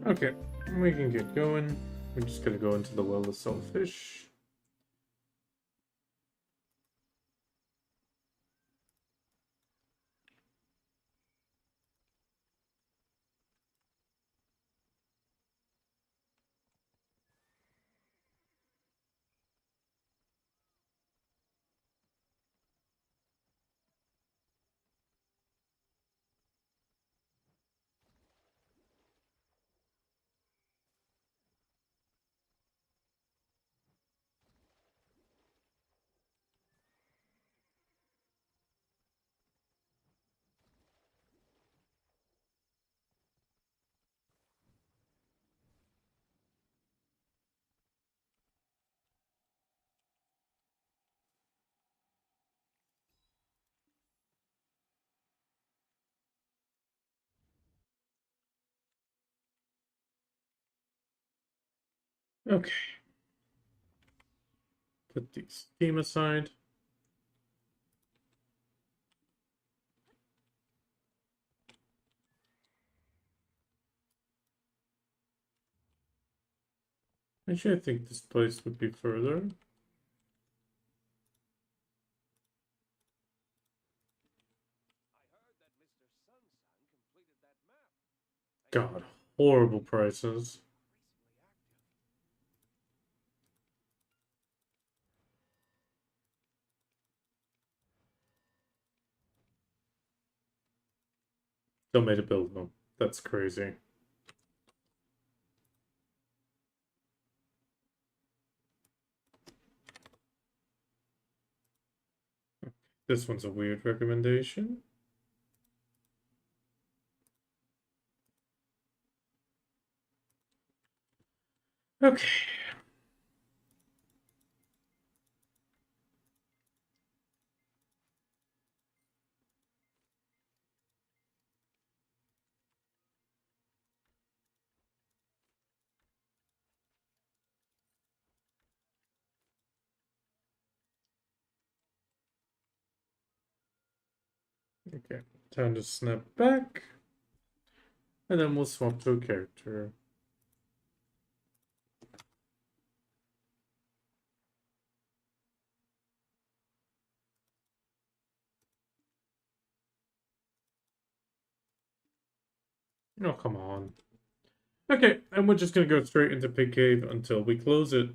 Okay, we can get going. We're just gonna go into the well to sell fish. Okay. Put the steam aside. Actually, I think this place would be further. God, horrible prices. Still made a build them. That's crazy. This one's a weird recommendation. Okay. Okay. Time to snap back. And then we'll swap to a character. Oh, come on. Okay, and we're just gonna go straight into Pig Cave until we close it.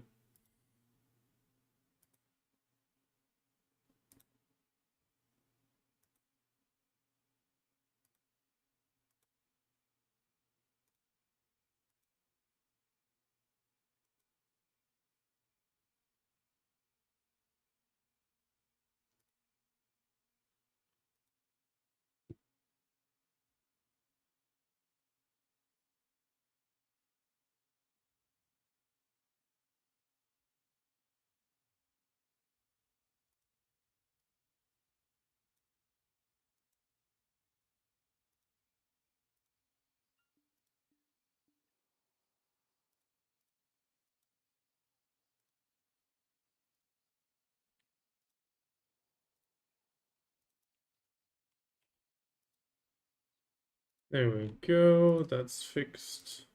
There we go, that's fixed.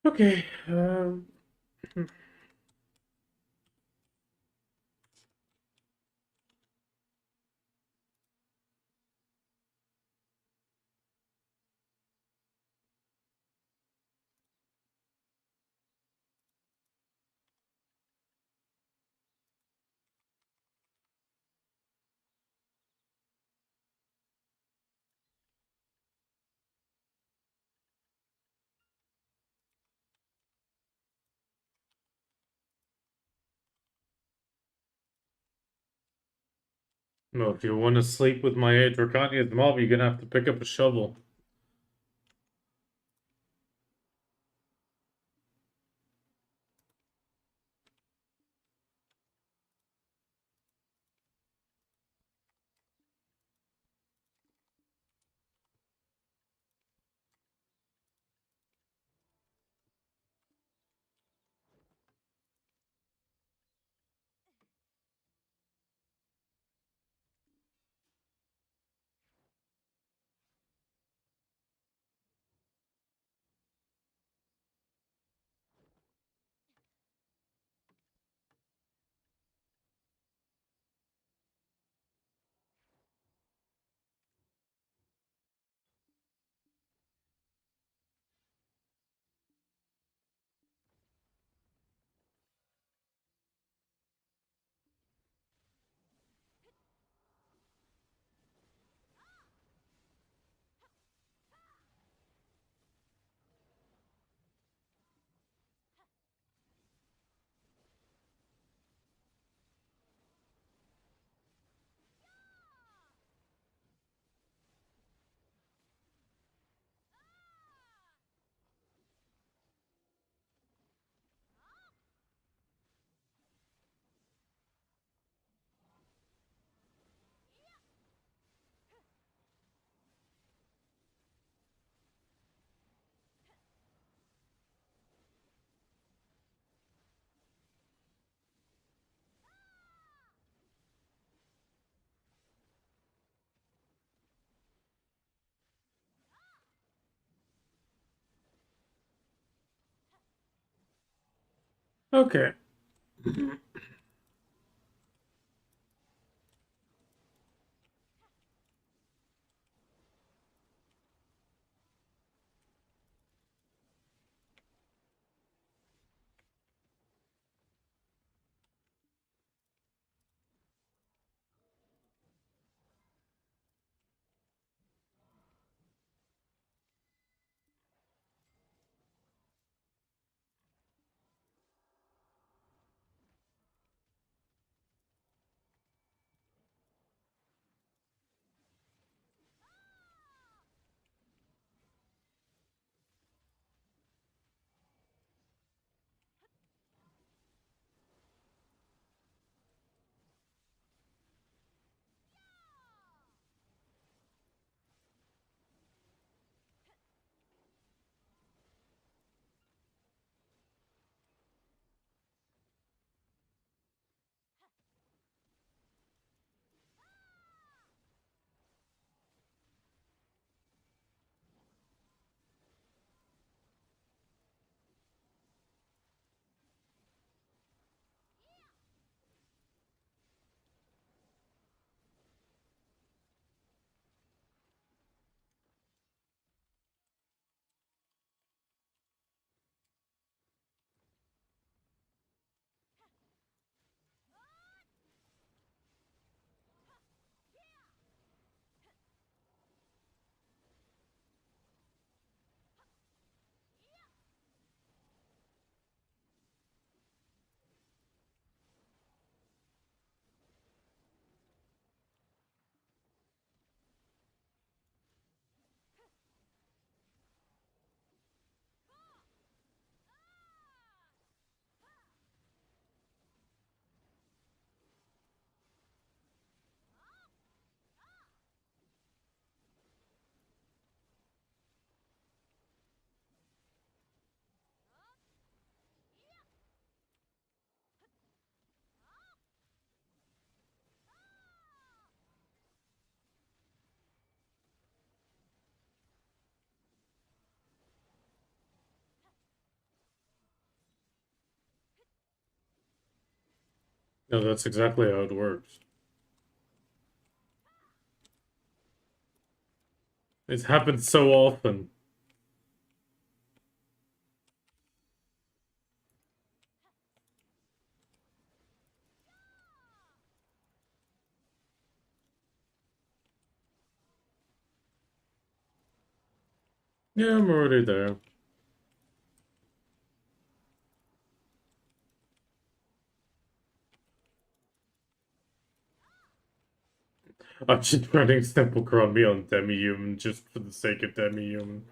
Okay, no, if you want to sleep with my Drakania mob, you're gonna have to pick up a shovel. Okay. No, that's exactly how it works. It's happened so often. Yeah, I'm already there. I'm just running simple Crombie on demi-human just for the sake of demi-human.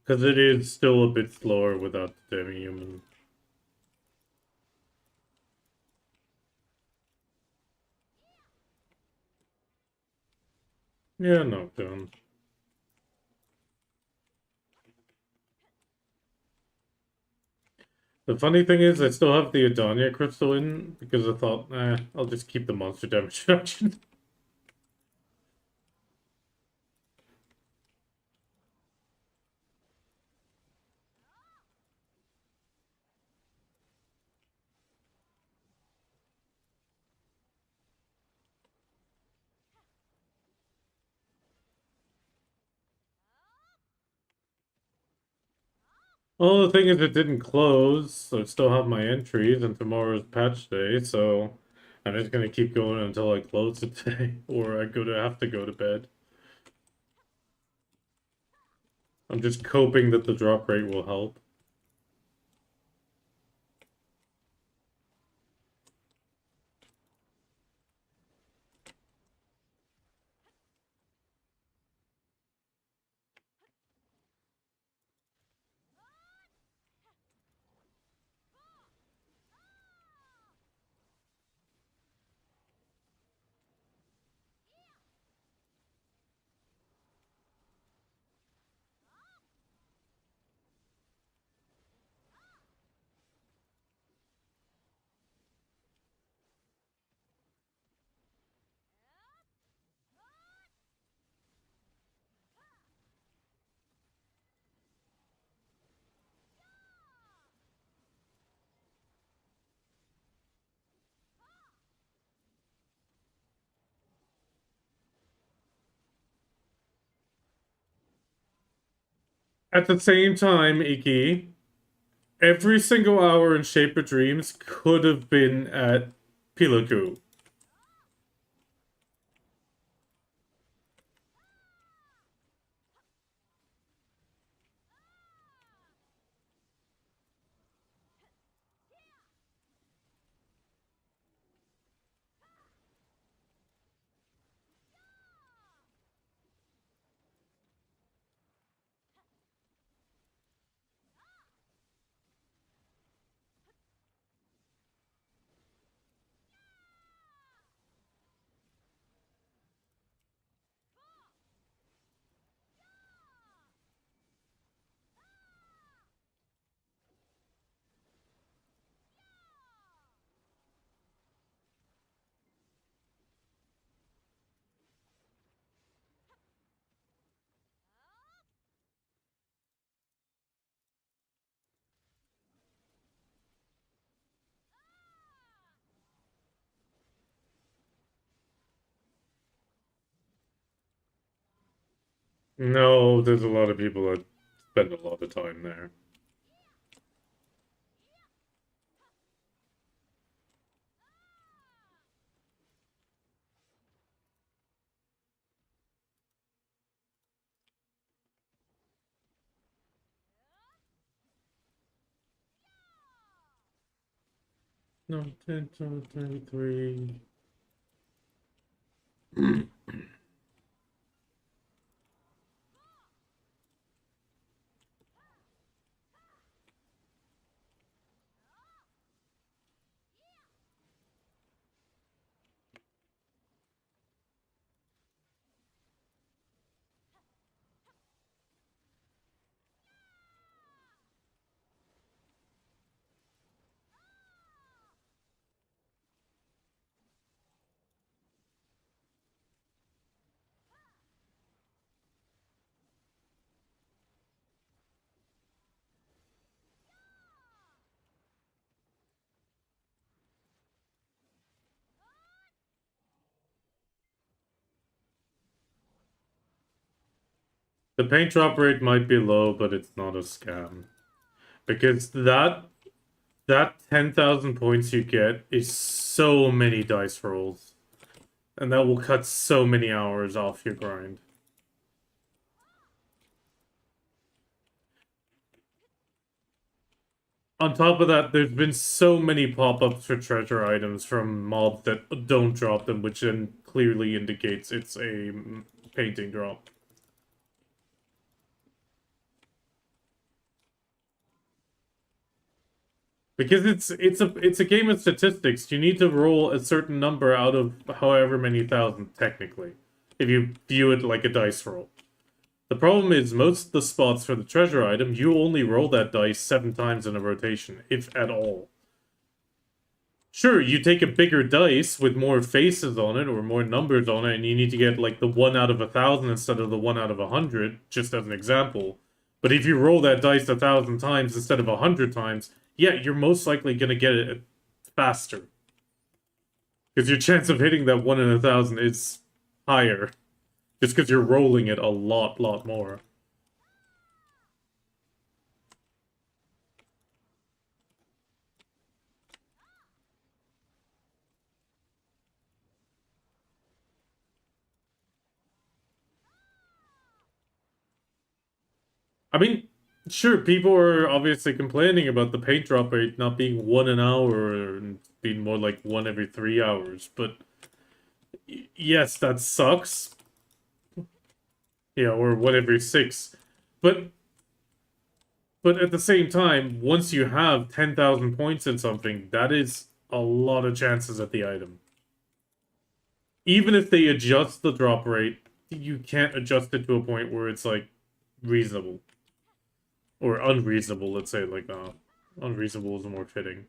Because it is still a bit slower without the demi-human. Yeah, knockdown. The funny thing is, I still have the Adania crystal in because I thought, I'll just keep the monster damage reduction. Well, the thing is, it didn't close, so I still have my entries, and tomorrow's patch day, so I'm just gonna keep going until I close it today, or I have to go to bed. I'm just hoping that the drop rate will help. At the same time, Iki, every single hour in Shape of Dreams could have been at Pilaku. No, there's a lot of people that spend a lot of time there. No, 10, 12, 33. The paint drop rate might be low, but it's not a scam. Because that 10,000 points you get is so many dice rolls. And that will cut so many hours off your grind. On top of that, there's been so many pop-ups for treasure items from mobs that don't drop them, which then clearly indicates it's a painting drop. Because it's a game of statistics. You need to roll a certain number out of however many thousand, technically, if you view it like a dice roll. The problem is most of the spots for the treasure item, you only roll that dice 7 times in a rotation, if at all. Sure, you take a bigger dice with more faces on it or more numbers on it, and you need to get like the 1 out of 1,000 instead of the 1 out of 100, just as an example. But if you roll that dice 1,000 times instead of 100 times, yeah, you're most likely gonna get it faster. Because your chance of hitting that 1 in 1,000 is higher. Just because you're rolling it a lot more. I mean, sure, people are obviously complaining about the paint drop rate not being 1 an hour and being more like 1 every 3 hours, but yes, that sucks. Yeah, or 1 every 6. But at the same time, once you have 10,000 points in something, that is a lot of chances at the item. Even if they adjust the drop rate, you can't adjust it to a point where it's like reasonable. Or unreasonable, let's say it like that. Unreasonable is more fitting.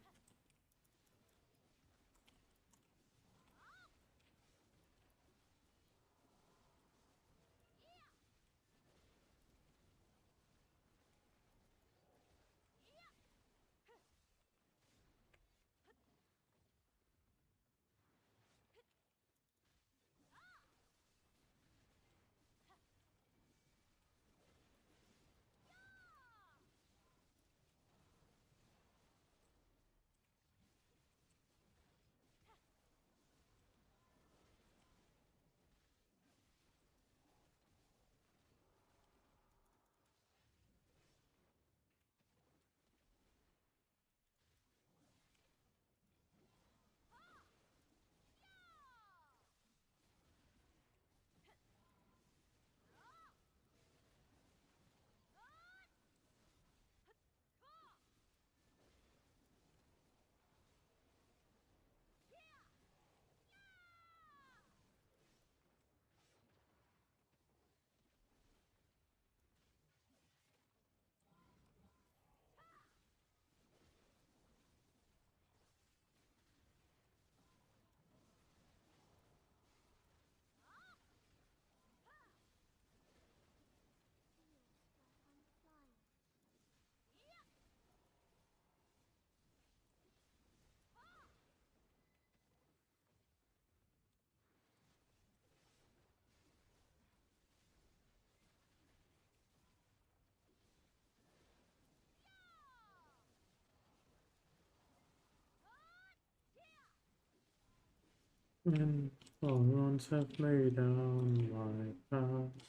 And thorns have laid down my path.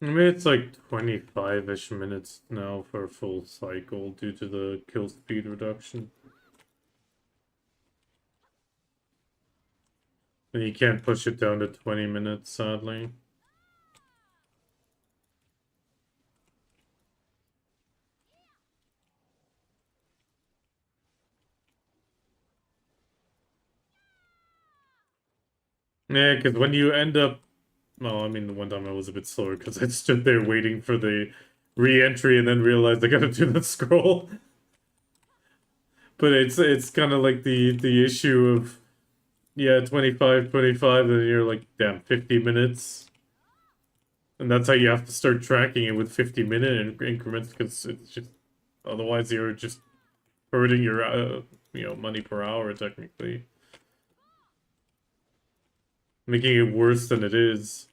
I mean, it's like 25-ish minutes now for a full cycle due to the kill speed reduction. And you can't push it down to 20 minutes, sadly. Yeah, because when you end up... Well, I mean, the one time I was a bit slower because I stood there waiting for the re-entry and then realized I gotta do the scroll. But it's kind of like the issue of, yeah, 25, and you're like, damn, 50 minutes. And that's how you have to start tracking it with 50-minute increments because it's just... Otherwise, you're just hurting your, money per hour, technically. Making it worse than it is.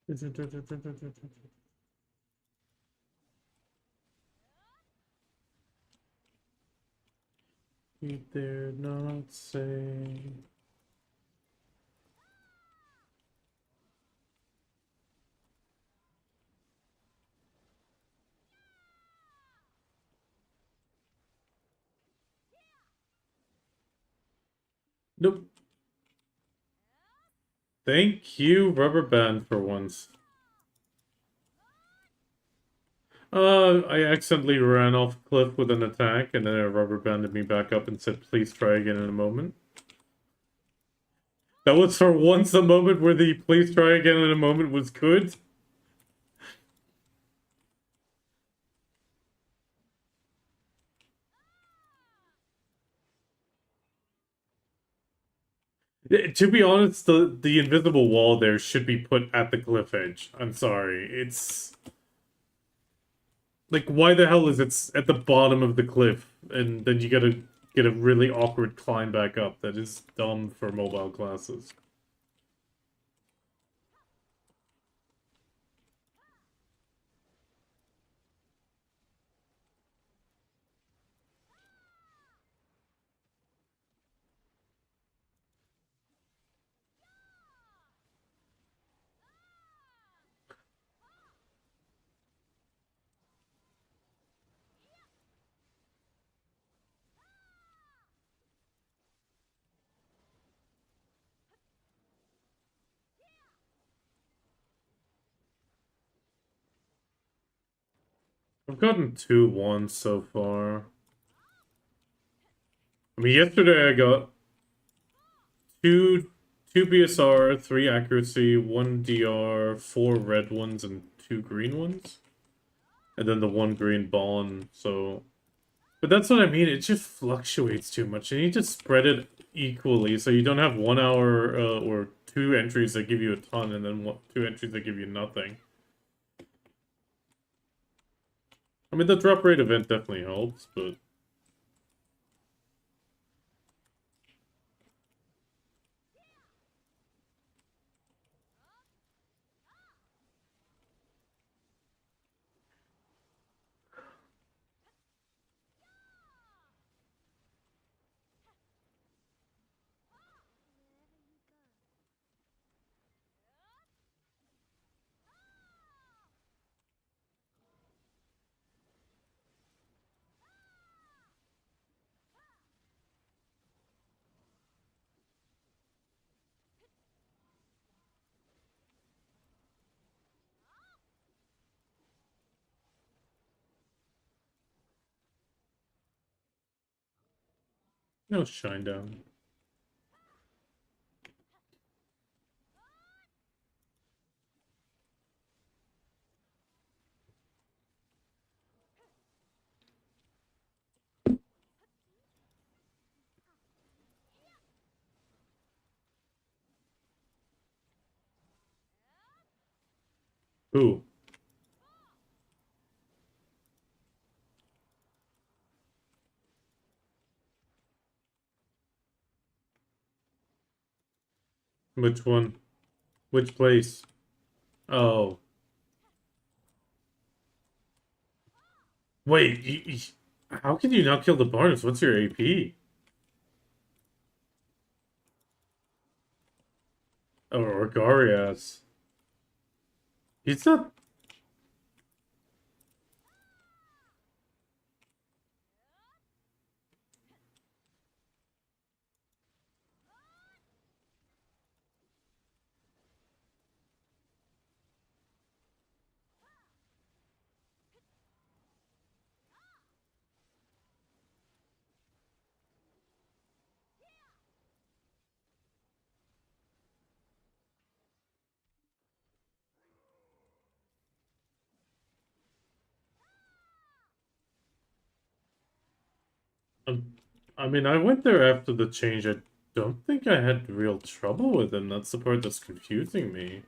You dare not say. Nope. Thank you, Rubber Band, for once. I accidentally ran off a cliff with an attack, and then it rubber banded me back up and said, please try again in a moment. That was for once a moment where the please try again in a moment was good. To be honest, the invisible wall there should be put at the cliff edge. I'm sorry. It's... Like, why the hell is it at the bottom of the cliff, and then you gotta get a really awkward climb back up? That is dumb for mobile classes. I've gotten 2 once so far. I mean, yesterday I got two two BSR, 3 accuracy, 1 DR, 4 red ones, and 2 green ones. And then the 1 green bond, so... But that's what I mean, it just fluctuates too much. You need to spread it equally, so you don't have 1 hour or 2 entries that give you a ton, and then 2 entries that give you nothing. I mean, the drop rate event definitely helps, but... No shine down. Ooh. Which one? Which place? Oh. Wait, how can you not kill the Barnes? What's your AP? Or Garias? He's not... I mean, I went there after the change. I don't think I had real trouble with him. That's the part that's confusing me.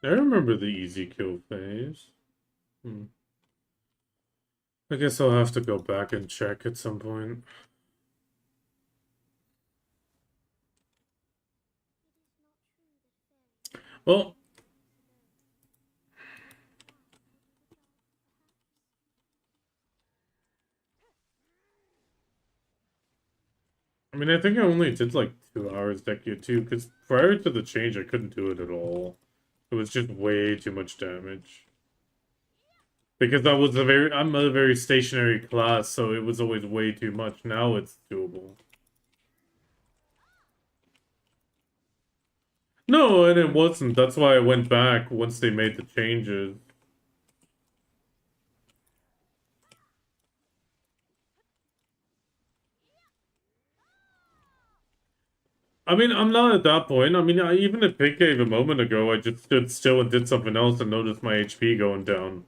I remember the easy kill phase. Hmm. I guess I'll have to go back and check at some point. Well, I mean, I think I only did like 2 hours Deku 2, because prior to the change, I couldn't do it at all. It was just way too much damage. Because I'm a very stationary class, so it was always way too much. Now it's doable. No, and it wasn't. That's why I went back once they made the changes. I mean, I'm not at that point. I mean, even at Pig Cave a moment ago, I just stood still and did something else and noticed my HP going down.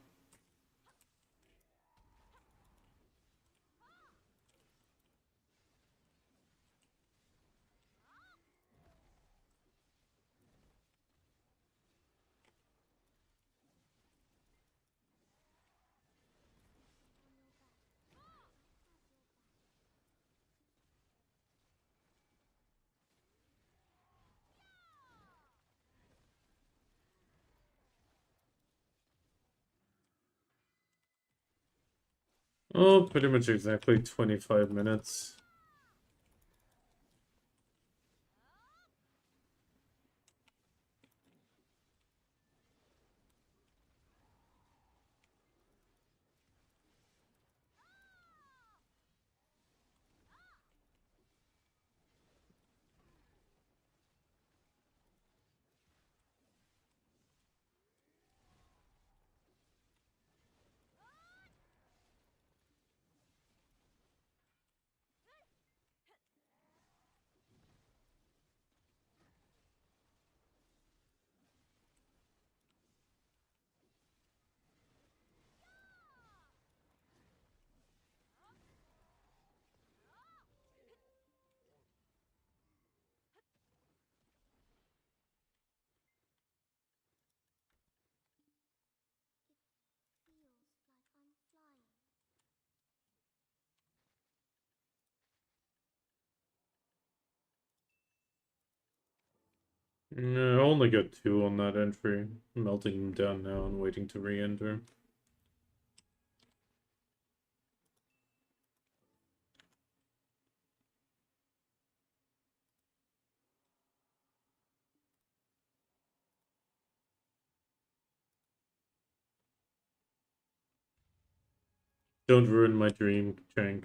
Oh, pretty much exactly 25 minutes. I only got 2 on that entry. Melting them down now and waiting to re-enter. Don't ruin my dream, Jank.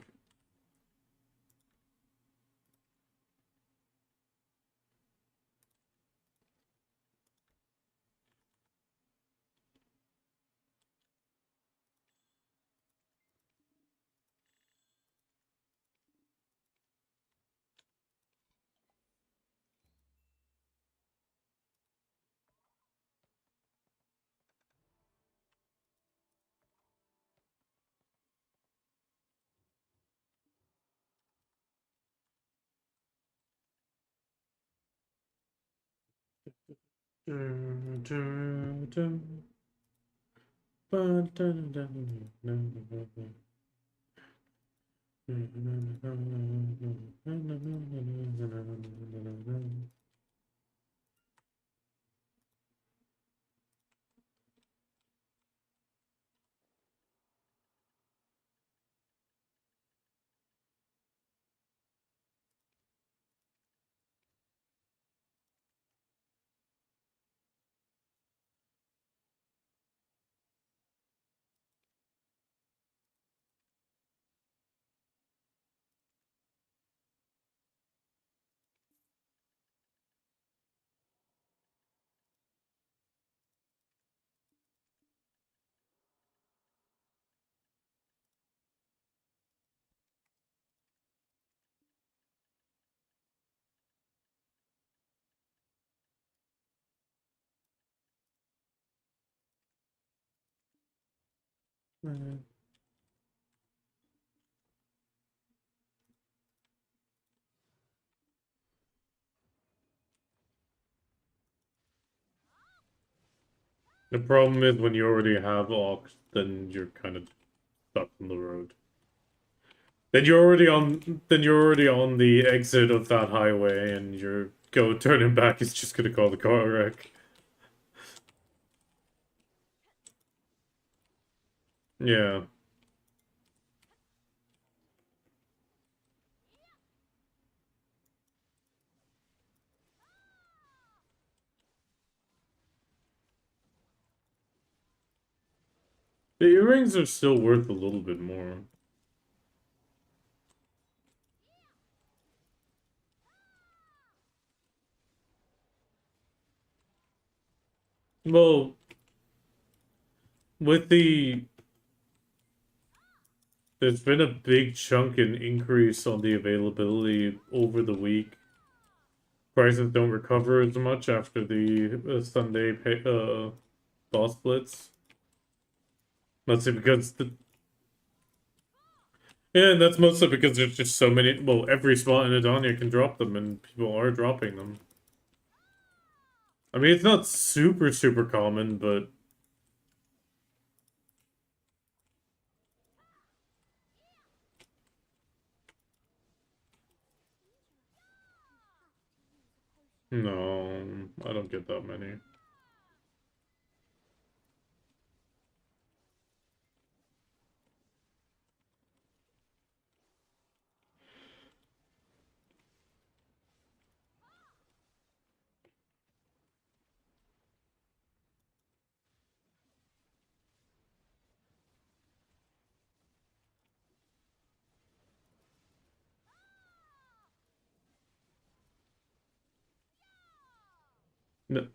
The problem is when you already have Ox, then you're kind of stuck on the road. Then you're already on the exit of that highway and your turning back is just gonna cause a car wreck. Yeah. The earrings are still worth a little bit more. Well, with there's been a big chunk in increase on the availability over the week. Prices don't recover as much after the Sunday boss blitz. Mostly because yeah, and that's mostly because there's just so many. Well, every spot in Adania can drop them, and people are dropping them. I mean, it's not super common, but no, I don't get that many.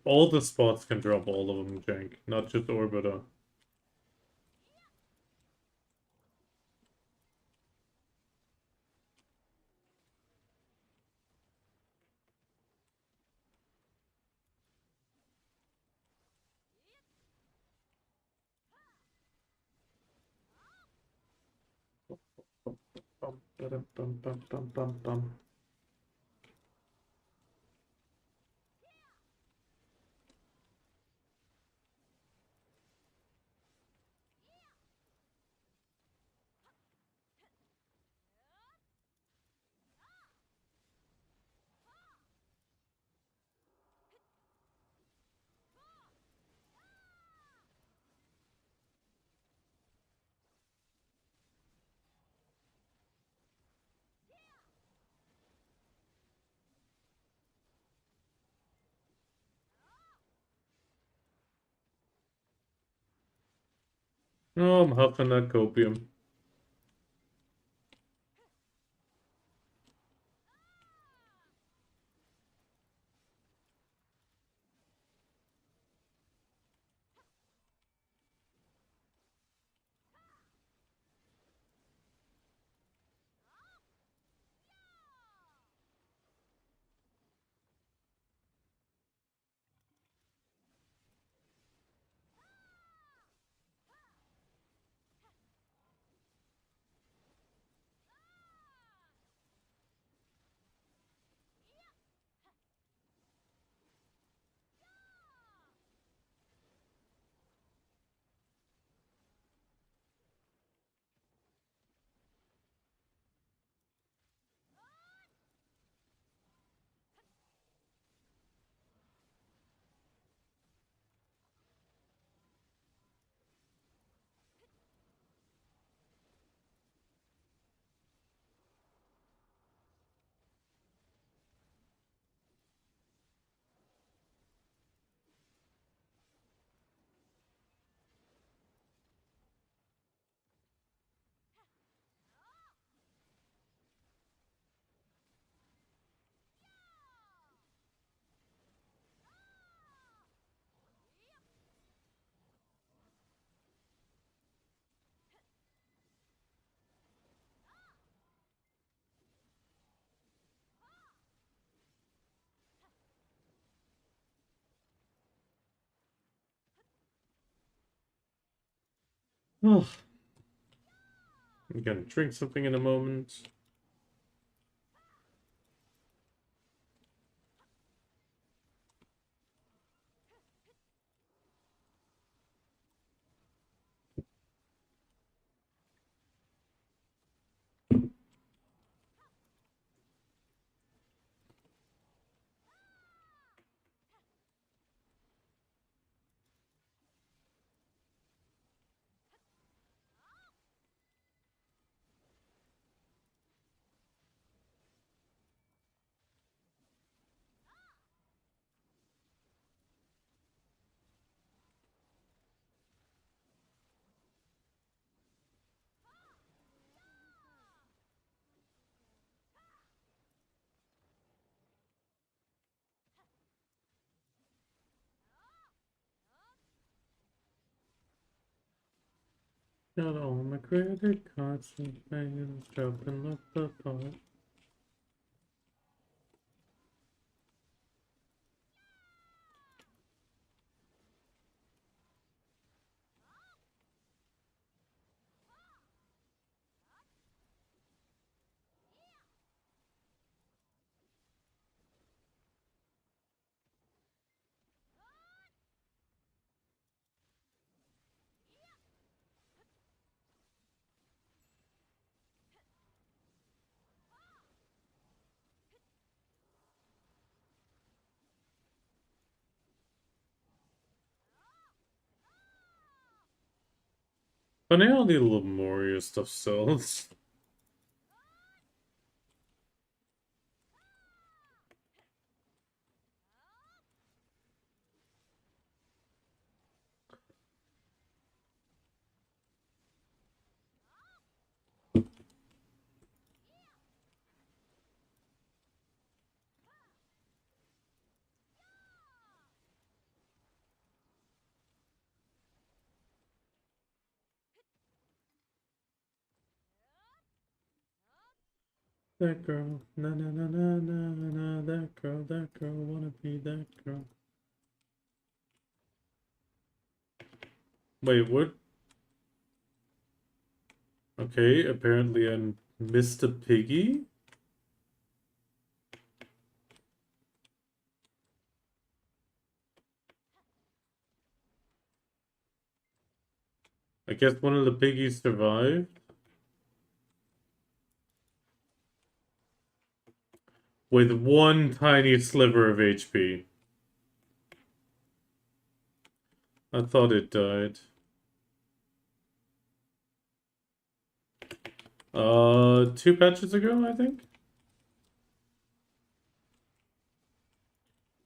All the spots can drop all of them, Jank, not just Orbita. Bum, ba-dum, bum, bum, bum, bum, bum. Oh, I'm huffing that copium. Oh, I'm gonna drink something in a moment. Got all my credit cards and things dropping up the part. Funny how the little Moria stuff sells. That girl, na na na na na na, that girl, wanna be that girl. Wait, what? Okay, apparently I missed a piggy? I guess one of the piggies survived. With one tiny sliver of HP. I thought it died. 2 patches ago, I think?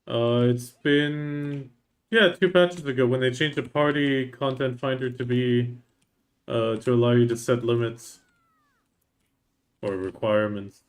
It's been... Yeah, 2 patches ago when they changed the party content finder to be... to allow you to set limits. Or requirements.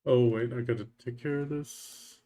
Oh, wait, I gotta take care of this.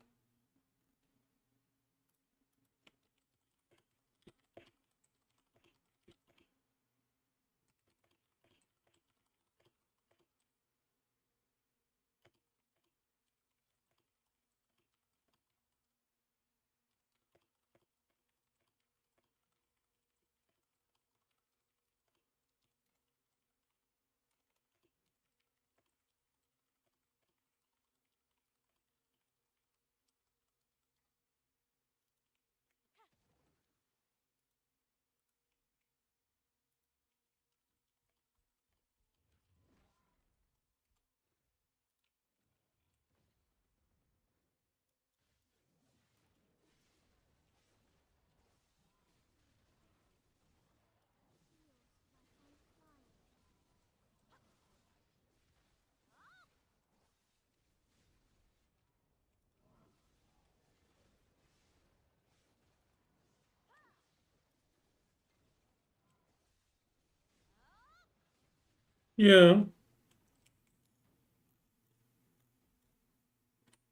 Yeah.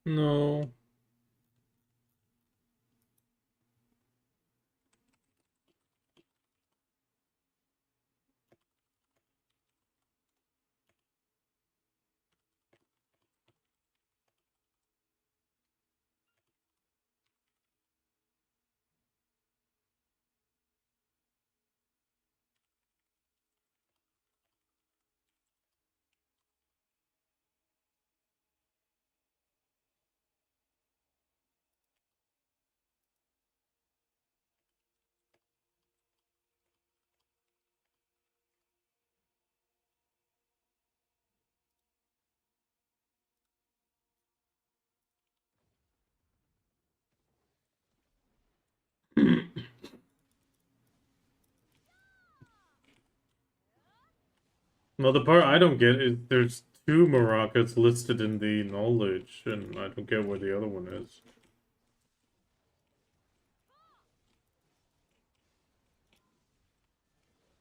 No. Well, the part I don't get is there's two maracas listed in the knowledge, and I don't get where the other one is.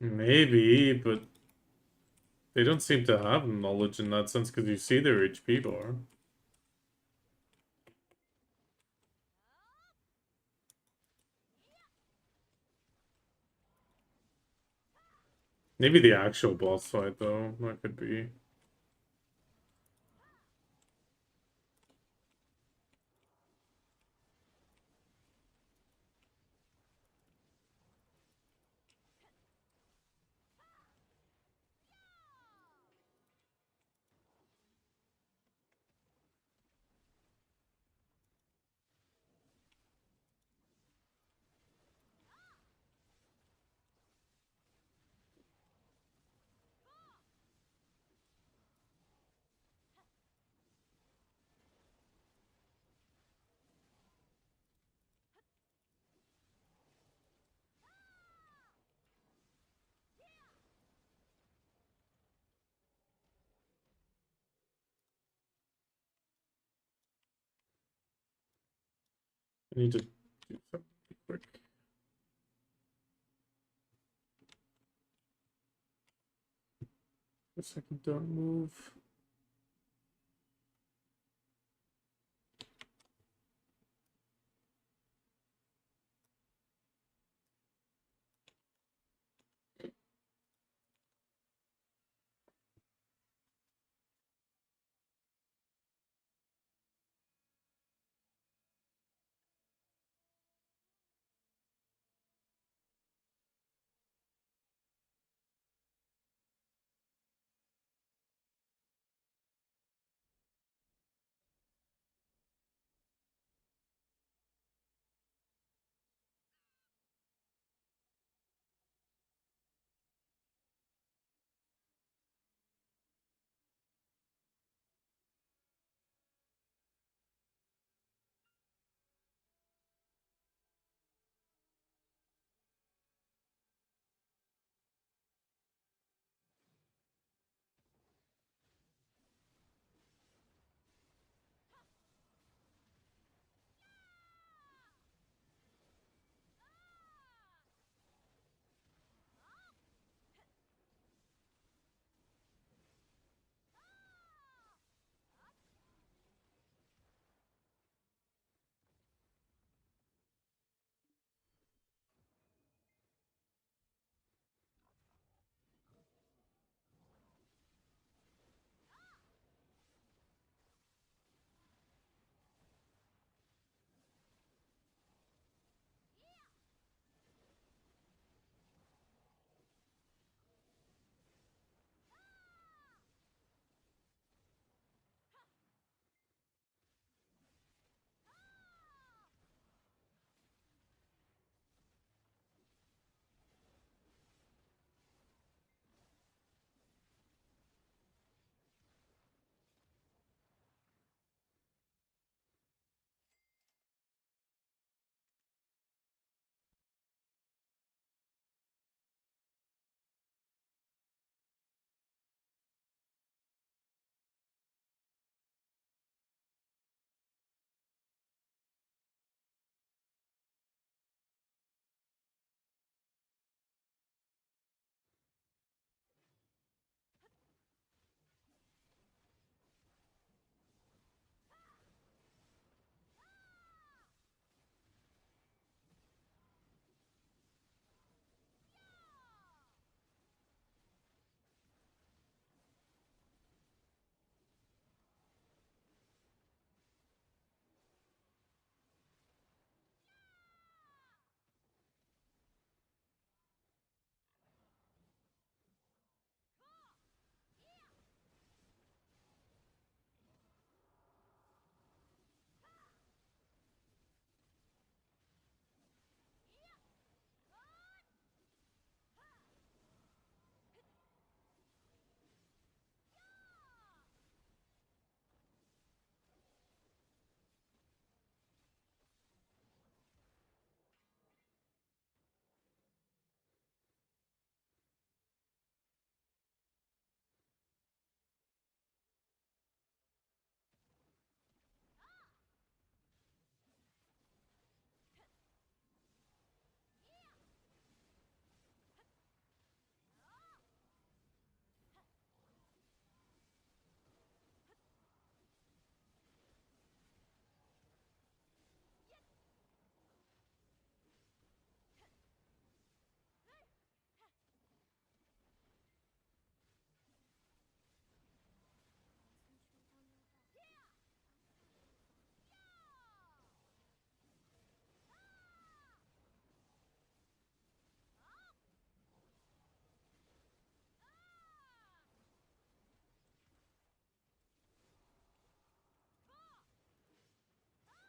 Maybe, but they don't seem to have knowledge in that sense because you see their HP bar. Maybe the actual boss fight, though. That could be. I need to do something quick. A second, don't move.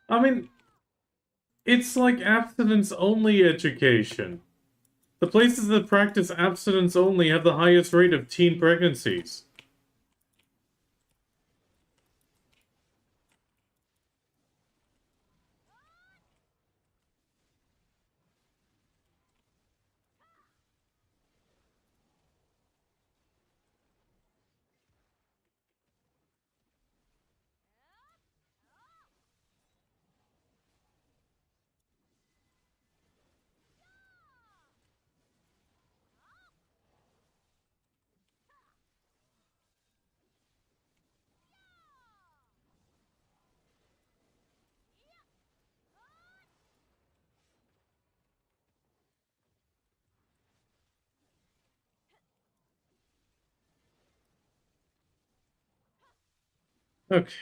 I mean, it's like abstinence-only education. The places that practice abstinence only have the highest rate of teen pregnancies. Okay.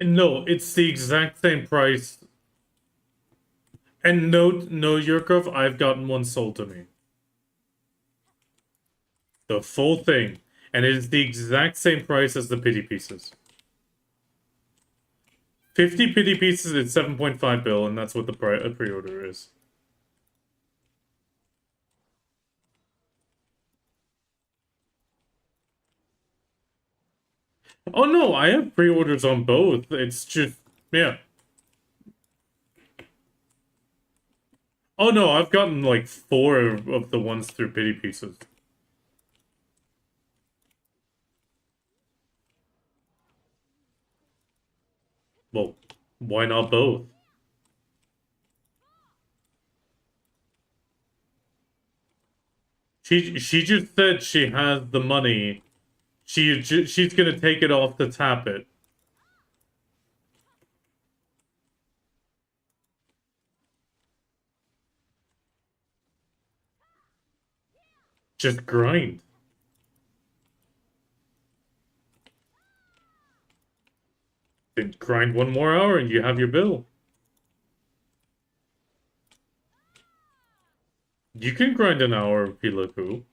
No, it's the exact same price. And no, Yurkov, I've gotten one sold to me. The full thing. And it is the exact same price as the pity pieces. 50 pity pieces at 7.5 bill, and that's what the pre-order is. Oh no, I have pre-orders on both. It's just, yeah. Oh no, I've gotten like 4 of the ones through pity pieces. Well, why not both? She just said she has the money. She's gonna take it off to tap it. Just grind. Then grind 1 more hour and you have your bill. You can grind an hour of Pilaku.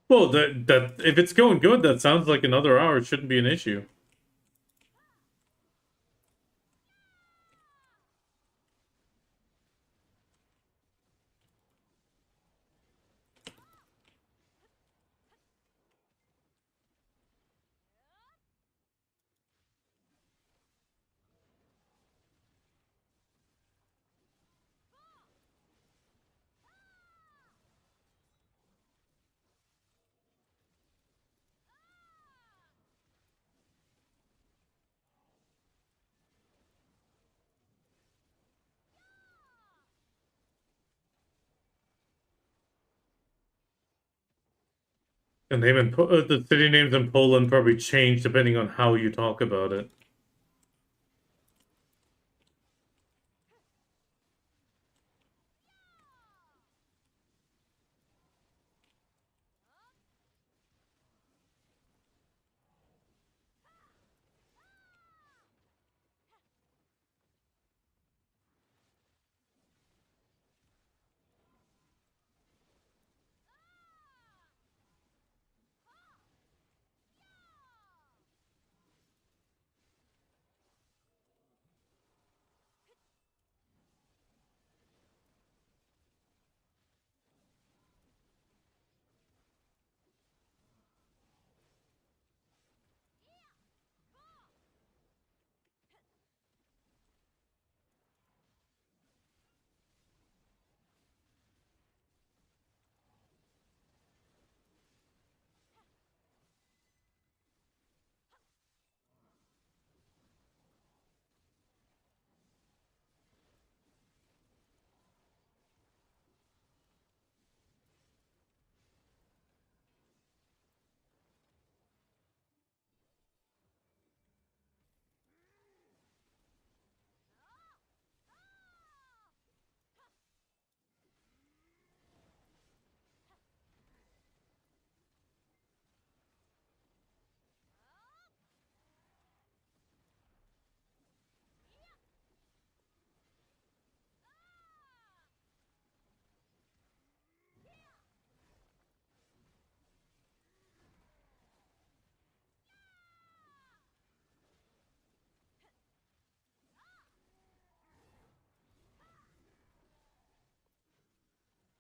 Well, that if it's going good, that sounds like another hour. It shouldn't be an issue. The city names in Poland probably change depending on how you talk about it.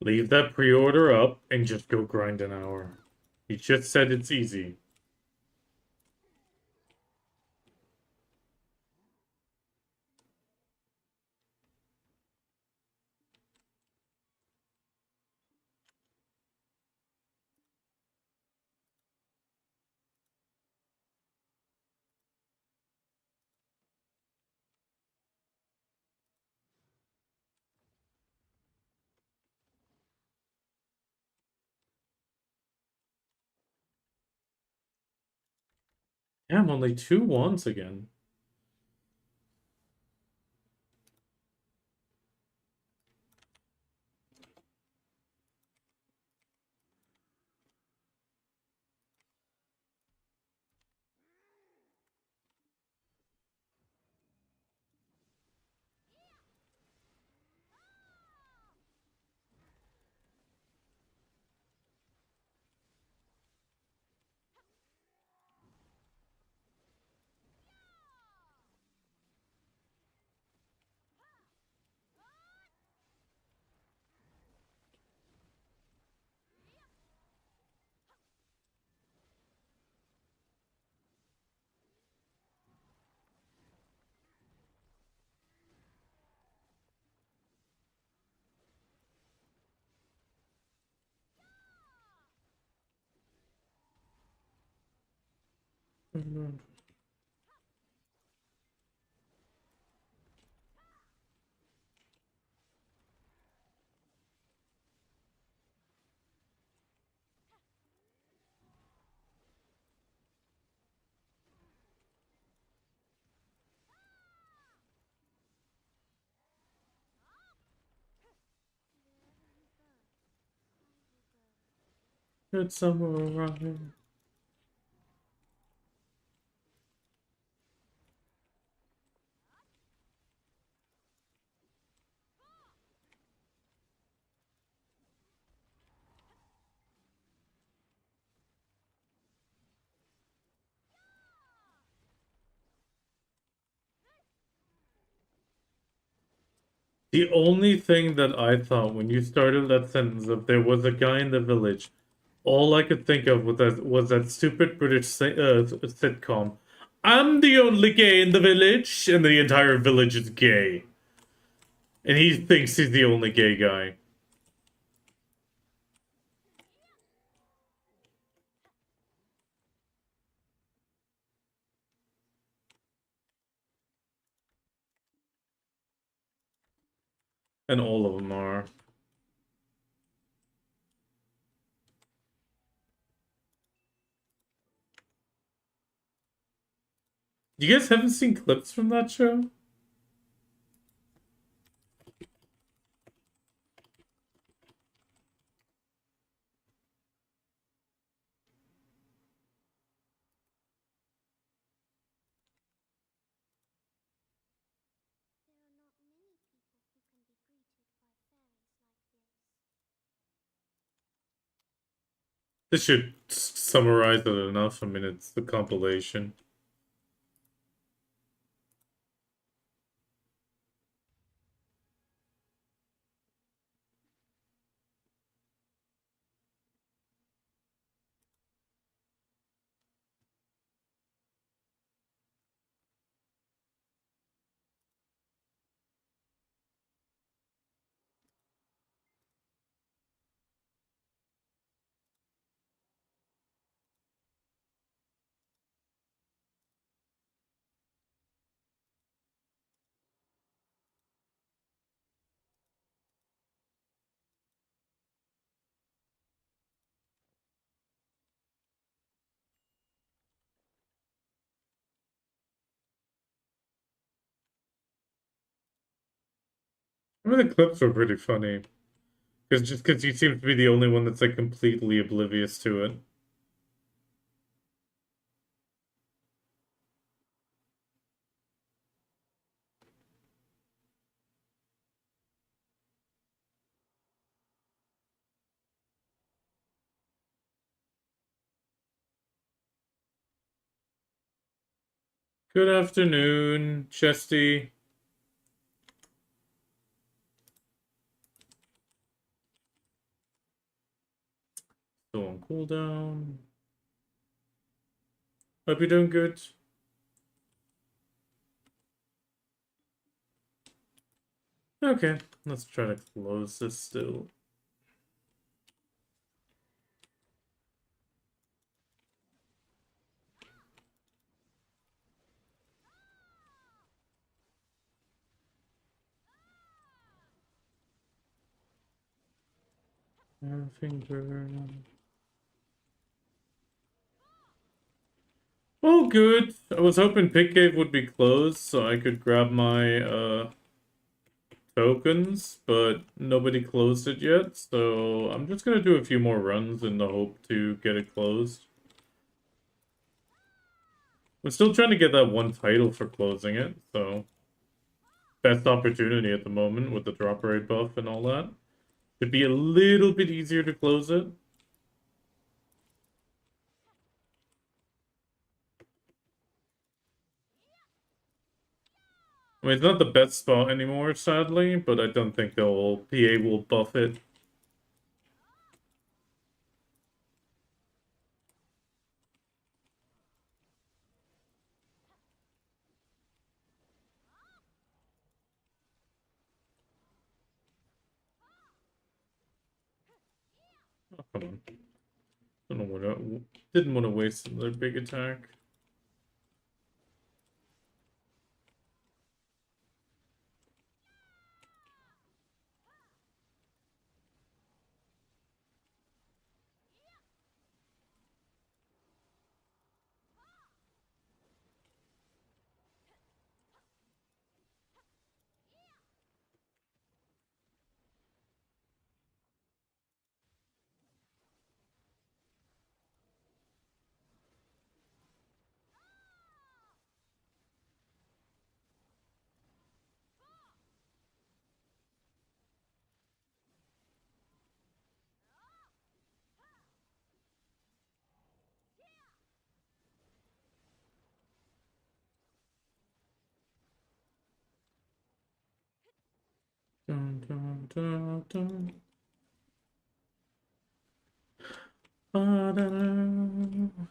Leave that pre-order up and just go grind an hour. You just said it's easy. Yeah, I'm only 2 wands again. Good samurai. The only thing that I thought when you started that sentence of there was a guy in the village, all I could think of was that stupid British sitcom. I'm the only gay in the village, and the entire village is gay. And he thinks he's the only gay guy. And all of them are. You guys haven't seen clips from that show? This should summarize it enough. I mean, it's the compilation. I mean, the clips were pretty funny. Because he seems to be the only one that's like completely oblivious to it. Good afternoon, Chesty. Still on cooldown. Hope you're doing good. Okay, let's try to close this still. Finger. Oh, good. I was hoping Pit Cave would be closed so I could grab my tokens, but nobody closed it yet, so I'm just gonna do a few more runs in the hope to get it closed. I'm still trying to get that one title for closing it, so best opportunity at the moment with the drop rate buff and all that. It'd be a little bit easier to close it. I mean, it's not the best spot anymore, sadly, but I don't think they'll be able to buff it. Oh, come on. Don't know what didn't want to waste another big attack. Dun, dun, dun, dun. Ba-da-da.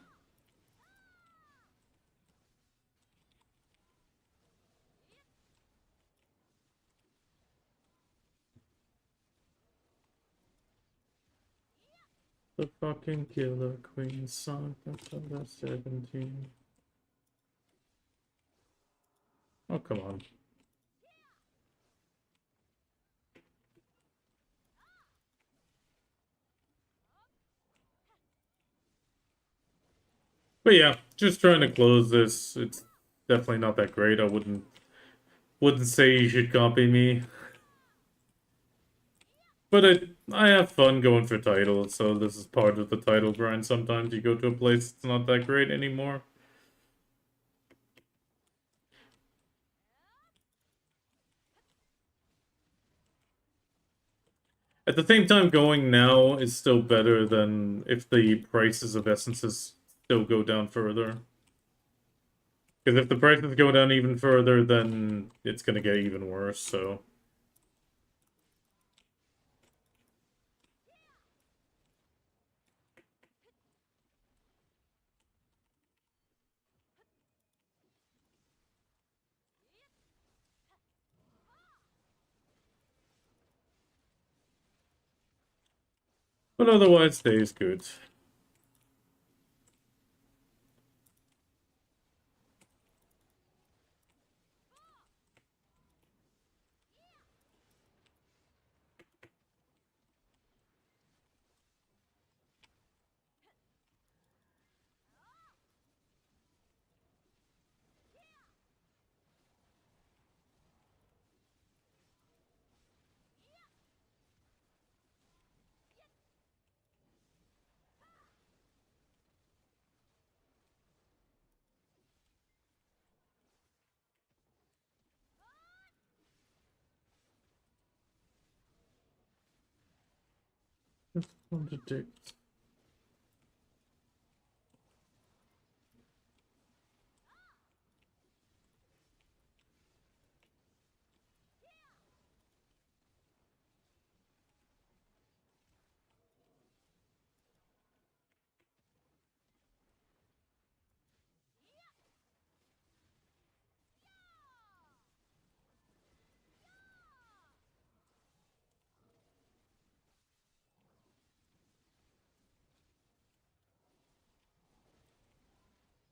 The fucking Killer Queen song, that's number 17. Oh, come on. But yeah, just trying to close this. It's definitely not that great. I wouldn't say you should copy me. But I have fun going for titles, so this is part of the title grind. Sometimes you go to a place that's not that great anymore. At the same time, going now is still better than if the prices of essences still go down further. Because if the prices go down even further, then it's gonna get even worse, so... But otherwise, stays good. Just contradict.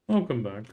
I'll come back.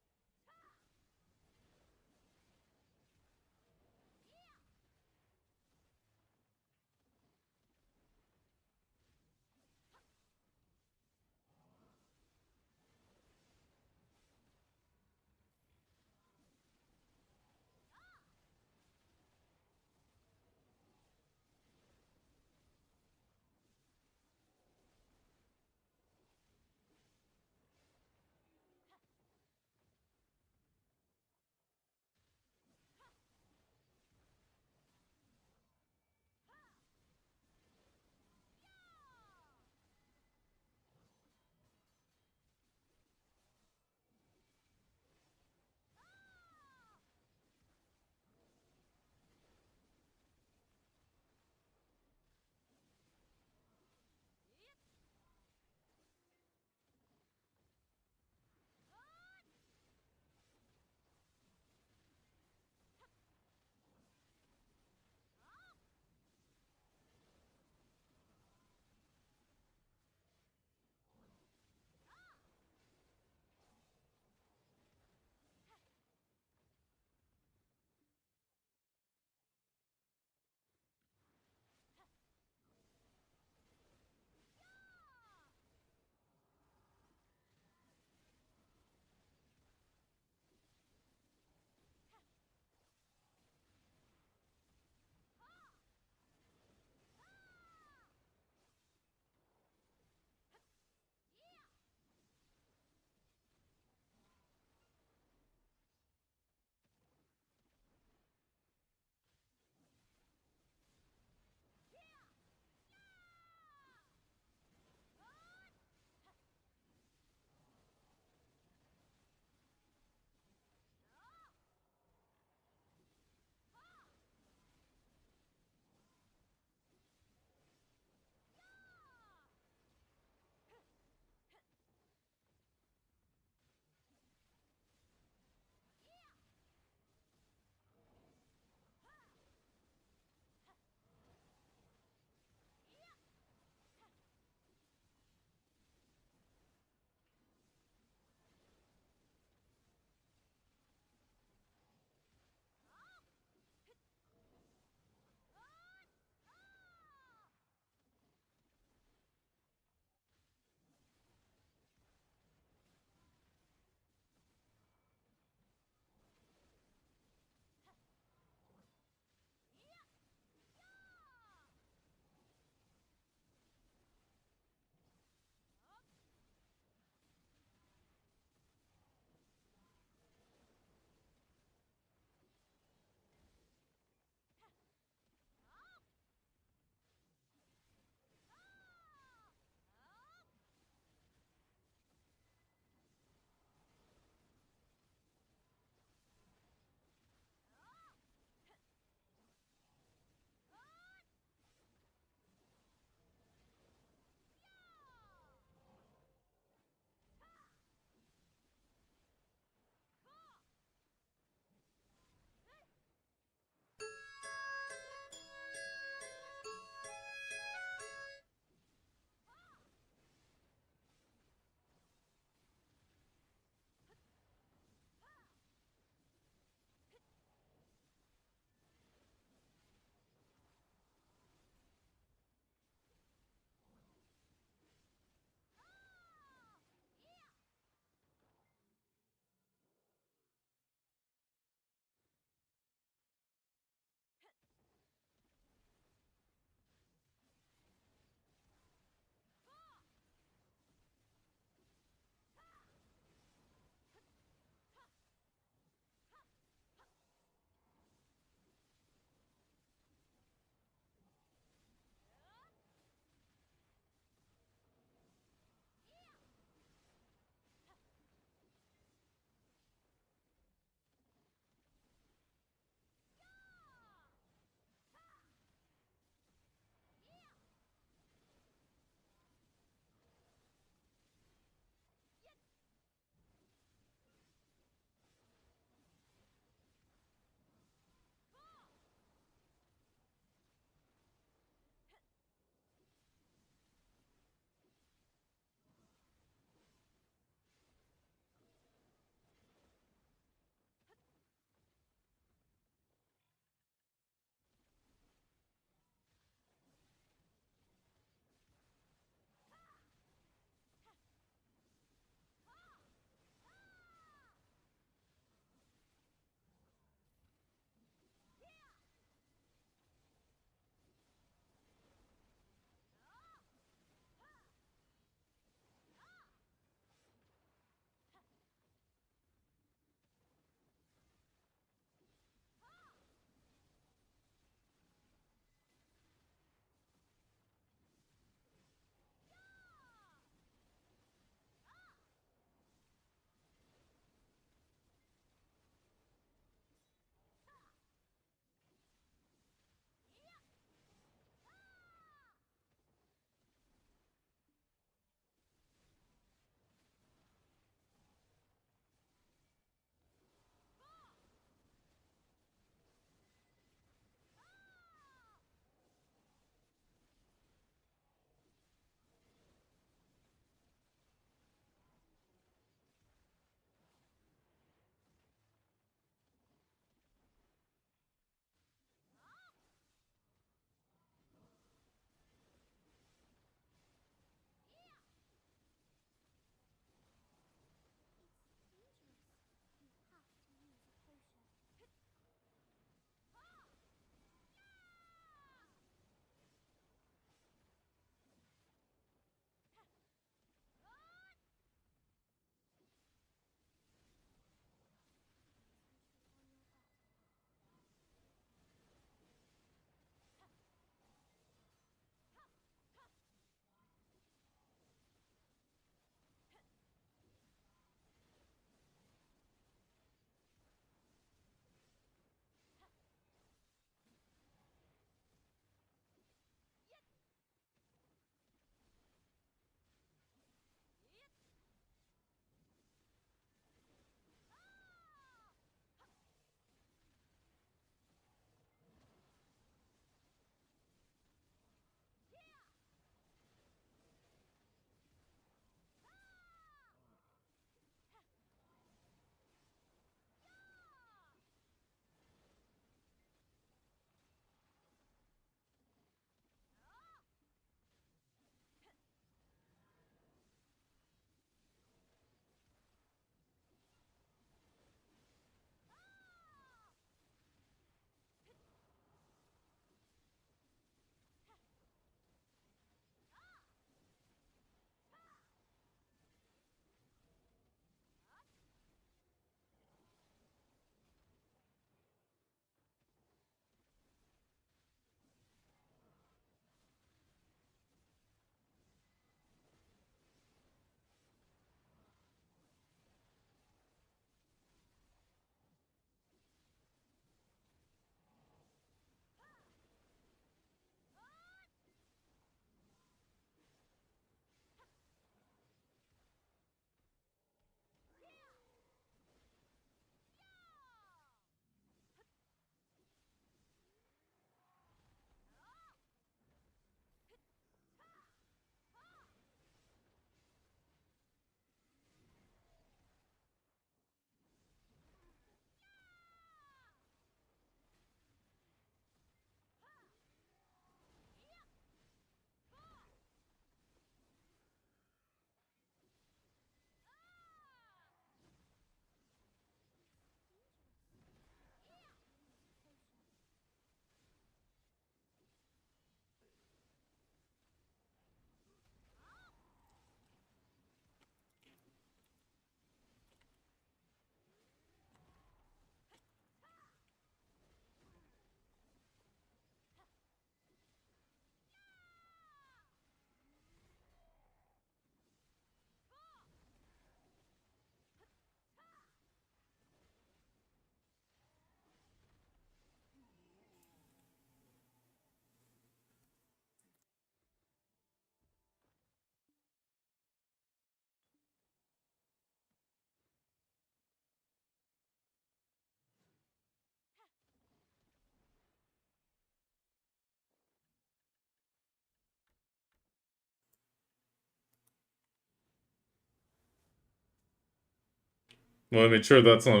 Well, I made sure that's not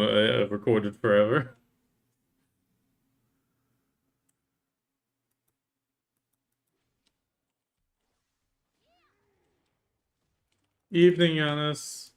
recorded forever. Evening, Yanis.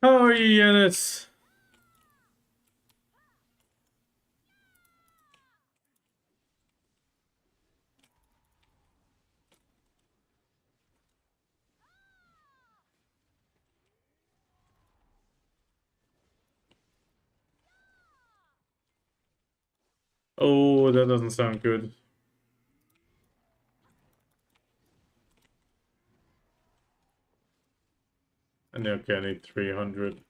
How are you, Yanis? Oh, that doesn't sound good. And okay, I need 300.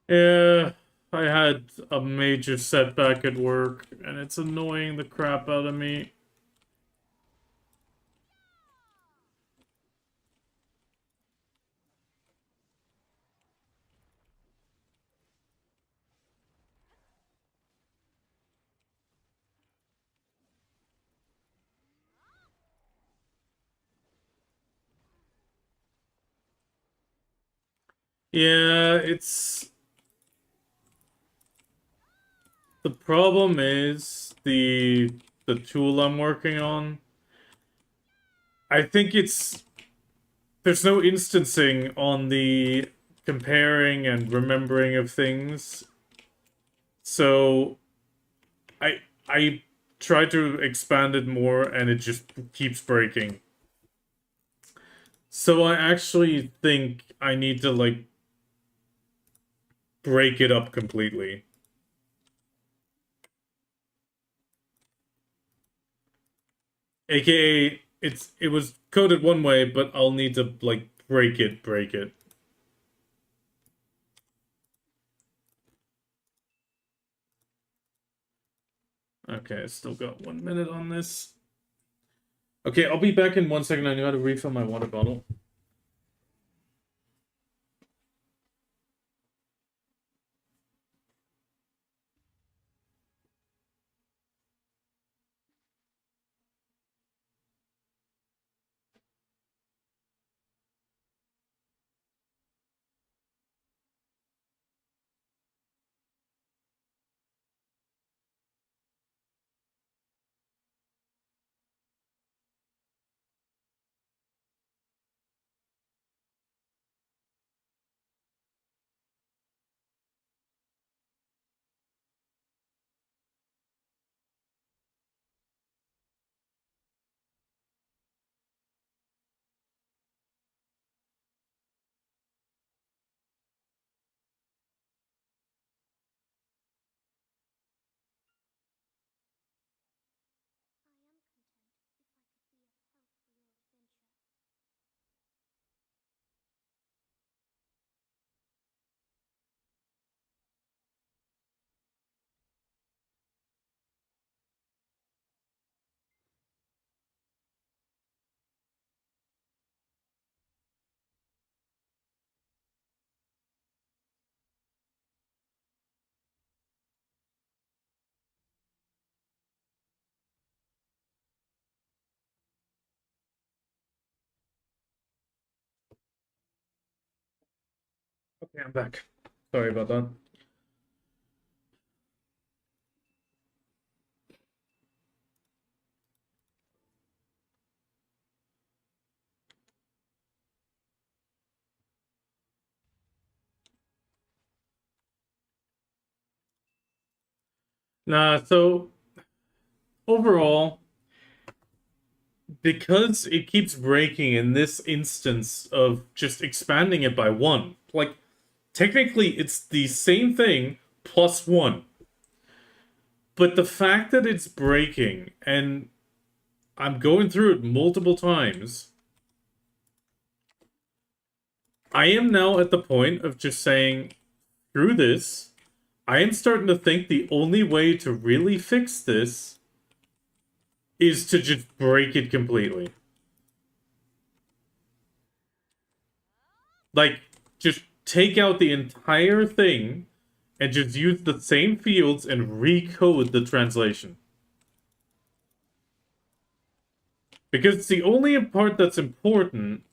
Yeah, I had a major setback at work, and it's annoying the crap out of me. Yeah, it's... The problem is the tool I'm working on. I think it's... There's no instancing on the comparing and remembering of things. So I try to expand it more and it just keeps breaking. So I actually think I need to like break it up completely. AKA it was coded one way, but I'll need to like break it. Okay, I still got 1 minute on this. Okay, I'll be back in 1 second. I know how to refill my water bottle. Okay, I'm back. Sorry about that. Nah, so overall, because it keeps breaking in this instance of just expanding it by one, like technically it's the same thing plus one. But the fact that it's breaking, and I'm going through it multiple times, I am now at the point of just saying, through this, I am starting to think the only way to really fix this is to just break it completely. Like, just take out the entire thing and just use the same fields and recode the translation. Because the only part that's important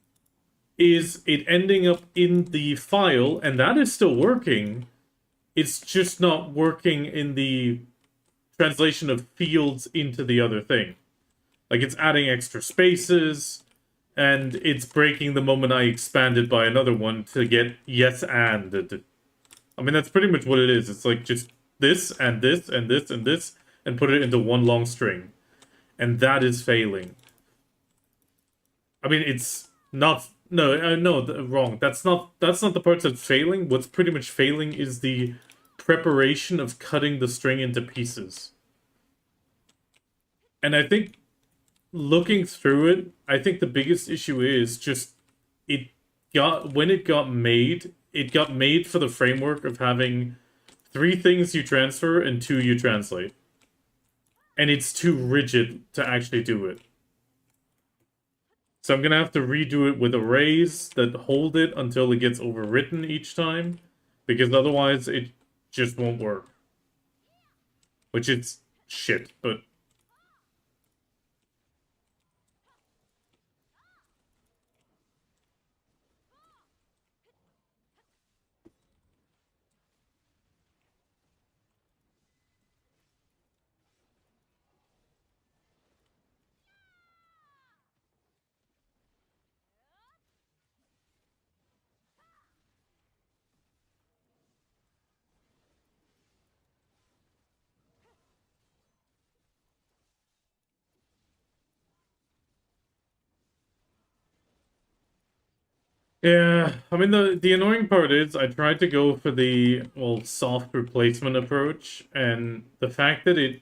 is it ending up in the file, and that is still working. It's just not working in the translation of fields into the other thing. Like, it's adding extra spaces, and it's breaking the moment I expand it by another one to get yes and. I mean, that's pretty much what it is. It's like just this and this and this and this, and put it into one long string. And that is failing. I mean, it's not... No, wrong. That's not the part that's failing. What's pretty much failing is the preparation of cutting the string into pieces. And I think looking through it, I think the biggest issue is just when it got made for the framework of having 3 things you transfer and 2 you translate. And it's too rigid to actually do it. So I'm gonna have to redo it with arrays that hold it until it gets overwritten each time, because otherwise it just won't work. Which is shit, but... Yeah, I mean, the annoying part is I tried to go for the, well, soft replacement approach, and the fact that it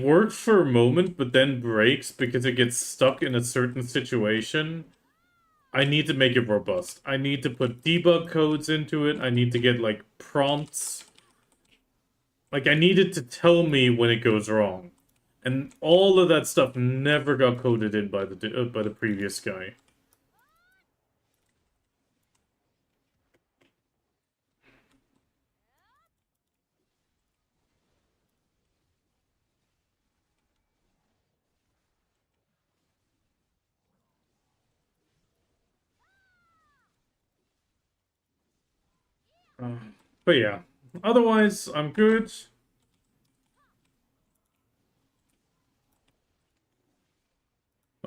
worked for a moment, but then breaks because it gets stuck in a certain situation. I need to make it robust. I need to put debug codes into it. I need to get, like, prompts. Like, I need it to tell me when it goes wrong. And all of that stuff never got coded in by the previous guy. But yeah, otherwise, I'm good.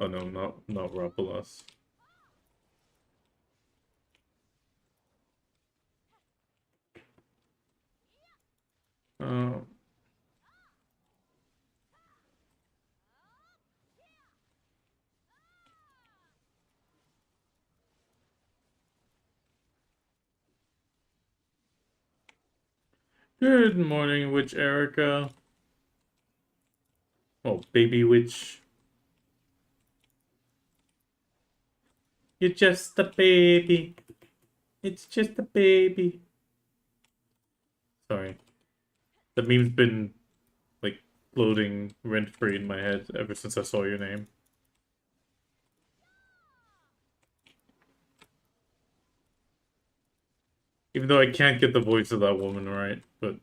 Oh no, not Rapalas. Uh, Good morning, Witch Erica. Oh, baby witch. You're just a baby. It's just a baby. Sorry. The meme's been, like, floating rent-free in my head ever since I saw your name. Even though I can't get the voice of that woman right, but...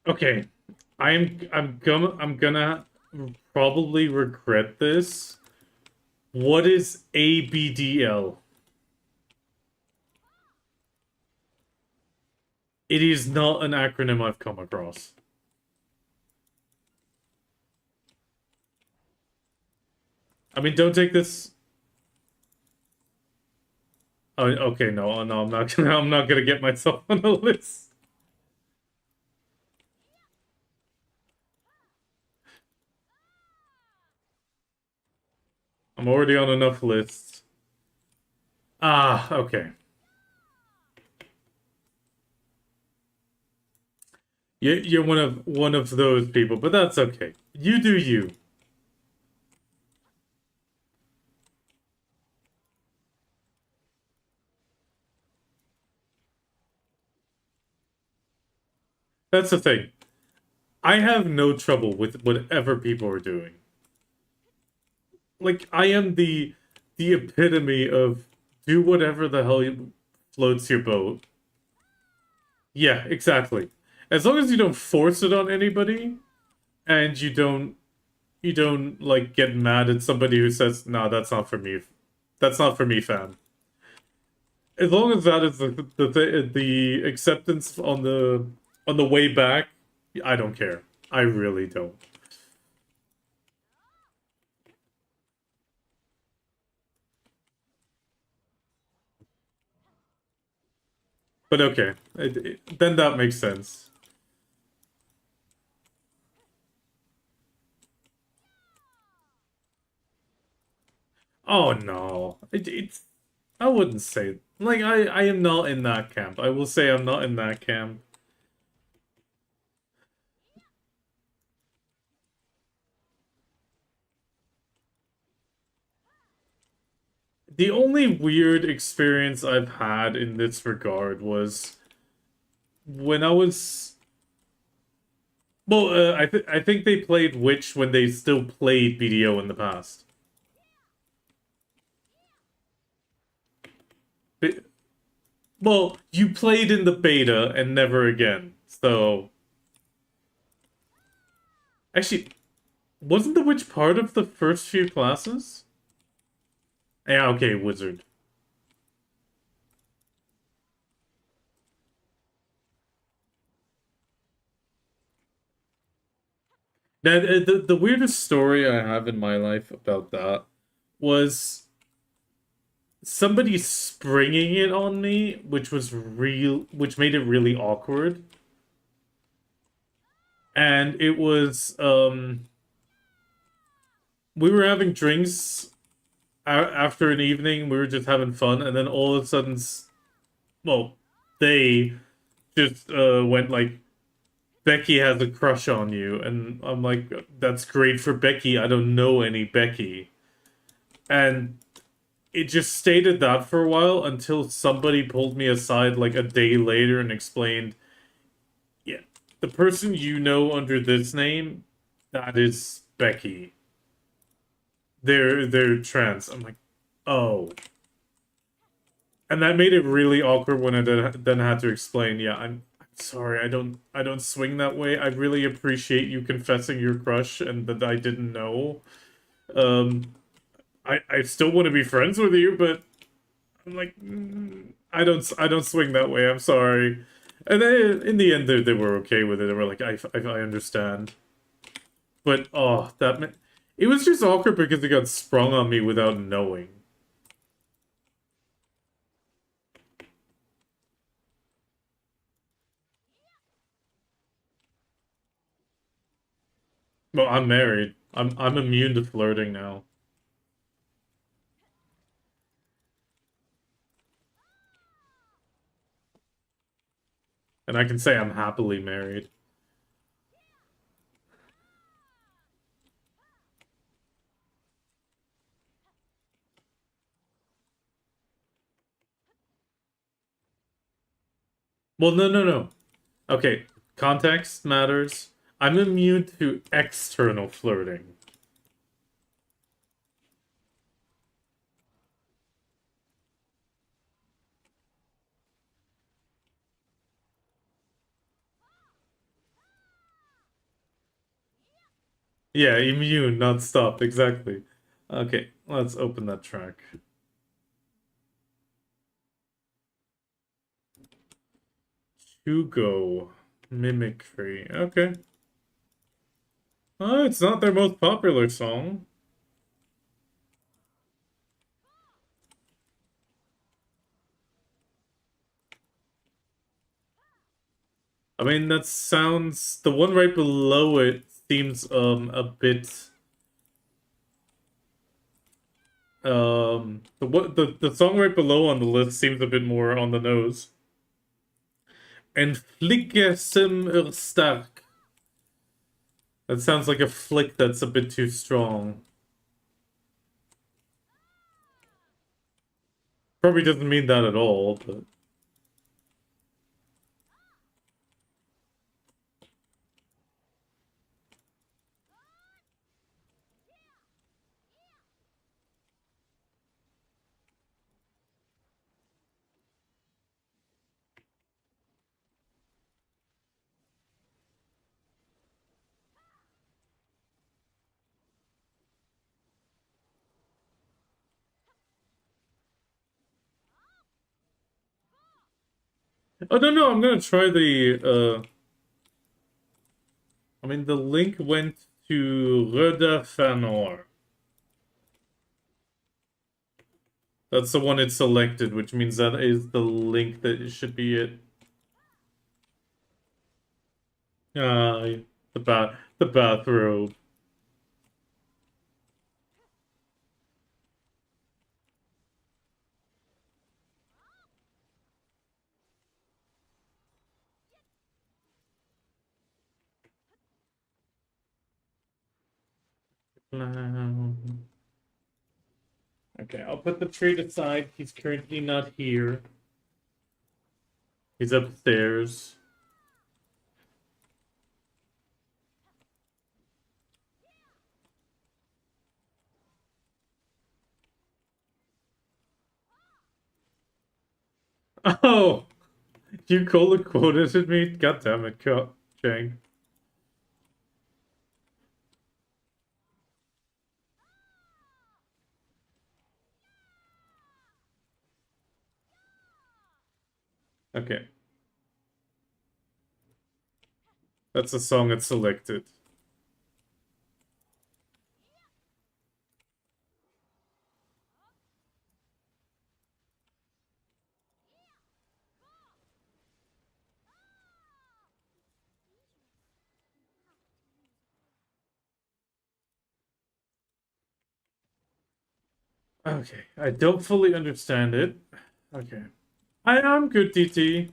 Okay. I'm gonna probably regret this. What is ABDL? It is not an acronym I've come across. I mean, don't take this... Oh, okay, no, I'm not gonna get myself on the list. I'm already on enough lists. Ah, okay. You're one of those people, but that's okay. You do you. That's the thing. I have no trouble with whatever people are doing. Like I am the epitome of do whatever the hell floats your boat. Yeah, exactly. As long as you don't force it on anybody and you don't like get mad at somebody who says, "No, that's not for me. That's not for me, fam." As long as that is the acceptance on the way back, I don't care. I really don't. But okay, then that makes sense. Oh no, it's I wouldn't say like I am not in that camp. I will say I'm not in that camp. The only weird experience I've had in this regard was when I was well, I think they played Witch when they still played BDO in the past. But, well, you played in the beta and never again. So actually, wasn't the Witch part of the first few classes? Yeah, okay, Wizard. Now, the weirdest story I have in my life about that was somebody springing it on me, which made it really awkward. And it was, we were having drinks after an evening, we were just having fun, and then all of a sudden, well, they just went like, Becky has a crush on you, and I'm like, that's great for Becky. I don't know any Becky. And it just stated that for a while until somebody pulled me aside like a day later and explained, yeah, the person you know under this name, that is Becky. They're trans. I'm like, oh. And that made it really awkward when I then had to explain, yeah, I'm sorry, I don't swing that way. I really appreciate you confessing your crush and that I didn't know. Um I still want to be friends with you, but I'm like, I don't swing that way. I'm sorry. And then in the end, they were okay with it. They were like, I understand. But oh, it was just awkward because it got sprung on me without knowing. Well, I'm married. I'm immune to flirting now, and I can say I'm happily married. Well, no, no, no. Okay, context matters. I'm immune to external flirting. Yeah, immune, not stop. Exactly. Okay, let's open that track. Hugo. Mimicry. Okay. Oh, it's not their most popular song. I mean, that sounds... The one right below it seems, a bit... The song right below on the list seems a bit more on the nose. En flicke sem stark. That sounds like a flick that's a bit too strong. Probably doesn't mean that at all, but... Oh, no, I'm gonna try the, I mean, the link went to Röda Fanor. That's the one it selected, which means that is the link that it should be it. Ah, the bathrobe. Okay, I'll put the trade aside. He's currently not here. He's upstairs. Oh! You call the quotas at me? God damn it, Chang. Okay. That's the song it selected. Okay, I don't fully understand it. Okay. I'm good, DT.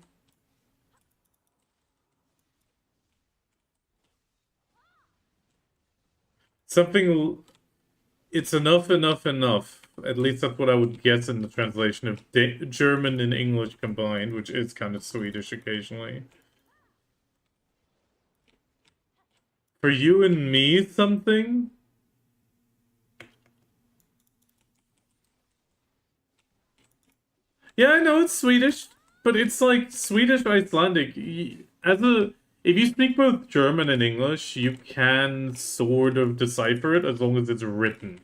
Something... It's enough. At least that's what I would guess in the translation of German and English combined, which is kind of Swedish occasionally. For you and me, something? Yeah, I know it's Swedish, but it's like Swedish Icelandic. If you speak both German and English, you can sort of decipher it as long as it's written.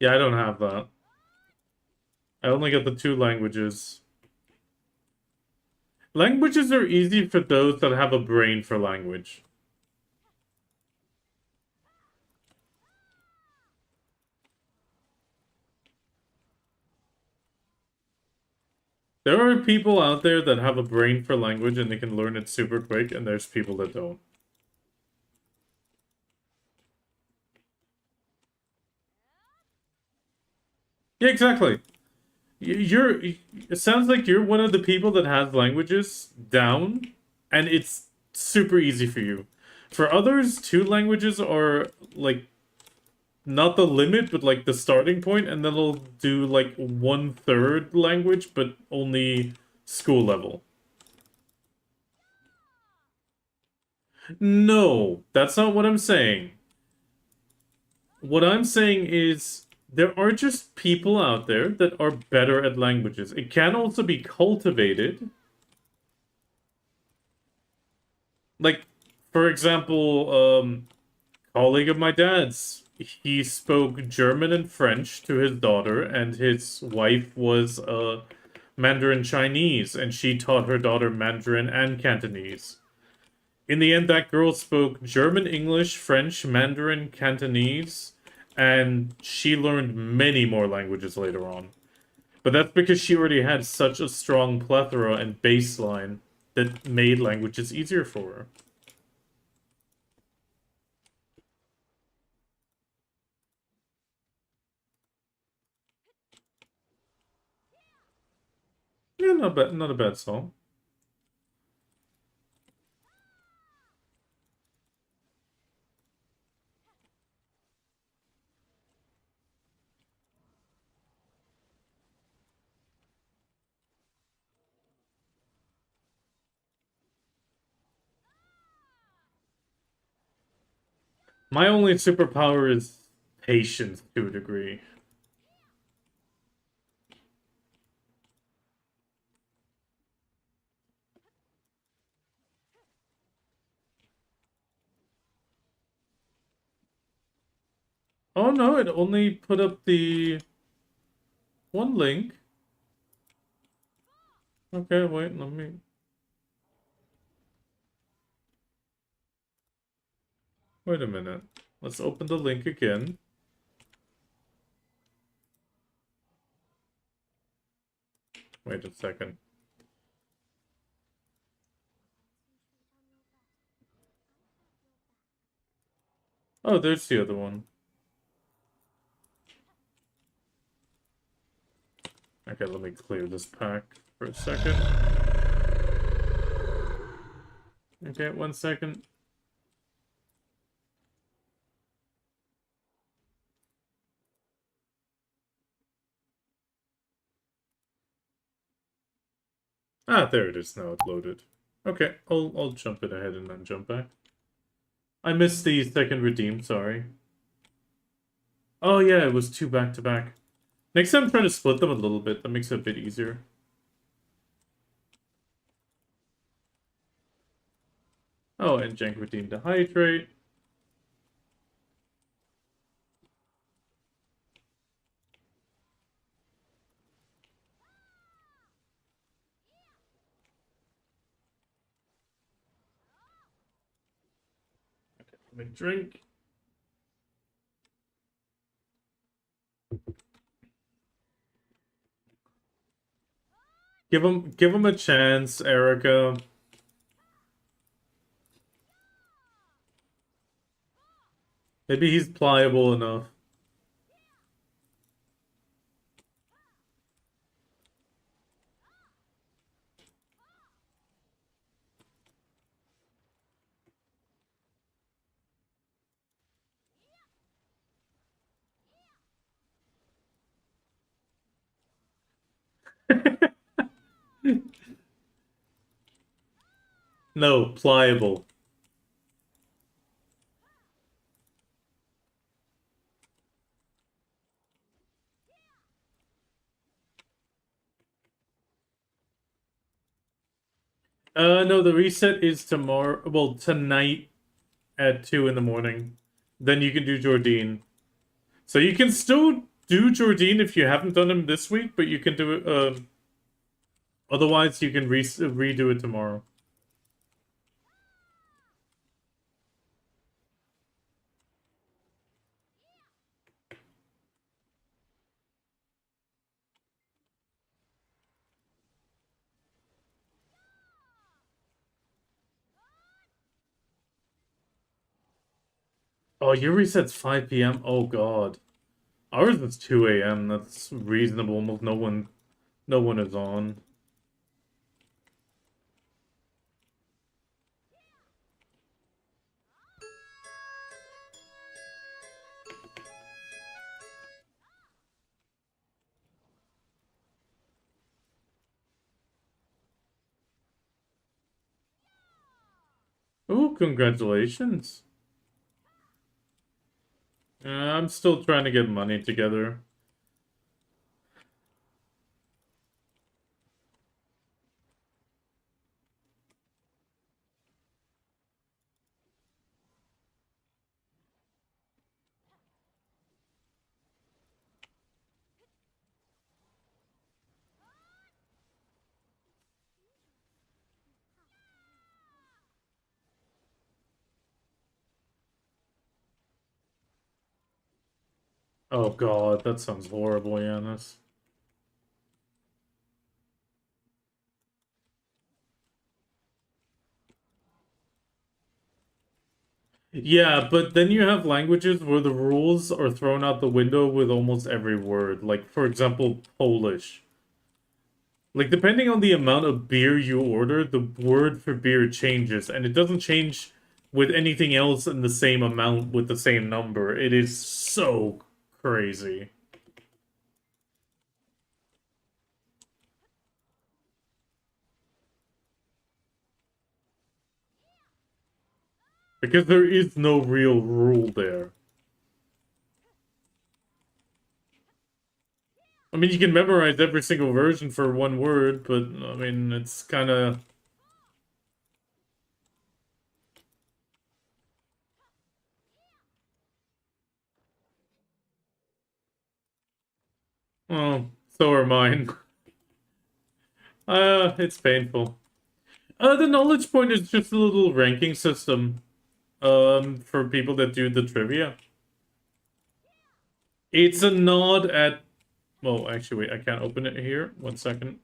Yeah, I don't have that. I only got the two languages. Languages are easy for those that have a brain for language. There are people out there that have a brain for language and they can learn it super quick, and there's people that don't. Yeah, exactly. It sounds like you're one of the people that has languages down, and it's super easy for you. For others, two languages are like not the limit, but like the starting point, and then they'll do like 1/3 language, but only school level. No, that's not what I'm saying. What I'm saying is there are just people out there that are better at languages. It can also be cultivated. Like, for example, Colleague of my dad's. He spoke German and French to his daughter, and his wife was Mandarin Chinese, and she taught her daughter Mandarin and Cantonese. In the end, that girl spoke German, English, French, Mandarin, Cantonese, and she learned many more languages later on. But that's because she already had such a strong plethora and baseline that made languages easier for her. Yeah, not a bad song. My only superpower is patience to a degree. Oh no, it only put up the one link. Okay, wait, let me... Wait a minute. Let's open the link again. Wait a second. Oh, there's the other one. Okay, let me clear this pack for a second. Okay, 1 second. Ah, there it is now, it loaded. Okay, I'll jump it ahead and then jump back. I missed the second redeem, sorry. Oh yeah, it was two back to back. Next time try to split them a little bit, that makes it a bit easier. Oh, and Jank redeemed the hydrate. Okay, let me drink. Give him a chance, Erica. Maybe he's pliable enough. No, pliable. No, the reset is tomorrow. Well, tonight at 2 in the morning. Then you can do Jordine. So you can still do Jordine if you haven't done him this week, but you can do it. Otherwise, you can redo it tomorrow. Oh, your reset's 5 p.m. Oh God, ours is 2 a.m. That's reasonable. Almost no one is on. Oh, congratulations. I'm still trying to get money together. Oh god, that sounds horrible, Yanis. Yeah, but then you have languages where the rules are thrown out the window with almost every word. Like, for example, Polish. Like, depending on the amount of beer you order, the word for beer changes, and it doesn't change with anything else in the same amount with the same number. It is so crazy. Because there is no real rule there. I mean, you can memorize every single version for one word, but, I mean, it's kind of... Oh, so are mine. It's painful. The knowledge point is just a little ranking system, for people that do the trivia. It's a nod at... Well, actually, wait, I can't open it here. One second.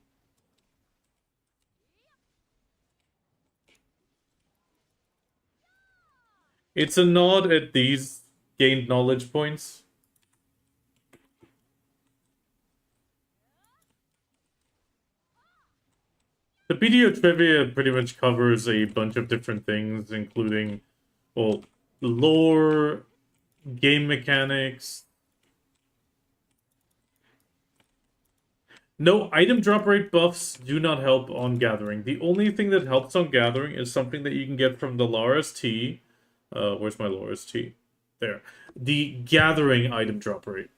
It's a nod at these gained knowledge points. The video trivia pretty much covers a bunch of different things, including, well, lore, game mechanics. No, item drop rate buffs do not help on gathering. The only thing that helps on gathering is something that you can get from the Lara's Tea. Where's my Lara's Tea? There. The gathering item drop rate.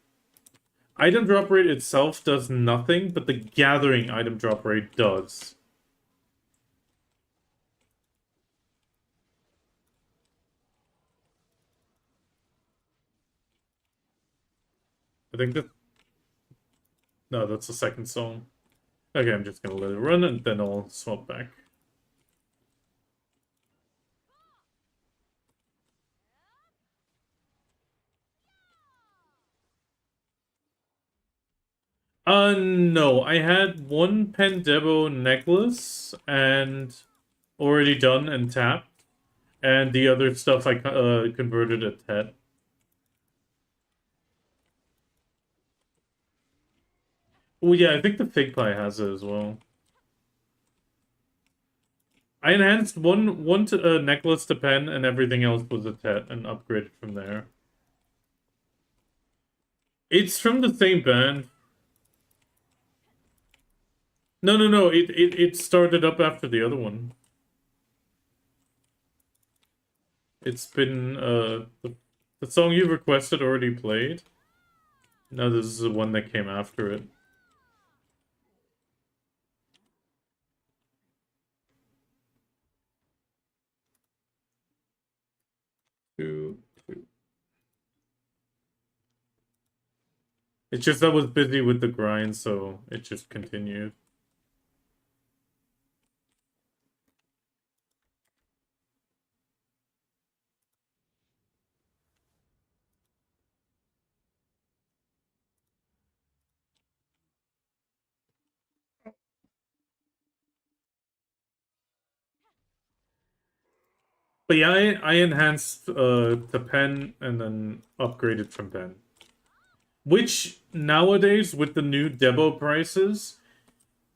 Item drop rate itself does nothing, but the gathering item drop rate does. I think that... No, that's the second song. Okay, I'm just gonna let it run and then I'll swap back. No, I had one Pendebo necklace and already done and tapped, and the other stuff I converted at Tet. Oh yeah, I think the Fig Pie has it as well. I enhanced one to, necklace to pen, and everything else was a Tet and upgraded from there. It's from the same band. No, no, no. It started up after the other one. It's been the song you requested already played. No, this is the one that came after it. Two, two. It's just I was busy with the grind, so it just continued. But yeah, I enhanced the pen and then upgraded from pen. Which nowadays with the new Debo prices,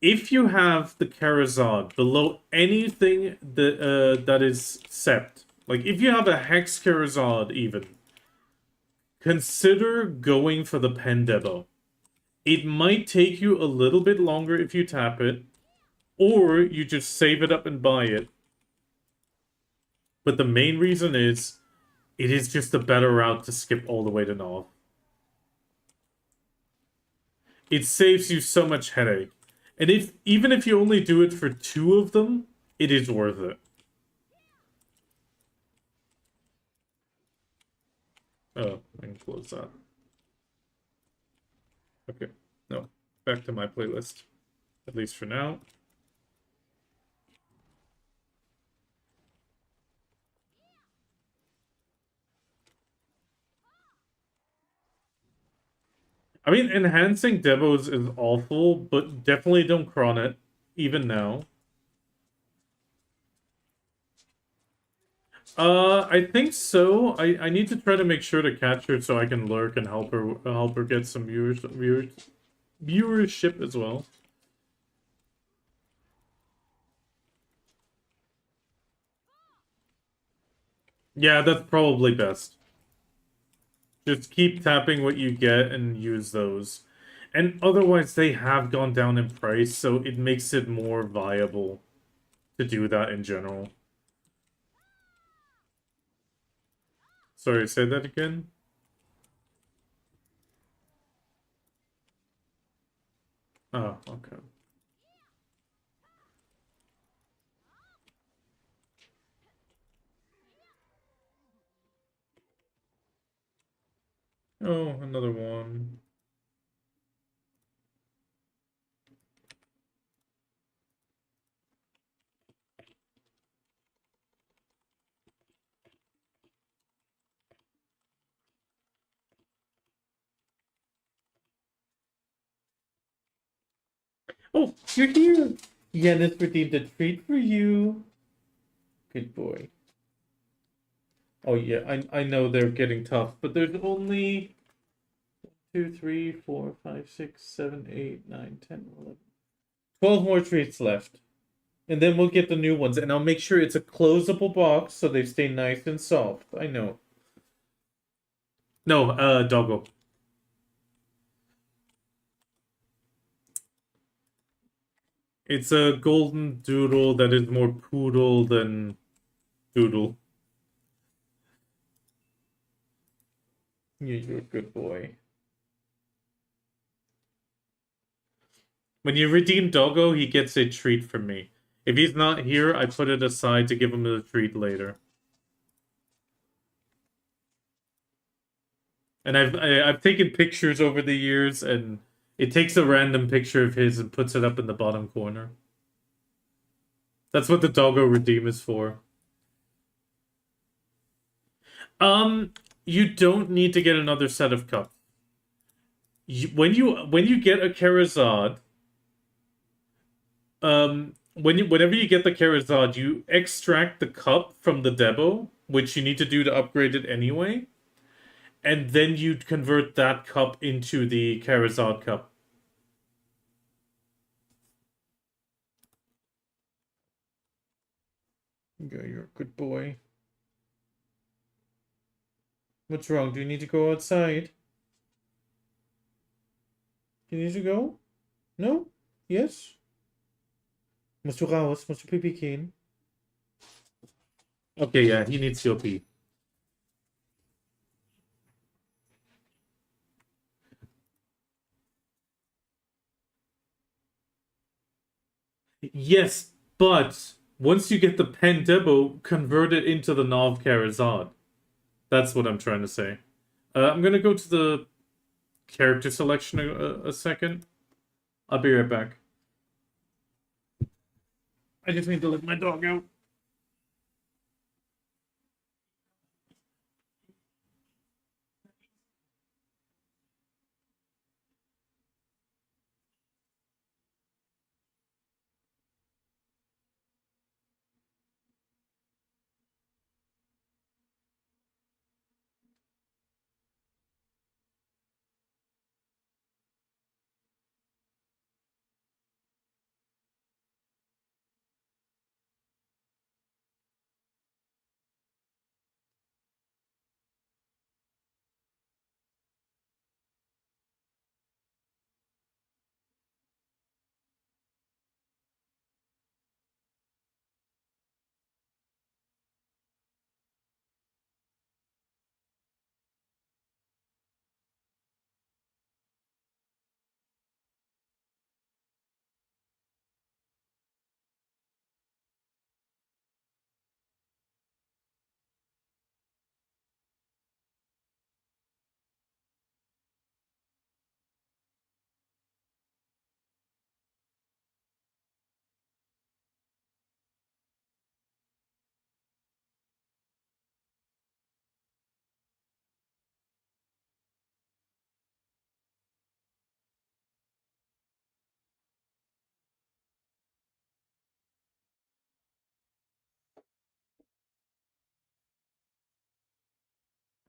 if you have the Charizard below anything that is Sept, like if you have a Hex Charizard even, consider going for the pen Debo. It might take you a little bit longer if you tap it, or you just save it up and buy it. But the main reason is, it is just a better route to skip all the way to Nov. It saves you so much headache. And even if you only do it for two of them, it is worth it. Oh, I can close that. Okay. No. Back to my playlist. At least for now. I mean, enhancing demos is awful, but definitely don't cron it, even now. I think so. I need to try to make sure to catch her so I can lurk and help her get some viewership as well. Yeah, that's probably best. Just keep tapping what you get and use those. And otherwise, they have gone down in price, so it makes it more viable to do that in general. Sorry, say that again? Oh, okay. Oh, another one. Oh, you're here! Yennis redeemed a treat for you. Good boy. Oh yeah, I know they're getting tough, but there's only 2, 3, 4, 5, 6, 7, 8, 9, 10, 11, 12 more treats left. And then we'll get the new ones, and I'll make sure it's a closable box so they stay nice and soft. I know. No, doggo. It's a golden doodle that is more poodle than doodle. You're a good boy. When you redeem doggo, he gets a treat from me. If he's not here, I put it aside to give him the treat later. And I've taken pictures over the years, and it takes a random picture of his and puts it up in the bottom corner. That's what the doggo redeem is for. Um, you don't need to get another set of cups. When you get a Charizard, whenever you get the Charizard, you extract the cup from the demo, which you need to do to upgrade it anyway, and then you convert that cup into the Charizard cup. Okay, you're a good boy. What's wrong? Do you need to go outside? Do you need to go? No? Yes? Musst du raus? Musst du Pipi gehen? Okay, yeah, he needs to go pee. Yes, but once you get the pen demo, convert it into the Nov Charizard. That's what I'm trying to say. I'm gonna go to the character selection a second. I'll be right back. I just need to let my dog out.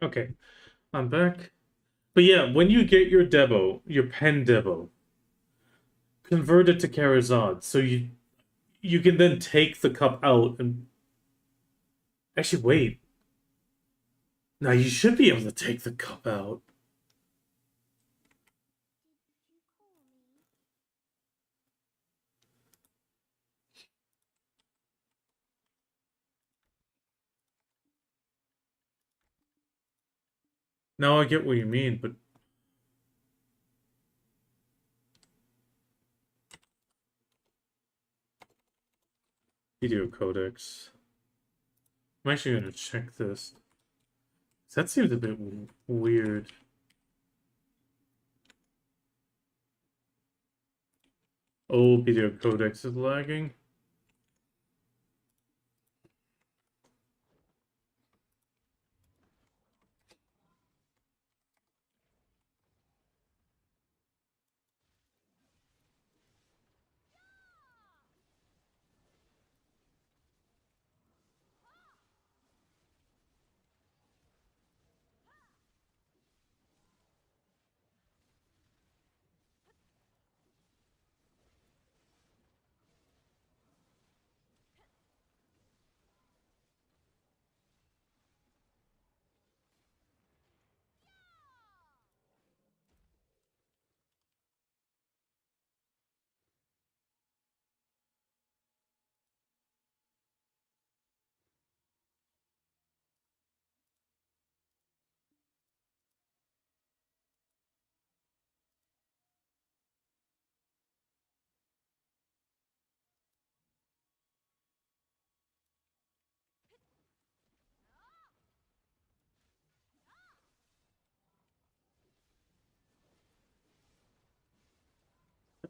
Okay, I'm back. But yeah, when you get your Debo, your pen Debo, convert it to Charizard, so you can then take the cup out and actually wait. Now you should be able to take the cup out. Now I get what you mean, but video codex. I'm actually gonna check this. That seems a bit weird. Oh, video codex is lagging.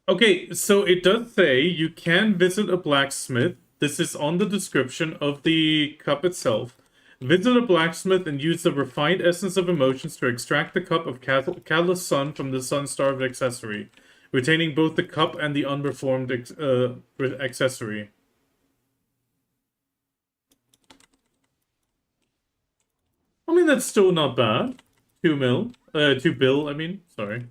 Okay, so it does say you can visit a blacksmith. This is on the description of the cup itself. Visit a blacksmith and use the refined essence of emotions to extract the cup of Catalyst Sun from the sun-starved accessory, retaining both the cup and the unreformed accessory. I mean, that's still not bad. 2 bill, I mean, sorry.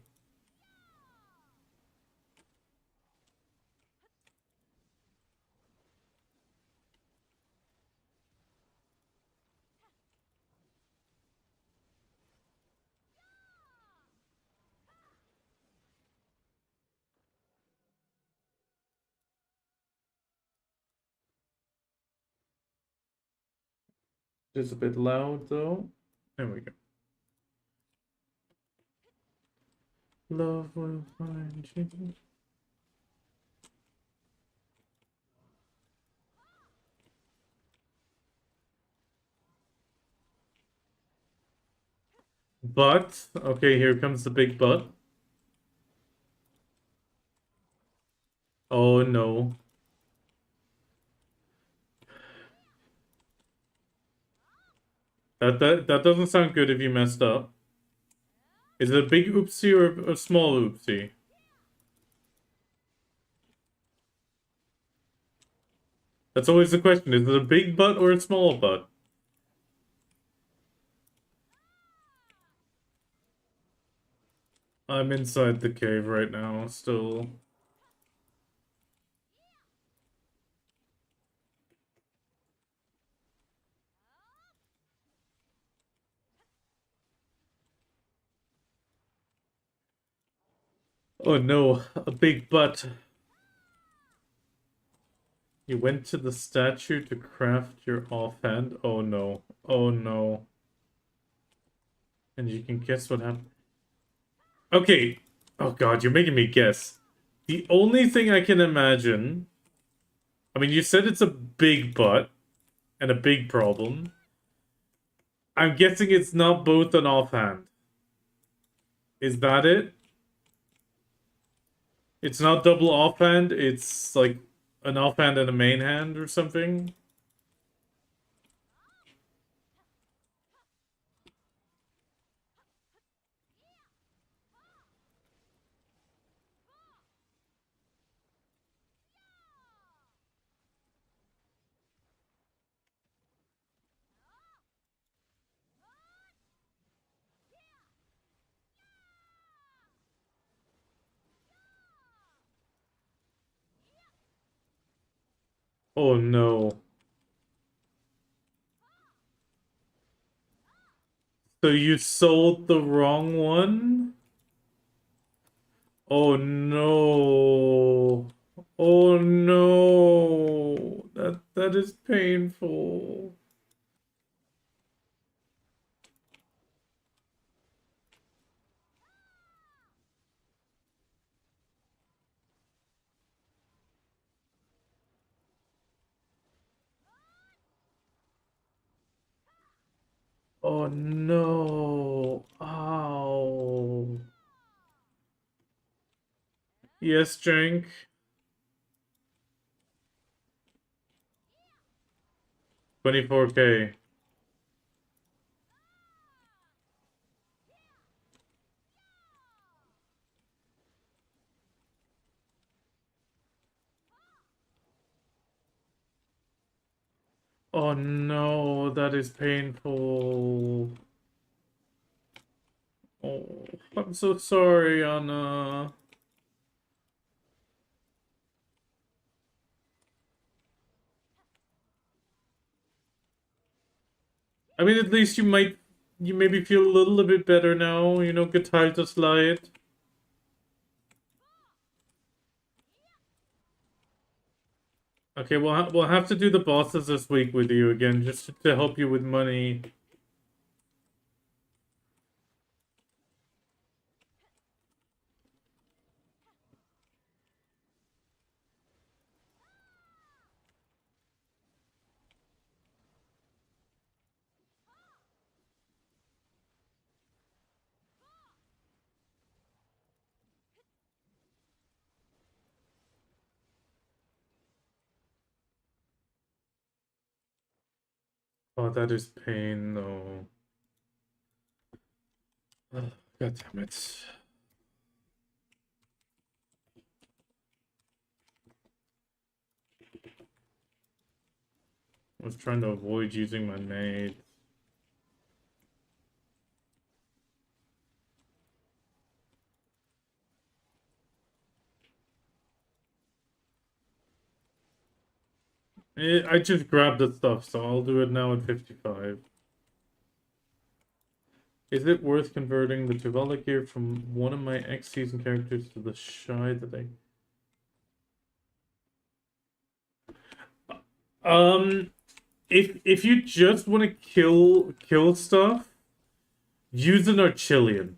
It's a bit loud, though. There we go. Love will find you. But, okay, here comes the big but. Oh no. That doesn't sound good if you messed up. Is it a big oopsie or a small oopsie? That's always the question. Is it a big butt or a small butt? I'm inside the cave right now, still. Oh no, a big butt. You went to the statue to craft your offhand? Oh no. Oh no. And you can guess what happened. Okay. Oh god, you're making me guess. The only thing I can imagine... I mean, you said it's a big butt and a big problem. I'm guessing it's not both an offhand. Is that it? It's not double offhand, it's like an offhand and a main hand or something? Oh no. So you sold the wrong one? Oh no. Oh no. That is painful. Oh no. Ow. Yes, Jank. 24K. Oh no, that is painful. Oh, I'm so sorry, Anna. I mean, at least you maybe feel a little bit better now, you know, geteiltes Leid. Okay, we'll have to do the bosses this week with you again, just to help you with money. Oh, that is pain, though. Oh, God damn it. I was trying to avoid using my maid. I just grabbed the stuff, so I'll do it now at 55. Is it worth converting the Tuvala gear from one of my X-season characters to the Shy that I... if you just want to kill stuff, use an Archillion.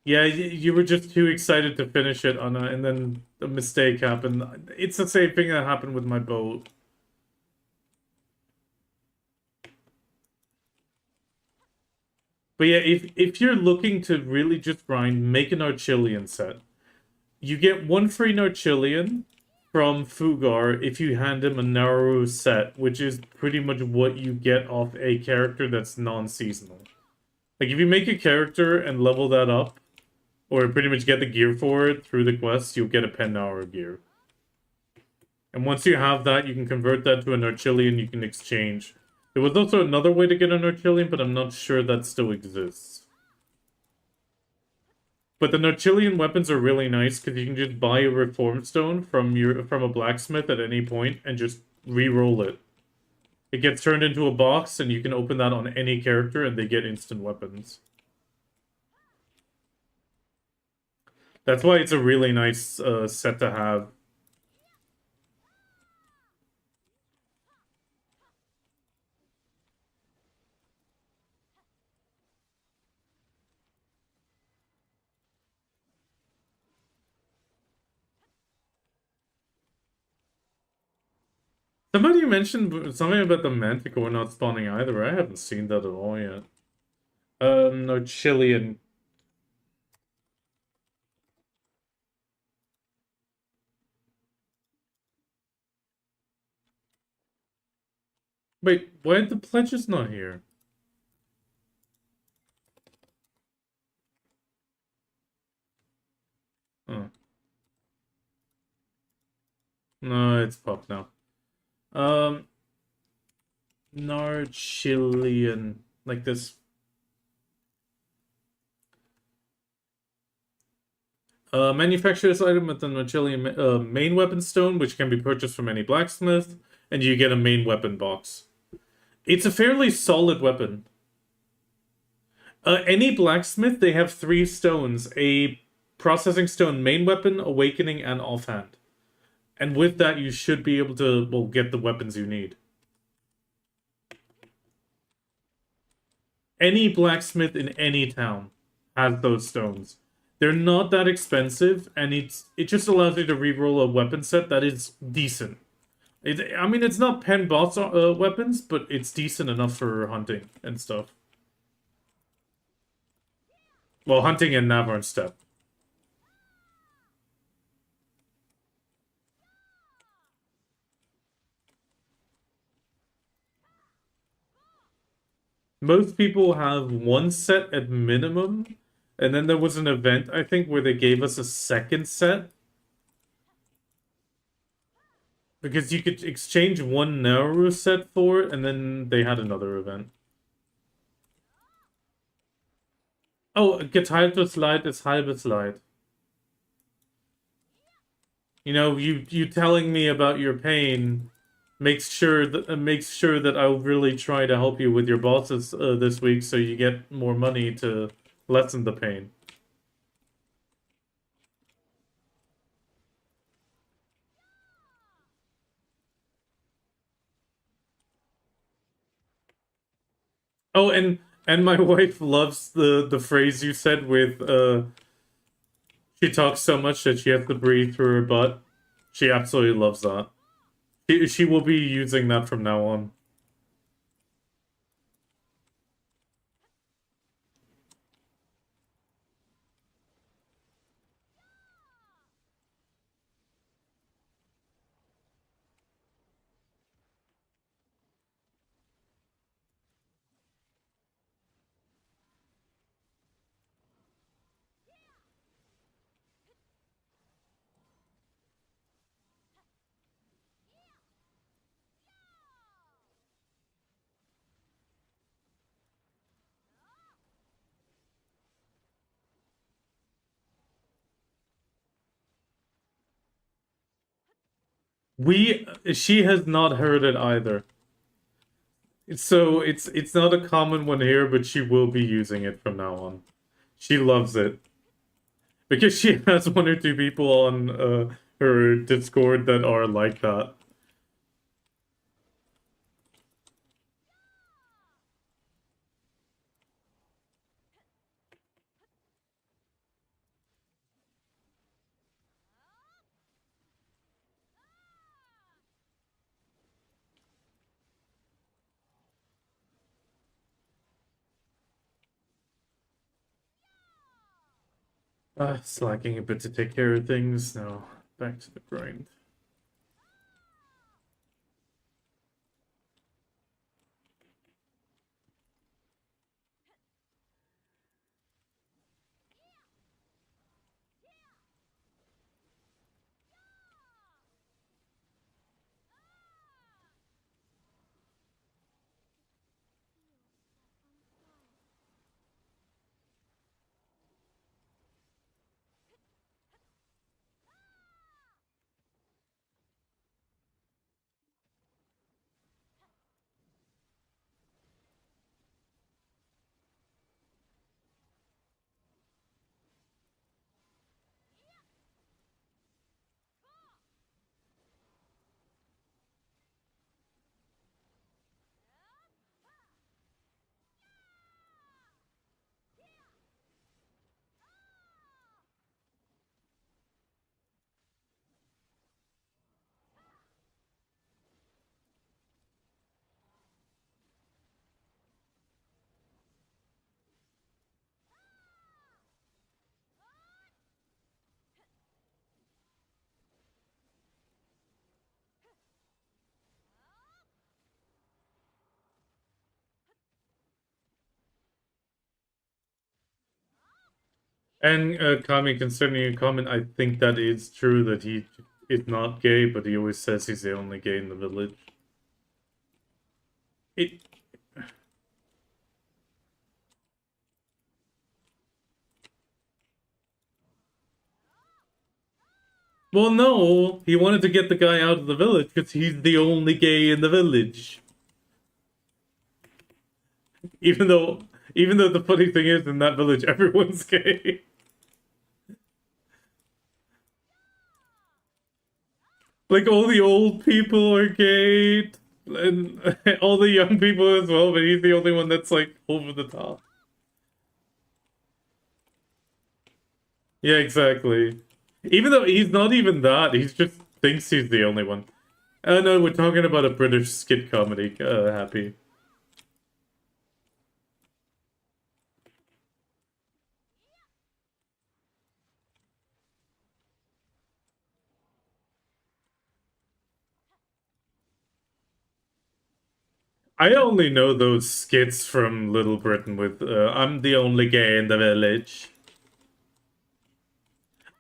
Yeah, you were just too excited to finish it on and then a mistake happened. It's the same thing that happened with my boat. But yeah, if you're looking to really just grind, make an Archillion set. You get one free Archillion from Fugar if you hand him a Naru set, which is pretty much what you get off a character that's non-seasonal. Like, if you make a character and level that up, or pretty much get the gear for it through the quests, you'll get a Naru gear. And once you have that, you can convert that to an Archillion you can exchange. There was also another way to get an Archillion, but I'm not sure that still exists. But the Archillion weapons are really nice because you can just buy a Reform Stone from a blacksmith at any point and just re-roll it. It gets turned into a box and you can open that on any character and they get instant weapons. That's why it's a really nice set to have. Somebody mentioned something about the Manticore not spawning either. I haven't seen that at all yet. No, Chilean. Wait, why are the pledges not here? Oh. No, it's popped now. Um, Chilean. Like this. Manufacture this item with an Achillean main weapon stone, which can be purchased from any blacksmith, and you get a main weapon box. It's a fairly solid weapon. Any blacksmith, they have 3 stones: a processing stone, main weapon, awakening, and offhand. And with that, you should be able to, well, get the weapons you need. Any blacksmith in any town has those stones. They're not that expensive, and it just allows you to reroll a weapon set that is decent. I mean, it's not pen boss weapons, but it's decent enough for hunting and stuff. Well, hunting and Navarre Steppe. Most people have 1 set at minimum, and then there was an event, I think, where they gave us a 2nd set. Because you could exchange 1 Nauru set for it, and then they had another event. Oh, geteiltes Leid is halbes Leid. You know, you telling me about your pain makes sure that I'll really try to help you with your bosses this week, so you get more money to lessen the pain. Oh, and my wife loves the phrase you said with she talks so much that she has to breathe through her butt. She absolutely loves that. She will be using that from now on. She has not heard it either. So it's not a common one here, but she will be using it from now on. She loves it. Because she has 1 or 2 people on her Discord that are like that. Slacking a bit to take care of things. Now, back to the grind. And Kami, concerning your comment, I think that it's true that he is not gay, but he always says he's the only gay in the village. It Well, no, he wanted to get the guy out of the village because he's the only gay in the village. Even though, even though the funny thing is, in that village, everyone's gay. Like all the old people are gay, and all the young people as well. But he's the only one that's like over the top. Yeah, exactly. Even though he's not even that, he just thinks he's the only one. Oh no, we're talking about a British skit comedy. Happy. I only know those skits from Little Britain with I'm the only gay in the village.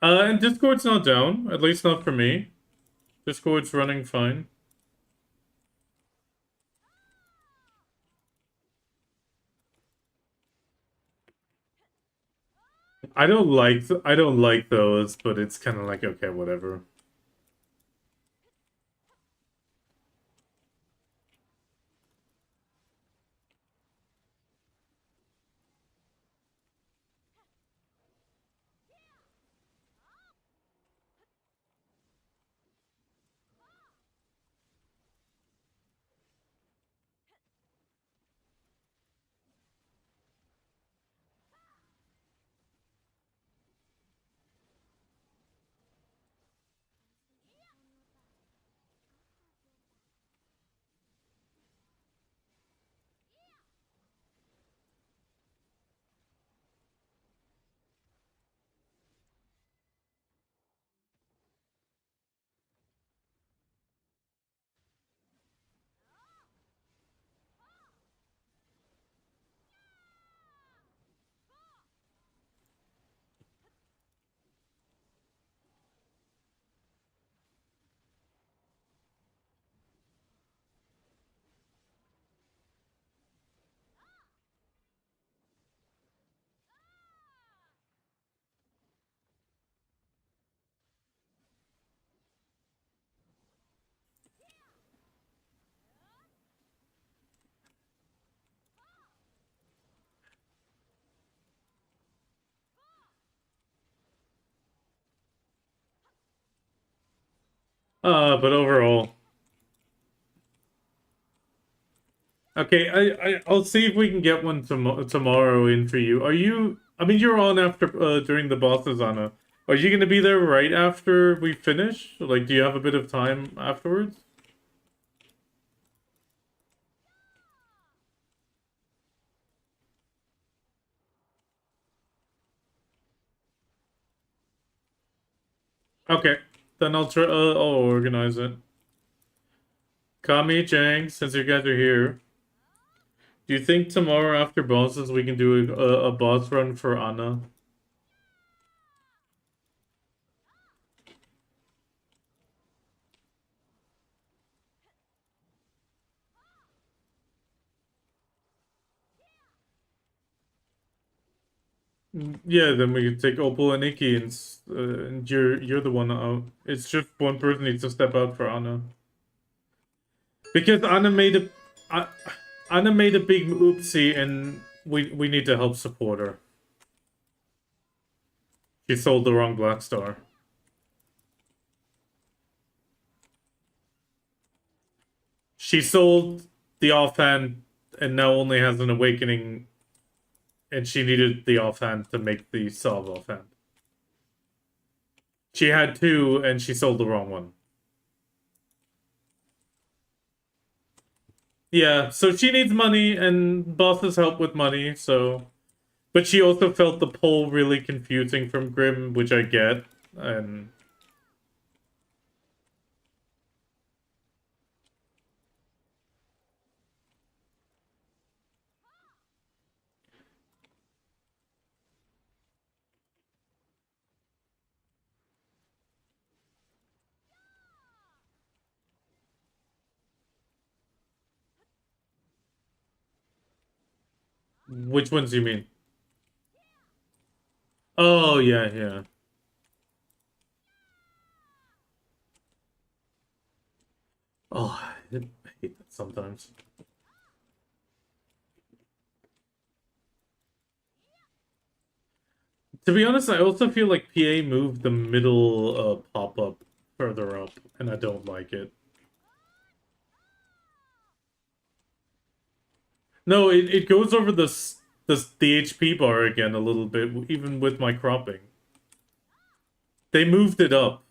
And Discord's not down, at least not for me. Discord's running fine. I don't like those, but it's kind of like okay, whatever. But overall, okay. I'll see if we can get one tomorrow in for you. Are you? I mean, you're on after during the bosses, Anna. Are you gonna be there right after we finish? Like, do you have a bit of time afterwards? Okay, then I'll try. I'll organize it. Kami, Jang, since you guys are here, do you think tomorrow after bosses we can do a boss run for Anna? Yeah, then we can take Opal and Ikki, and you're the one out. It's just one person needs to step out for Anna because A- Anna made a big oopsie, and we need to help support her. She sold the wrong Black Star. She sold the offhand and now only has an awakening, and she needed the offhand to make the solve offhand. She had two, and she sold the wrong one. Yeah, so she needs money, and bosses help with money, so... But she also felt the poll really confusing from Grim, which I get, and... Which ones do you mean? Oh, yeah, yeah. Oh, I hate that sometimes. To be honest, I also feel like PA moved the middle pop-up further up, and I don't like it. No, it goes over the HP bar again a little bit, even with my cropping. They moved it up.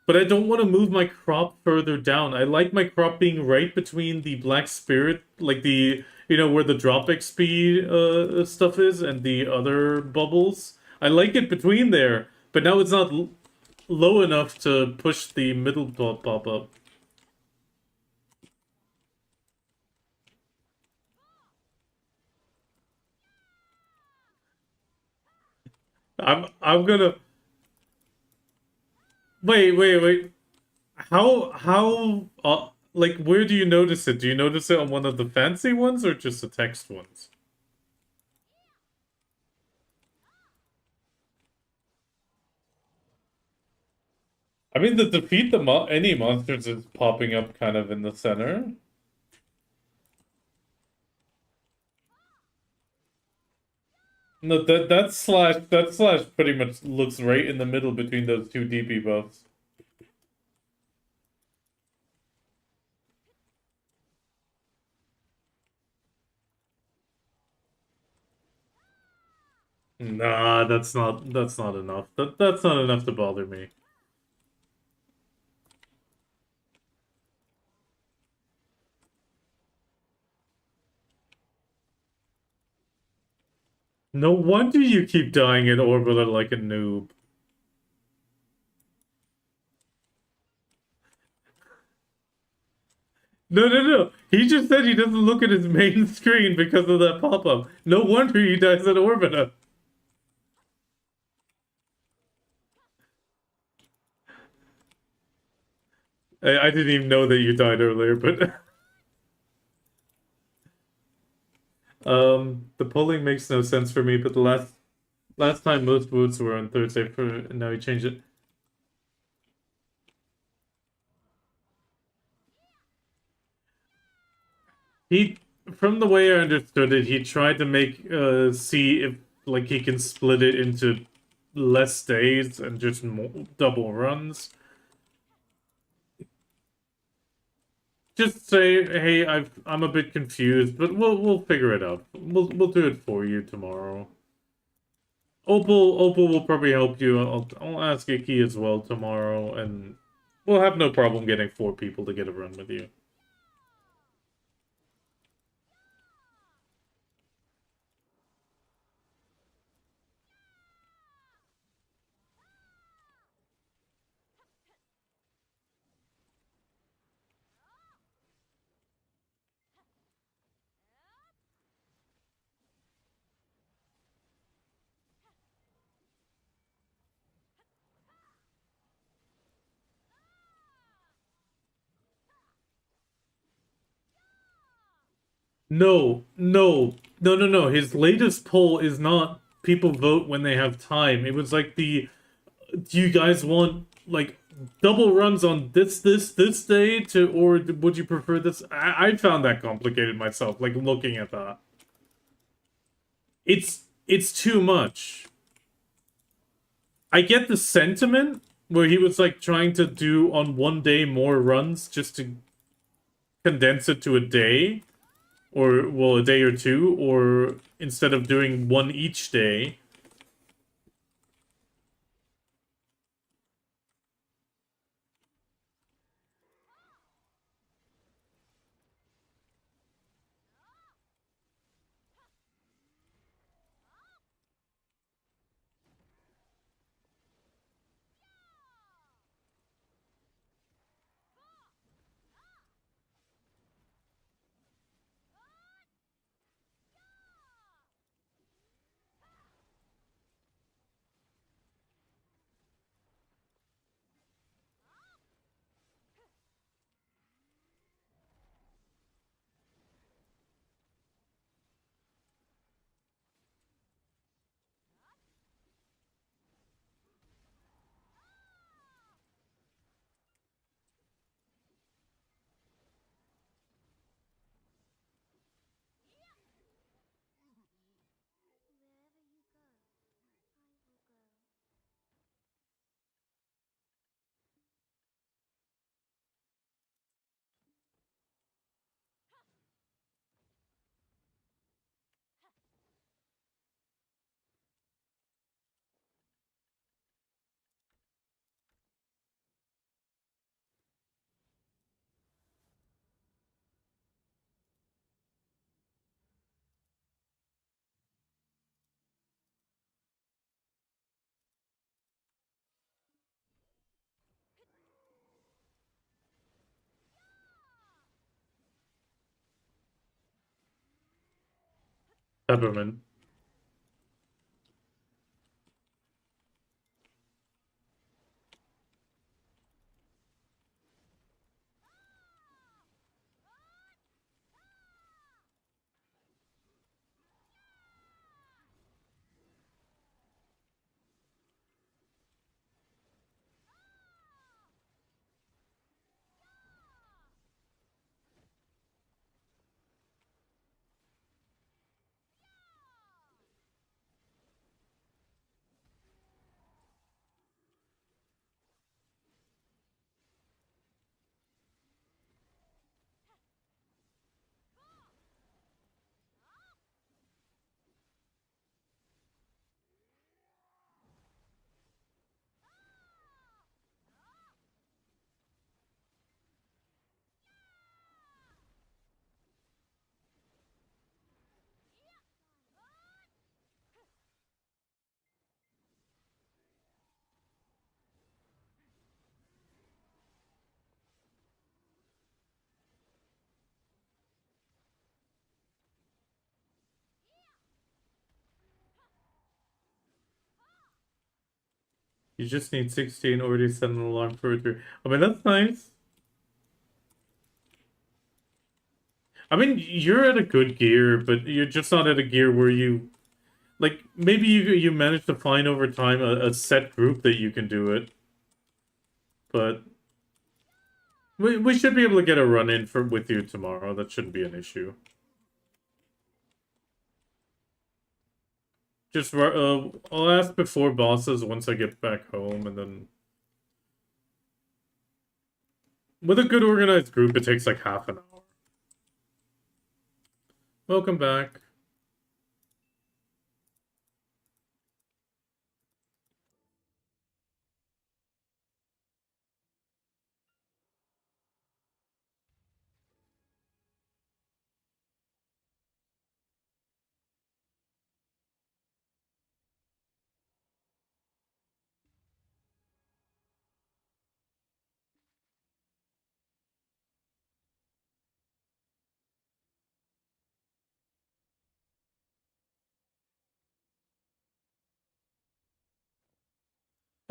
But I don't want to move my crop further down. I like my crop being right between the Black Spirit, like where the drop XP stuff is, and the other bubbles. I like it between there, but now it's not low enough to push the middle pop up. I'm gonna wait. How like where do you notice it? Do you notice it on one of the fancy ones or just the text ones? I mean, the defeat the any monsters is popping up kind of in the center. No, that slash pretty much looks right in the middle between those two DP buffs. Nah, that's not enough. That's not enough to bother me. No wonder you keep dying in Orbiter like a noob. No. He just said he doesn't look at his main screen because of that pop-up. No wonder he dies at Orbiter. I didn't even know that you died earlier, but the polling makes no sense for me, but the last time most votes were on Thursday for now he changed it. He, from the way I understood it, he tried to make see if like he can split it into less days and just double runs. Just say, hey, I'm a bit confused, but we'll figure it out. We'll do it for you tomorrow. Opal will probably help you. I'll ask Icky as well tomorrow, and we'll have no problem getting 4 people to get a run with you. No. His latest poll is not people vote when they have time. It was like do you guys want like double runs on this day to, or would you prefer this? I found that complicated myself, like looking at that. It's too much. I get the sentiment where he was like trying to do on one day more runs just to condense it to a day, or well, a day or two, or instead of doing one each day. Peppermint. You just need 16 already set an alarm for it. I mean, that's nice. I mean, you're at a good gear, but you're just not at a gear where you like maybe you manage to find over time a set group that you can do it. But we should be able to get a run in for with you tomorrow. That shouldn't be an issue. I'll ask before bosses once I get back home, and then with a good organized group, it takes like half an hour. Welcome back.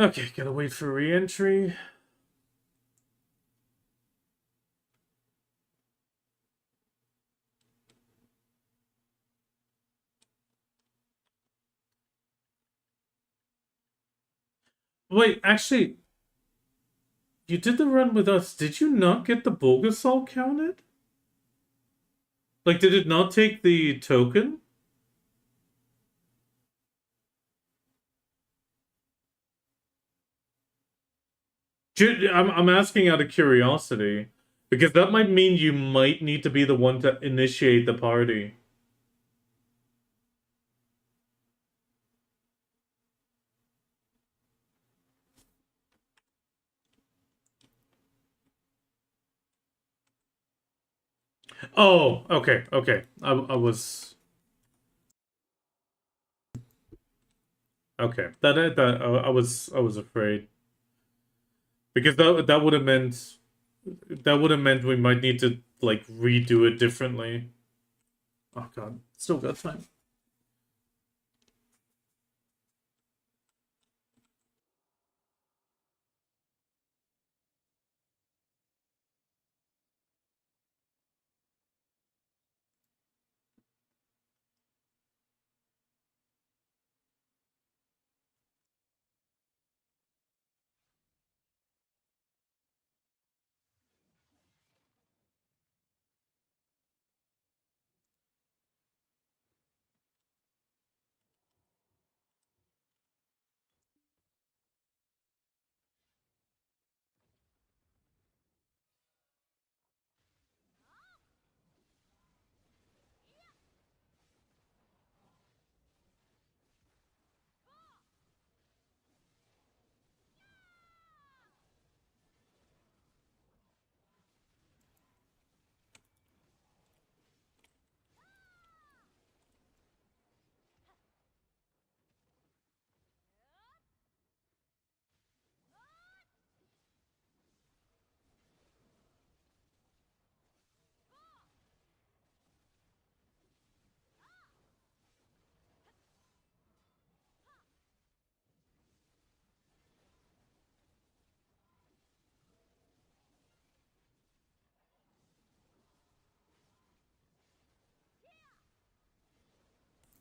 Okay, gotta wait for re-entry. Wait, actually, you did the run with us. Did you not get the Bulgasol counted? Like, did it not take the token? I'm asking out of curiosity. Because that might mean you might need to be the one to initiate the party. Oh, okay, okay. I was okay. I was afraid because that would have meant we might need to like redo it differently. Oh God, still got time.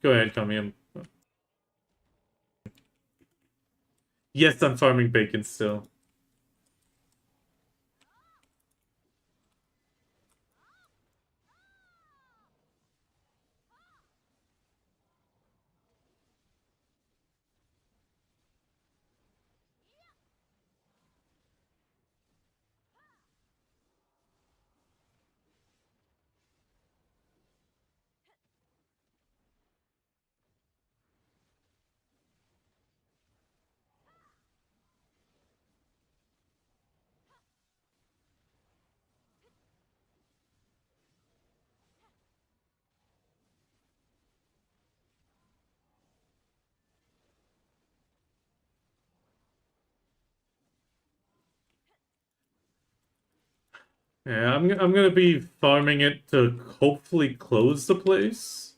Go ahead, Kamium. Yes, I'm farming bacon still. Yeah, I'm gonna be farming it to hopefully close the place,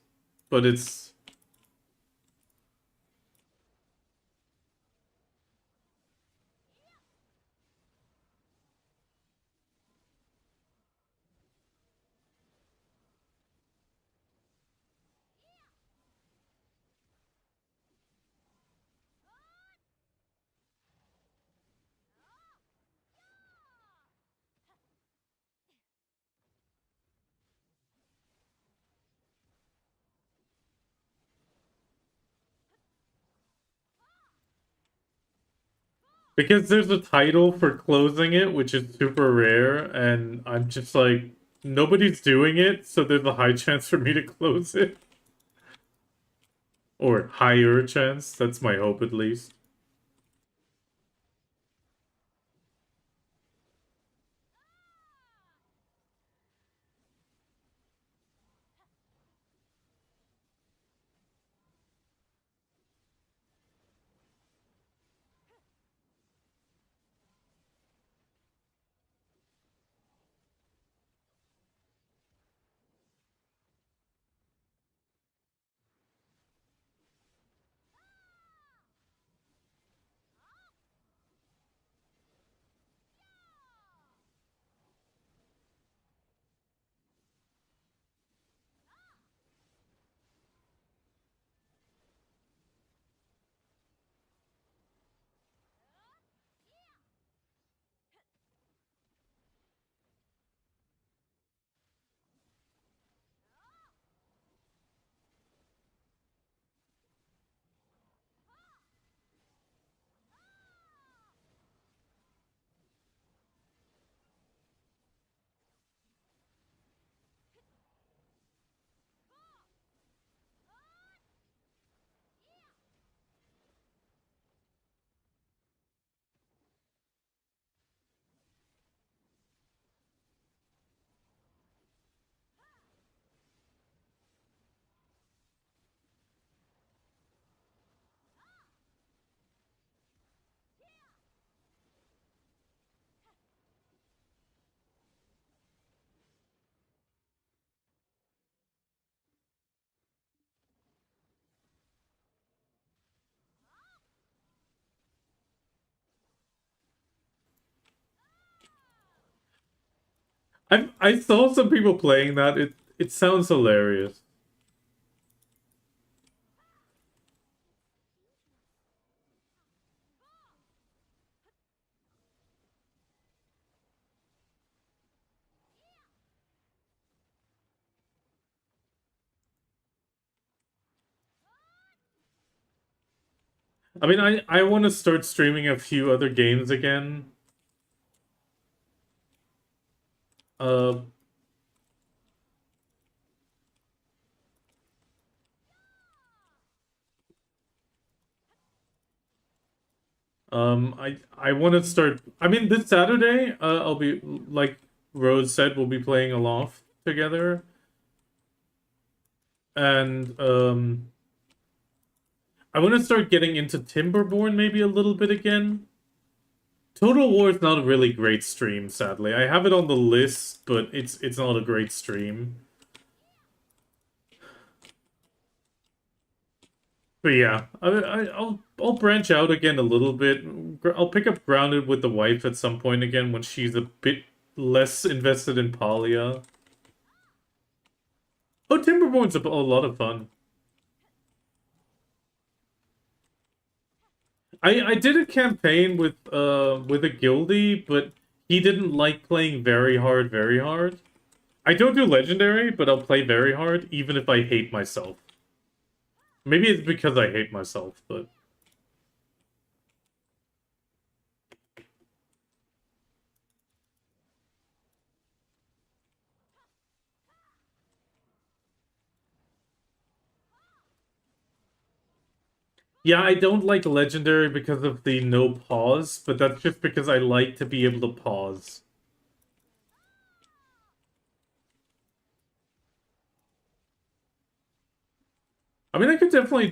but it's because there's a title for closing it, which is super rare, and I'm just like nobody's doing it, so there's a high chance for me to close it. Or higher chance, that's my hope at least. I saw some people playing that. It sounds hilarious. I mean, I want to start streaming a few other games again. Uh, I want to start. I mean, this Saturday, I'll be like Rose said, we'll be playing a loft together, and I want to start getting into Timberborn maybe a little bit again. Total War is not a really great stream, sadly. I have it on the list, but it's not a great stream. But yeah, I'll branch out again a little bit. I'll pick up Grounded with the wife at some point again when she's a bit less invested in Palia. Oh, Timberborn's a lot of fun. I did a campaign with a guildie, but he didn't like playing very hard, very hard. I don't do legendary, but I'll play very hard, even if I hate myself. Maybe it's because I hate myself, but yeah, I don't like legendary because of the no pause, but that's just because I like to be able to pause. I mean, I could definitely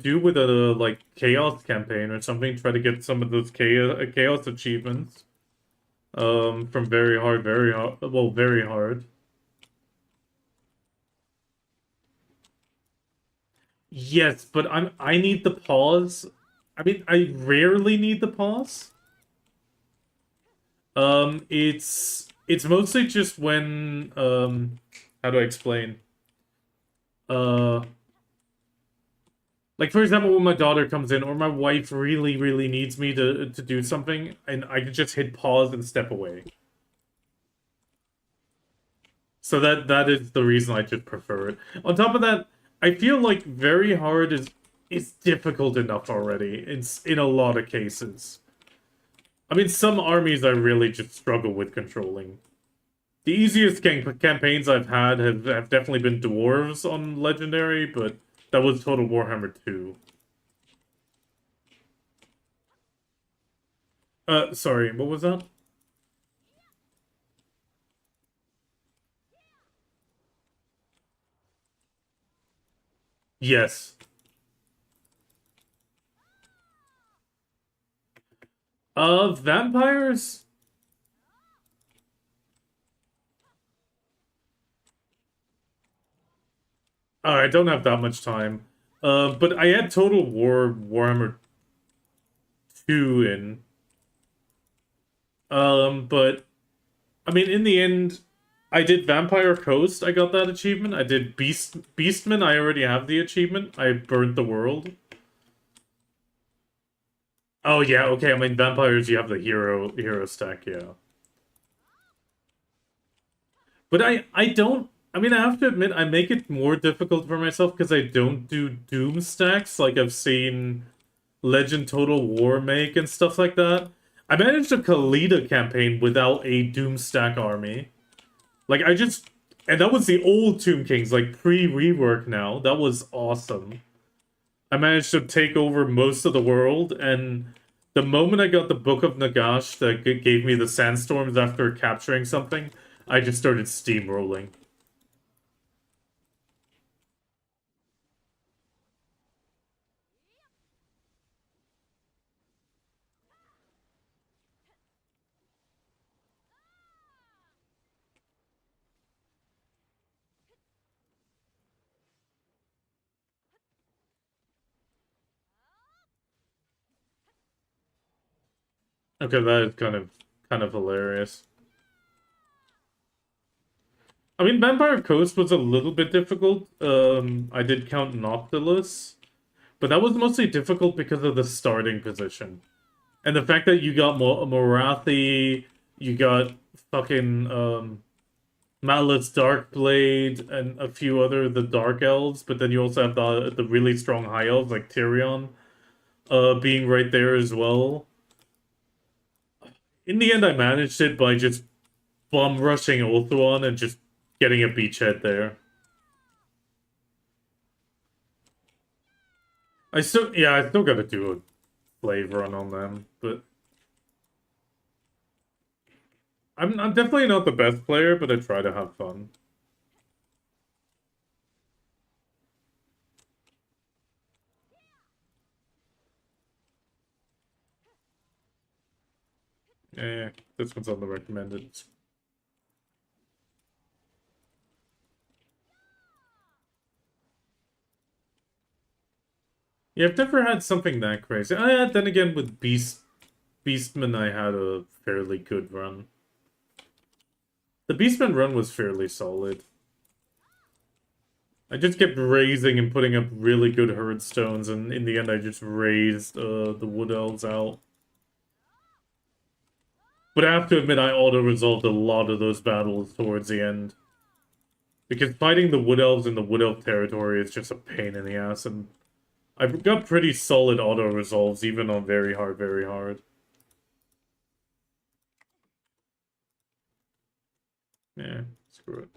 do with a like chaos campaign or something. Try to get some of those chaos achievements. From very hard, very hard. Well, very hard. Yes, but I need the pause. I mean, I rarely need the pause. It's mostly just when how do I explain? Uh, like for example, when my daughter comes in or my wife really, really needs me to do something, and I can just hit pause and step away. So that is the reason I just prefer it. On top of that, I feel like very hard is difficult enough already in a lot of cases. I mean, some armies I really just struggle with controlling. The easiest campaigns I've had have definitely been dwarves on Legendary, but that was Total Warhammer 2. Sorry, what was that? Yes. Vampires? I don't have that much time. But I had Warhammer 2 in. But I mean, in the end, I did Vampire Coast. I got that achievement. I did Beastman. I already have the achievement. I burnt the world. Oh yeah, okay. I mean, vampires. You have the hero stack. Yeah, but I don't. I mean, I have to admit, I make it more difficult for myself because I don't do Doom stacks like I've seen Legend Total War make and stuff like that. I managed a Khalida campaign without a Doom stack army. Like I just, and that was the old Tomb Kings, like pre-rework now. That was awesome. I managed to take over most of the world, and the moment I got the Book of Nagash that gave me the sandstorms after capturing something, I just started steamrolling. Okay, that is kind of hilarious. I mean, Vampire Coast was a little bit difficult. I did count Noctilus, but that was mostly difficult because of the starting position. And the fact that you got Morathi, you got fucking Mallet's Darkblade, and a few other the Dark Elves, but then you also have the really strong High Elves like Tyrion, being right there as well. In the end, I managed it by just bum rushing Ulthuan and just getting a beachhead there. I still gotta do a slave run on them, but I'm definitely not the best player, but I try to have fun. This one's on the recommended. Yeah, I've never had something that crazy. Then again, with Beastman, I had a fairly good run. The Beastman run was fairly solid. I just kept raising and putting up really good herd stones, and in the end I just raised the wood elves out. But I have to admit I auto-resolved a lot of those battles towards the end. Because fighting the wood elves in the wood elf territory is just a pain in the ass, and I've got pretty solid auto-resolves even on very hard, very hard. Yeah, screw it.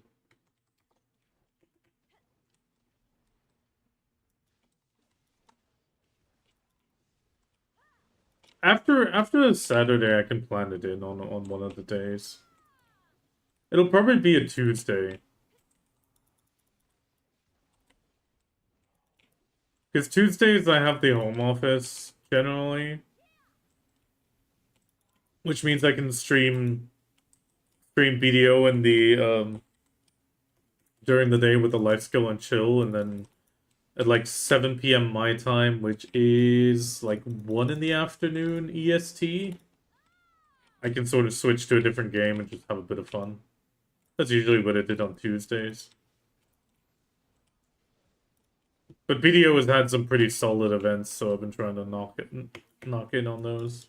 After Saturday, I can plan it in on one of the days. It'll probably be a Tuesday. Because Tuesdays I have the home office, generally. Which means I can stream video in the, during the day with the life skill and chill, and then at like 7 p.m. my time, which is like 1 in the afternoon EST, I can sort of switch to a different game and just have a bit of fun. That's usually what I did on Tuesdays. But BDO has had some pretty solid events, so I've been trying to knock in on those.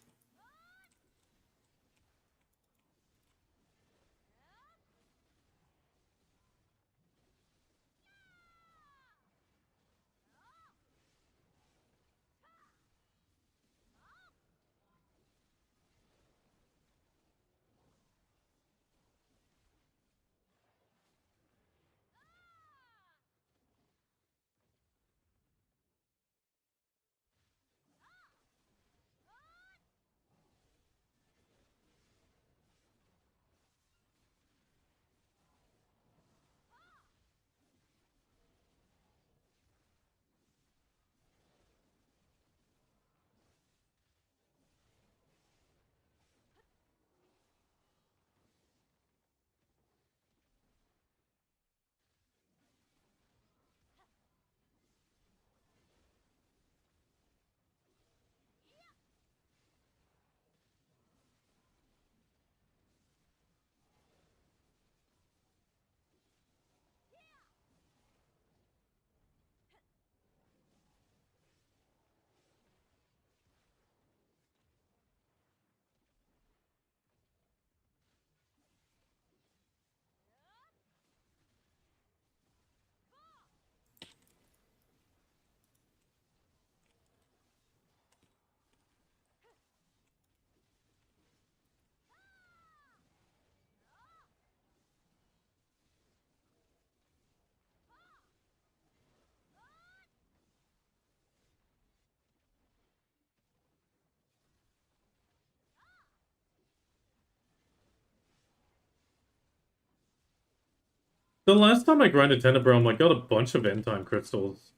The last time I grinded Tenebrum, I got a bunch of end time crystals,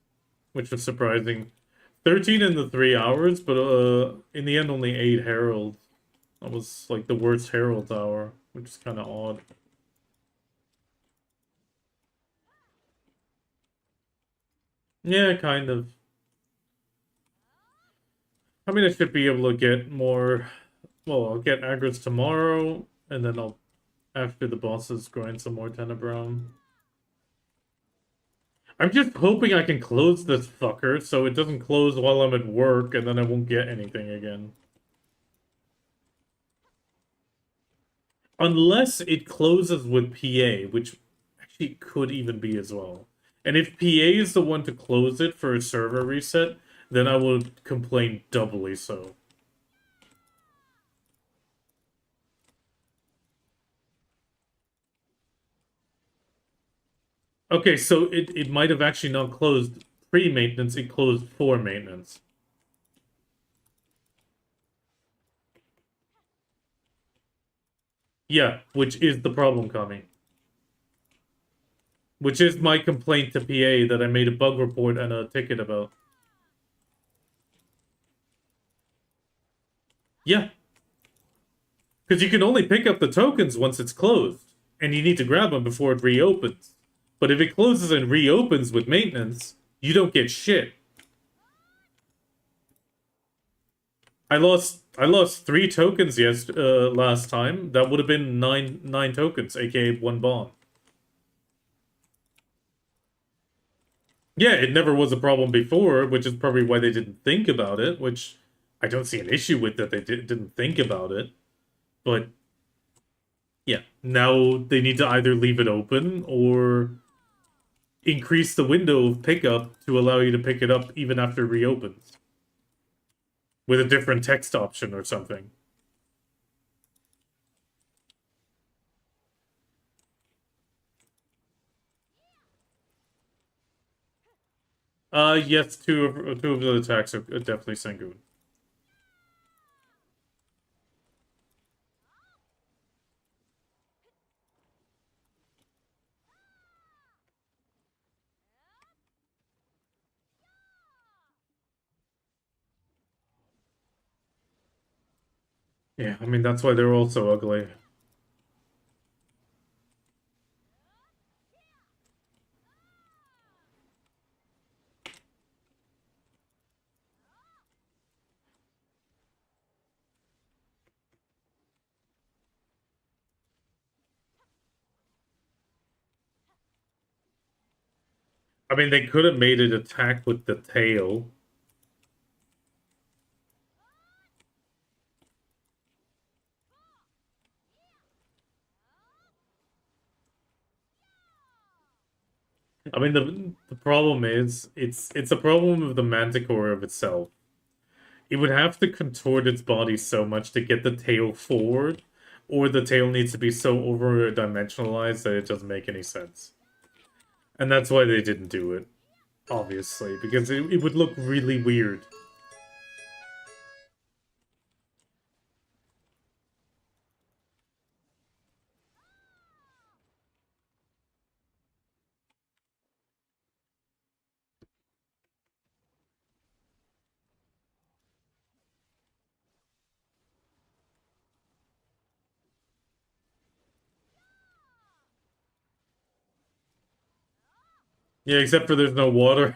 which was surprising. 13 in the 3 hours, but in the end only 8 heralds. That was like the worst herald hour, which is kind of odd. Yeah, kind of. I mean, I should be able to get more. Well, I'll get aggro's tomorrow, and then I'll, after the bosses, grind some more Tenebrum. I'm just hoping I can close this fucker so it doesn't close while I'm at work, and then I won't get anything again. Unless it closes with PA, which actually could even be as well. And if PA is the one to close it for a server reset, then I will complain doubly so. Okay, so it might have actually not closed pre-maintenance, it closed for maintenance. Yeah, which is the problem, Kami. Which is my complaint to PA that I made a bug report and a ticket about. Yeah. Because you can only pick up the tokens once it's closed, and you need to grab them before it reopens. But if it closes and reopens with maintenance, you don't get shit. I lost 3 tokens last time. That would have been nine tokens, aka 1 bond. Yeah, it never was a problem before, which is probably why they didn't think about it, which I don't see an issue with that they didn't think about it. But yeah, now they need to either leave it open or increase the window of pickup to allow you to pick it up even after it reopens with a different text option or something. Yes, two of the attacks are definitely Sengun. Yeah, I mean that's why they're all so ugly. I mean they could have made it attack with the tail. I mean the problem is it's a problem of the manticore of itself. It would have to contort its body so much to get the tail forward, or the tail needs to be so over-dimensionalized that it doesn't make any sense. And that's why they didn't do it, obviously, because it would look really weird. Yeah, except for there's no water.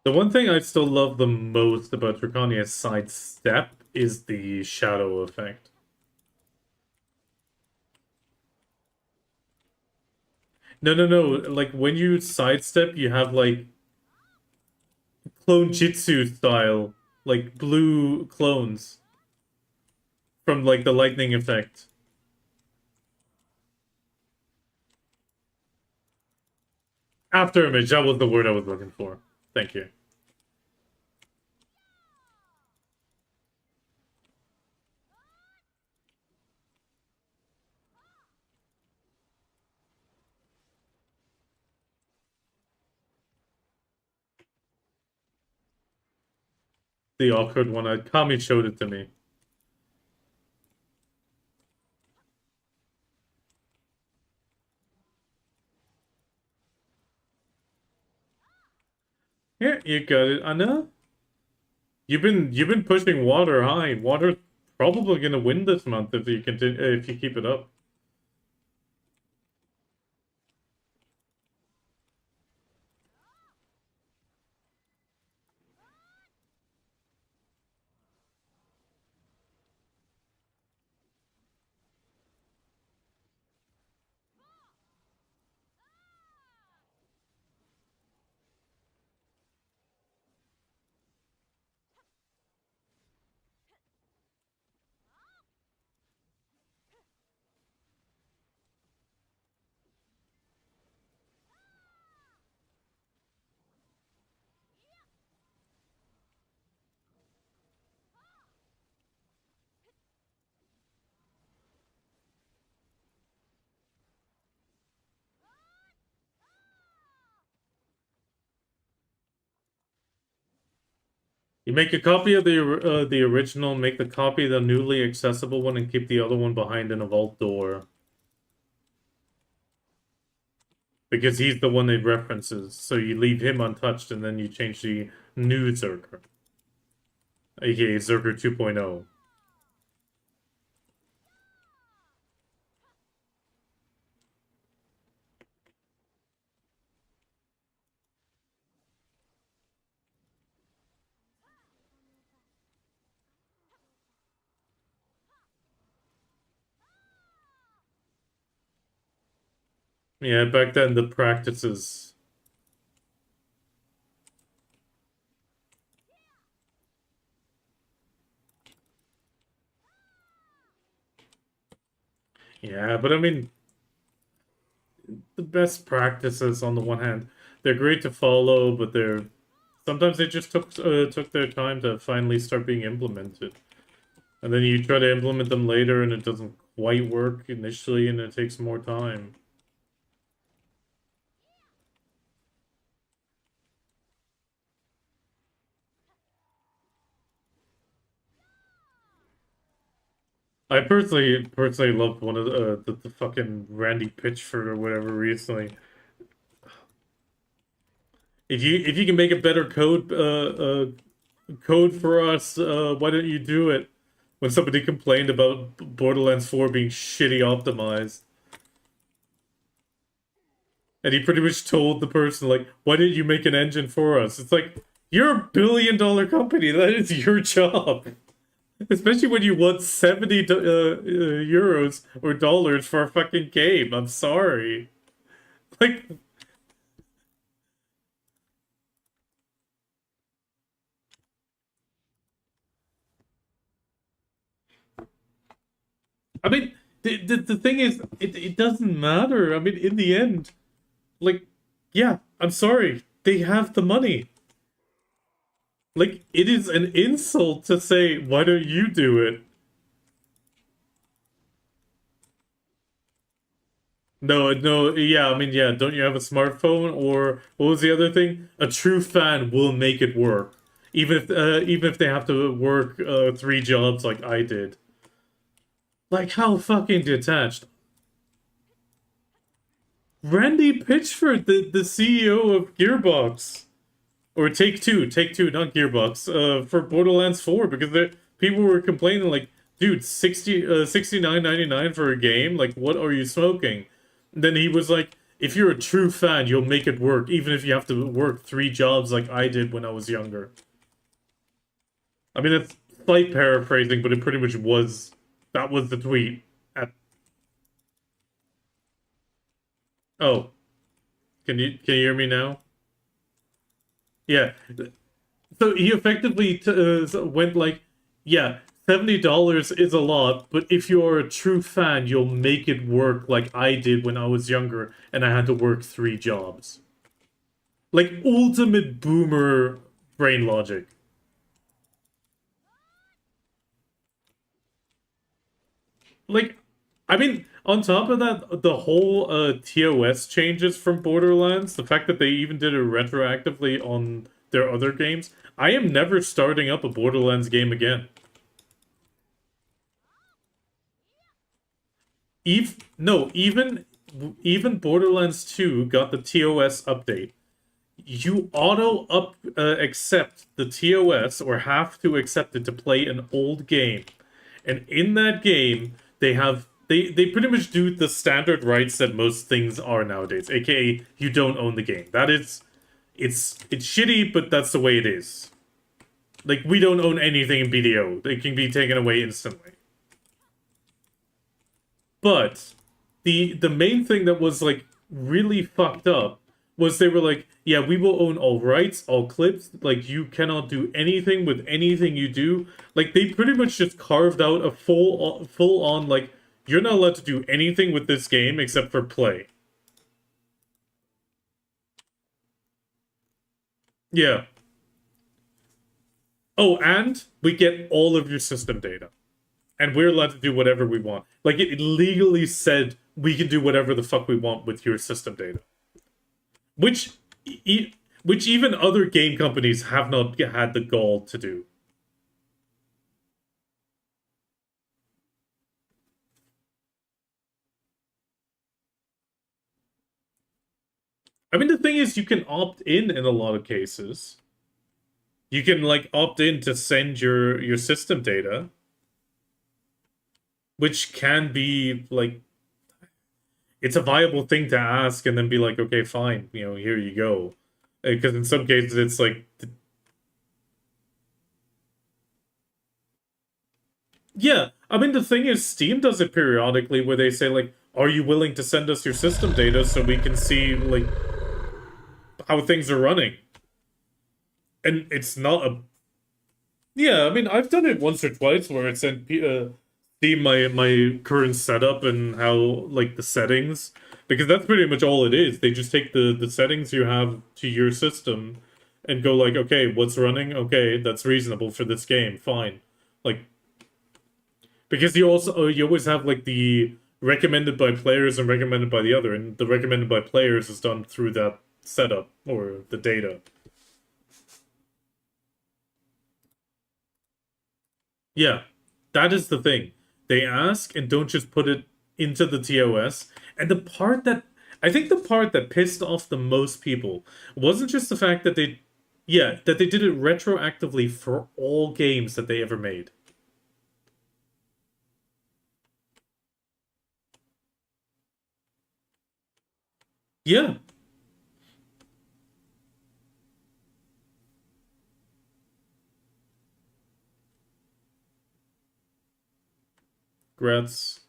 The one thing I still love the most about Draconia's sidestep is the shadow effect. No, no, no. Like when you sidestep, you have like clone jitsu style, like blue clones from like the lightning effect. After image, that was the word I was looking for. Thank you. The awkward one. Kami showed it to me. Here, you got it, Anna. You've been pushing water high. Water's probably gonna win this month if you continue if you keep it up. You make a copy of the original, make the copy the newly accessible one, and keep the other one behind in a vault door. Because he's the one it references. So you leave him untouched, and then you change the new Zerker. AKA Zerker 2.0. Yeah, back then the practices. Yeah, but I mean, the best practices on the one hand, they're great to follow, but they're sometimes they just took their time to finally start being implemented. And then you try to implement them later and it doesn't quite work initially and it takes more time. I personally loved one of the fucking Randy Pitchford or whatever recently. If you can make a better code for us, why don't you do it? When somebody complained about Borderlands 4 being shitty optimized. And he pretty much told the person, like, why didn't you make an engine for us? It's like, you're a billion-dollar company. That is your job. Especially when you want 70 euros or dollars for a fucking game. I'm sorry. Like, I mean, the thing is, it doesn't matter. I mean, in the end, like, yeah, I'm sorry. They have the money. Like, it is an insult to say, why don't you do it? No, no, yeah, I mean, yeah, don't you have a smartphone? Or what was the other thing? A true fan will make it work. Even if they have to work three jobs like I did. Like, how fucking detached. Randy Pitchford, the CEO of Gearbox. Or Take Two, not Gearbox, for Borderlands 4, because people were complaining, like, dude, 69.99 for a game? Like, what are you smoking? And then he was like, if you're a true fan, you'll make it work, even if you have to work three jobs like I did when I was younger. I mean, that's slight paraphrasing, but it pretty much was, that was the tweet. At, oh, can you hear me now? Yeah. So he effectively went like, yeah, $70 is a lot, but if you're a true fan, you'll make it work like I did when I was younger and I had to work three jobs. Like ultimate boomer brain logic. Like, I mean, on top of that, the whole TOS changes from Borderlands, the fact that they even did it retroactively on their other games, I am never starting up a Borderlands game again. Even Borderlands 2 got the TOS update. You auto up accept the TOS or have to accept it to play an old game. And in that game, they pretty much do the standard rights that most things are nowadays, aka you don't own the game. That is it's shitty, but that's the way it is. Like we don't own anything in BDO. It can be taken away instantly. But the main thing that was like really fucked up was they were like, yeah, we will own all rights, all clips. Like you cannot do anything with anything you do. Like they pretty much just carved out a full on like you're not allowed to do anything with this game except for play. Yeah. Oh, and we get all of your system data. And we're allowed to do whatever we want. Like it legally said we can do whatever the fuck we want with your system data. Which which even other game companies have not had the gall to do. I mean, the thing is, you can opt in a lot of cases. You can like opt in to send your system data, which can be like it's a viable thing to ask, and then be like, okay, fine, here you go. Because in some cases, it's like yeah, I mean, the thing is, Steam does it periodically where they say, like, are you willing to send us your system data so we can see, like, how things are running? And it's not a... Yeah, I mean, I've done it once or twice where it sent see my current setup and how, like, the settings, because that's pretty much all it is. They just take the settings you have to your system and go like, okay, what's running? Okay, that's reasonable for this game. Fine. Like, because you also you always have like the recommended by players and recommended by the other, and the recommended by players is done through that setup or the data. Yeah, that is the thing. They ask and don't just put it into the TOS. And the part that I think the part that pissed off the most people wasn't just the fact that yeah, that they did it retroactively for all games that they ever made. Yeah, Grats.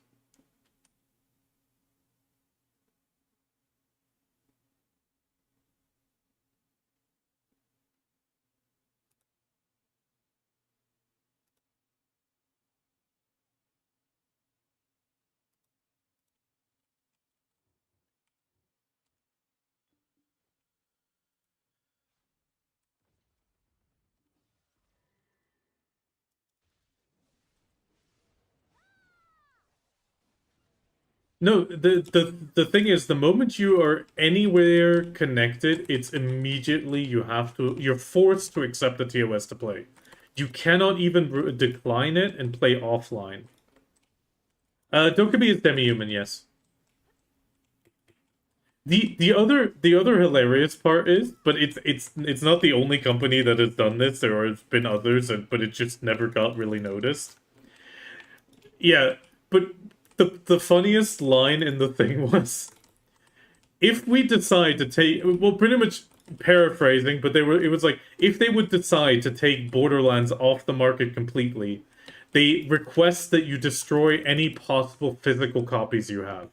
No, the thing is, the moment you are anywhere connected, it's immediately you're forced to accept the TOS to play. You cannot even decline it and play offline. Dokkaebi is demi-human, yes. The other hilarious part is, but it's not the only company that has done this. There has been others, but it just never got really noticed. Yeah, but the funniest line in the thing was, if we decide to take, well, pretty much paraphrasing, but it was like, if they would decide to take Borderlands off the market completely, they request that you destroy any possible physical copies you have.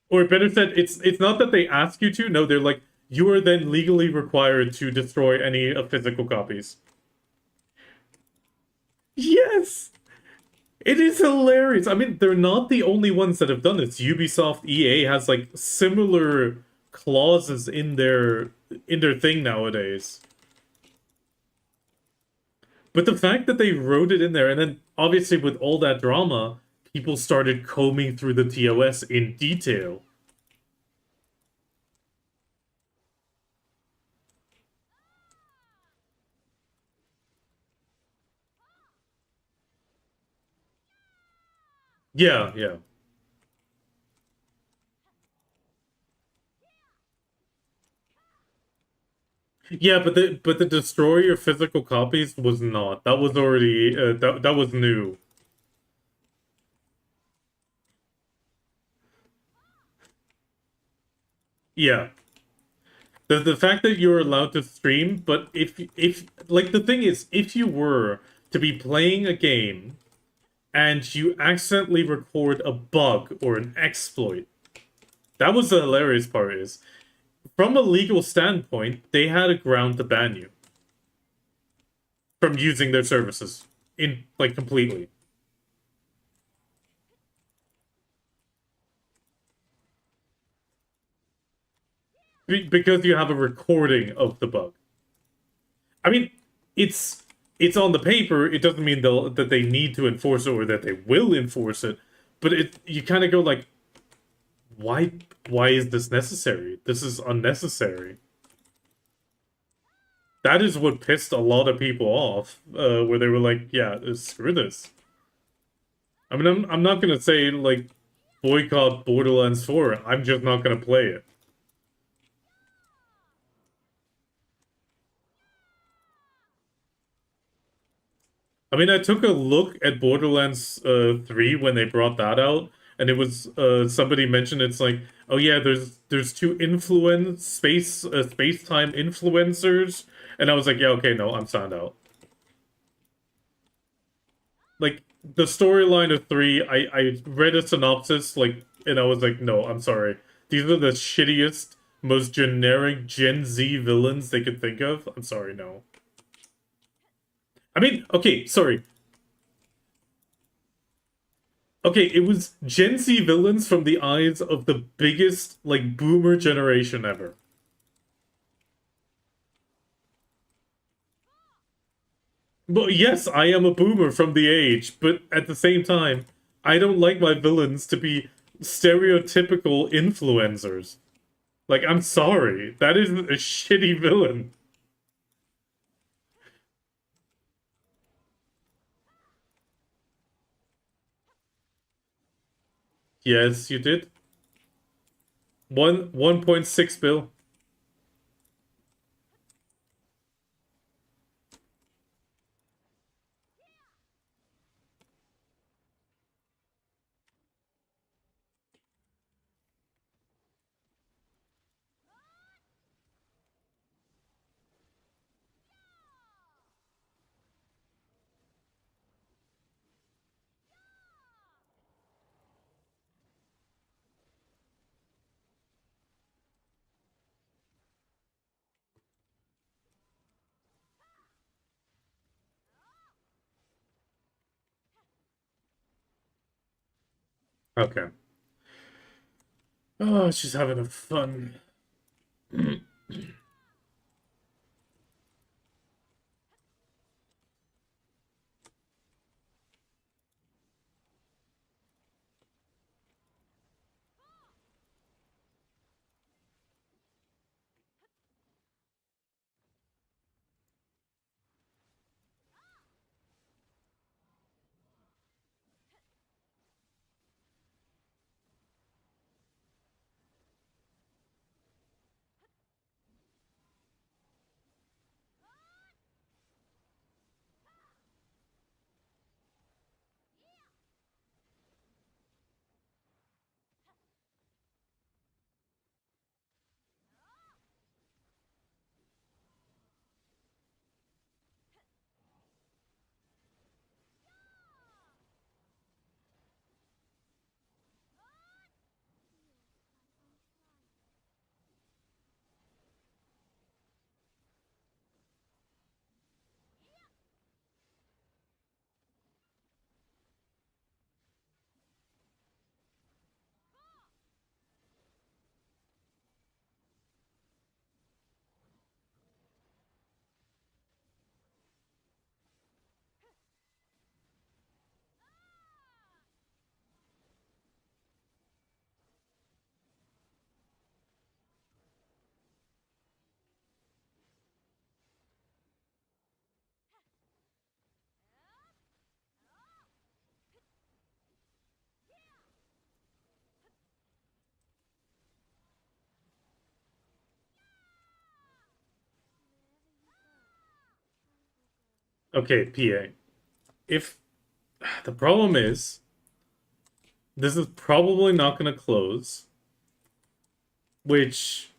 Or better said, it's not that they ask you to. No, they're like, you are then legally required to destroy any physical copies. Yes, it is hilarious. I mean, they're not the only ones that have done this. Ubisoft, EA has like similar clauses in their thing nowadays. But the fact that they wrote it in there, and then obviously with all that drama, people started combing through the TOS in detail. Yeah, yeah. Yeah, but the destroy your physical copies was not. That was already that was new. Yeah. The fact that you're allowed to stream, but if like the thing is, if you were to be playing a game and you accidentally record a bug or an exploit, that was the hilarious part is, from a legal standpoint, they had a ground to ban you from using their services in like completely. Because you have a recording of the bug. I mean, it's it's on the paper. It doesn't mean that they need to enforce it or that they will enforce it. But you kind of go like, why why is this necessary? This is unnecessary. That is what pissed a lot of people off, where they were like, yeah, screw this. I mean, I'm not gonna say like boycott Borderlands 4. I'm just not gonna play it. I mean, I took a look at Borderlands 3 when they brought that out, and it was somebody mentioned it's like, oh yeah, there's two space time influencers, and I was like, yeah, okay, no, I'm signed out. Like the storyline of 3, I read a synopsis, like, and I was like, no, I'm sorry. These are the shittiest, most generic Gen Z villains they could think of. I'm sorry, no. I mean, okay, sorry. Okay, it was Gen Z villains from the eyes of the biggest, like, boomer generation ever. But yes, I am a boomer from the age, but at the same time, I don't like my villains to be stereotypical influencers. Like, I'm sorry. That is a shitty villain. Yes, you did. 1.6 bill. Okay. Oh, she's having a fun. Okay, PA. If the problem is, this is probably not going to close, which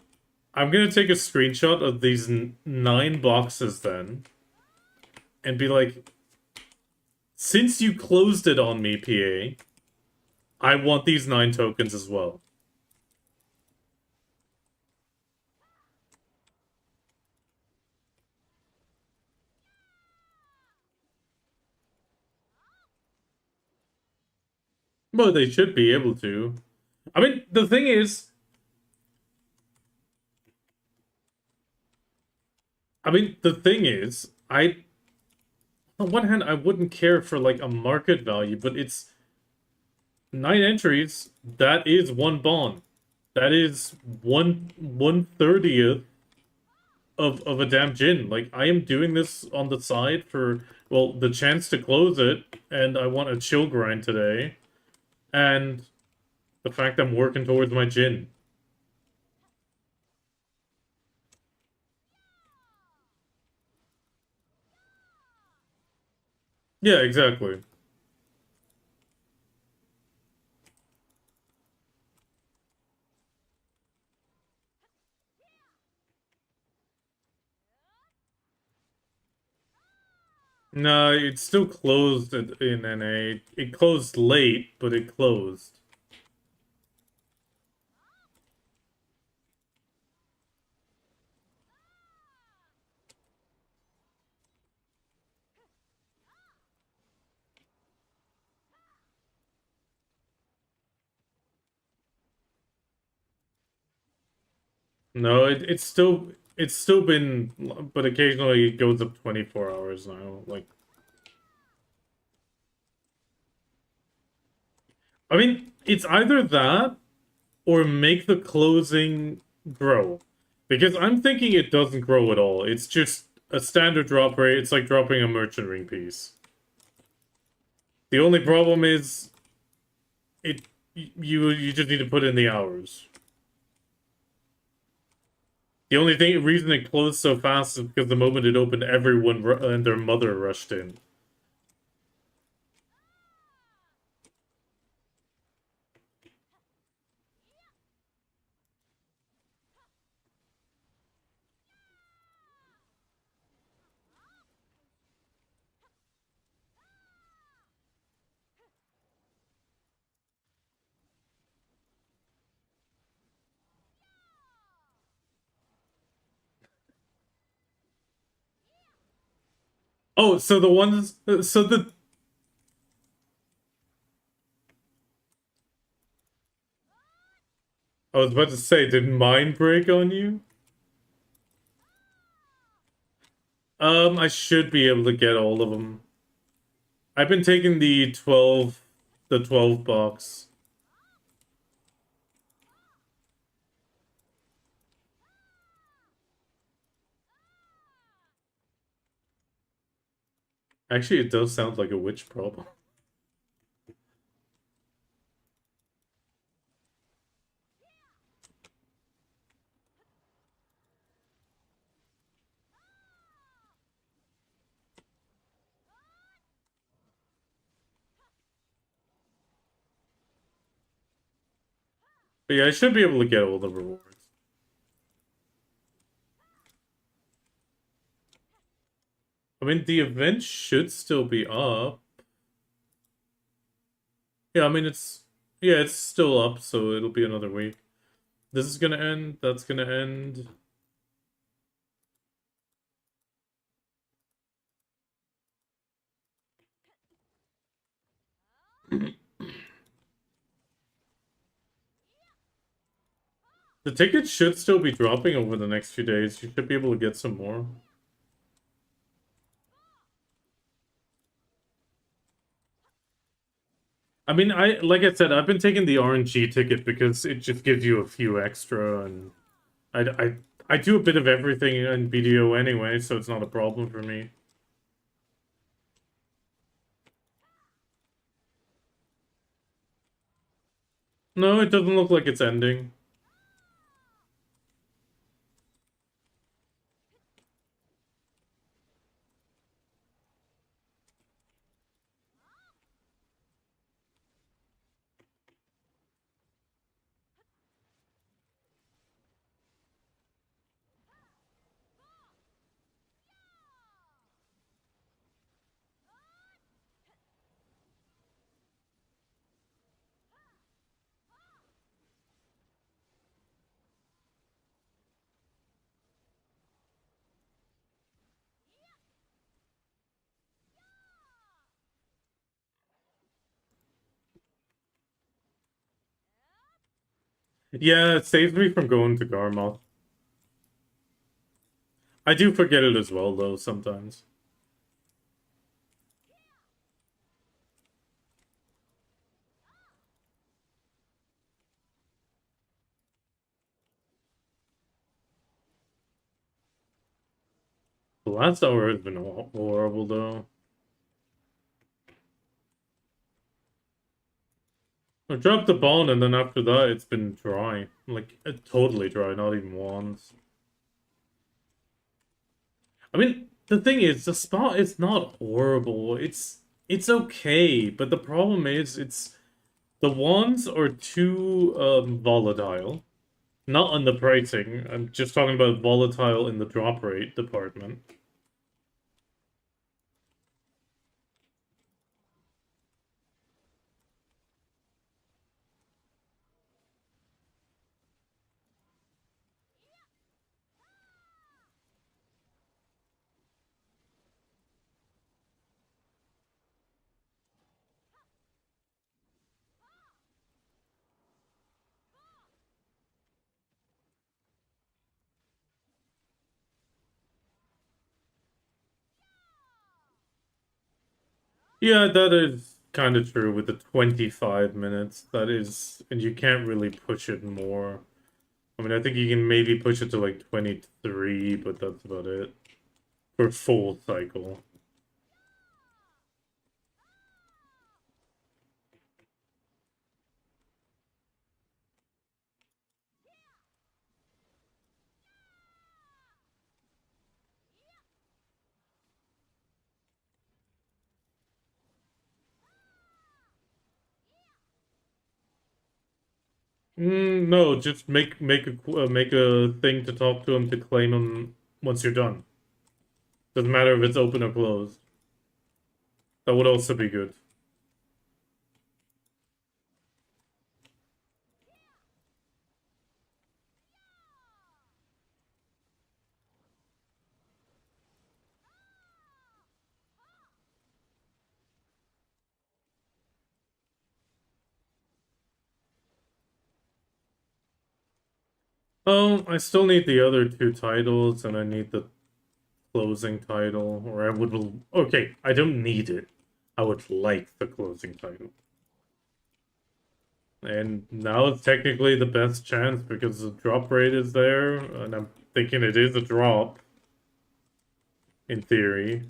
I'm going to take a screenshot of these 9 boxes then and be like, since you closed it on me, PA, I want these 9 tokens as well. Well, they should be able to. I mean, the thing is, on one hand, I wouldn't care for like a market value, but it's 9 entries. That is 1 bond. That is 1/30th of a damn gin. Like, I am doing this on the side for, well, the chance to close it, and I want a chill grind today, and the fact I'm working towards my gin. Yeah, exactly. No, it's still closed in NA. It closed late, but it closed. No, it's still been, but occasionally it goes up 24 hours now. Like, I mean, it's either that or make the closing grow. Because I'm thinking it doesn't grow at all. It's just a standard drop rate. It's like dropping a merchant ring piece. The only problem is it you just need to put in the hours. The only reason it closed so fast is because the moment it opened, everyone and their mother rushed in. Oh, so the ones, so the I was about to say, did mine break on you? I should be able to get all of them. I've been taking the 12 box. Actually, it does sound like a witch problem. But yeah, I should be able to get all the rewards. I mean, the event should still be up. Yeah, I mean, yeah, it's still up, so it'll be another week. This is gonna end, that's gonna end. The tickets should still be dropping over the next few days. You should be able to get some more. I mean, like I said, I've been taking the RNG ticket because it just gives you a few extra, and I, I, I do a bit of everything in BDO anyway, so it's not a problem for me. No, it doesn't look like it's ending. Yeah, it saves me from going to Garmoth. I do forget it as well, though, sometimes. The last hour has been horrible, though. I dropped the ball, and then after that, it's been dry. Like, totally dry, not even once. I mean, the thing is, the spot is not horrible. It's okay, but the problem is, the wands are too volatile. Not on the pricing. I'm just talking about volatile in the drop rate department. Yeah, that is kind of true with the 25 minutes. That is, and you can't really push it more. I mean, I think you can maybe push it to like 23, but that's about it for full cycle. No, just make a thing to talk to him to claim him once you're done. Doesn't matter if it's open or closed. That would also be good. Oh, I still need the other two titles, and I need the closing title, or I would. Okay, I don't need it. I would like the closing title. And now it's technically the best chance because the drop rate is there, and I'm thinking it is a drop, in theory.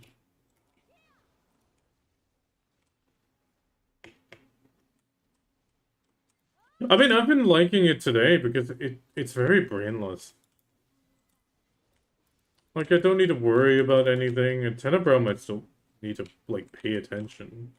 I mean, I've been liking it today because it's very brainless. Like, I don't need to worry about anything, and Tenebrum I still need to, like, pay attention.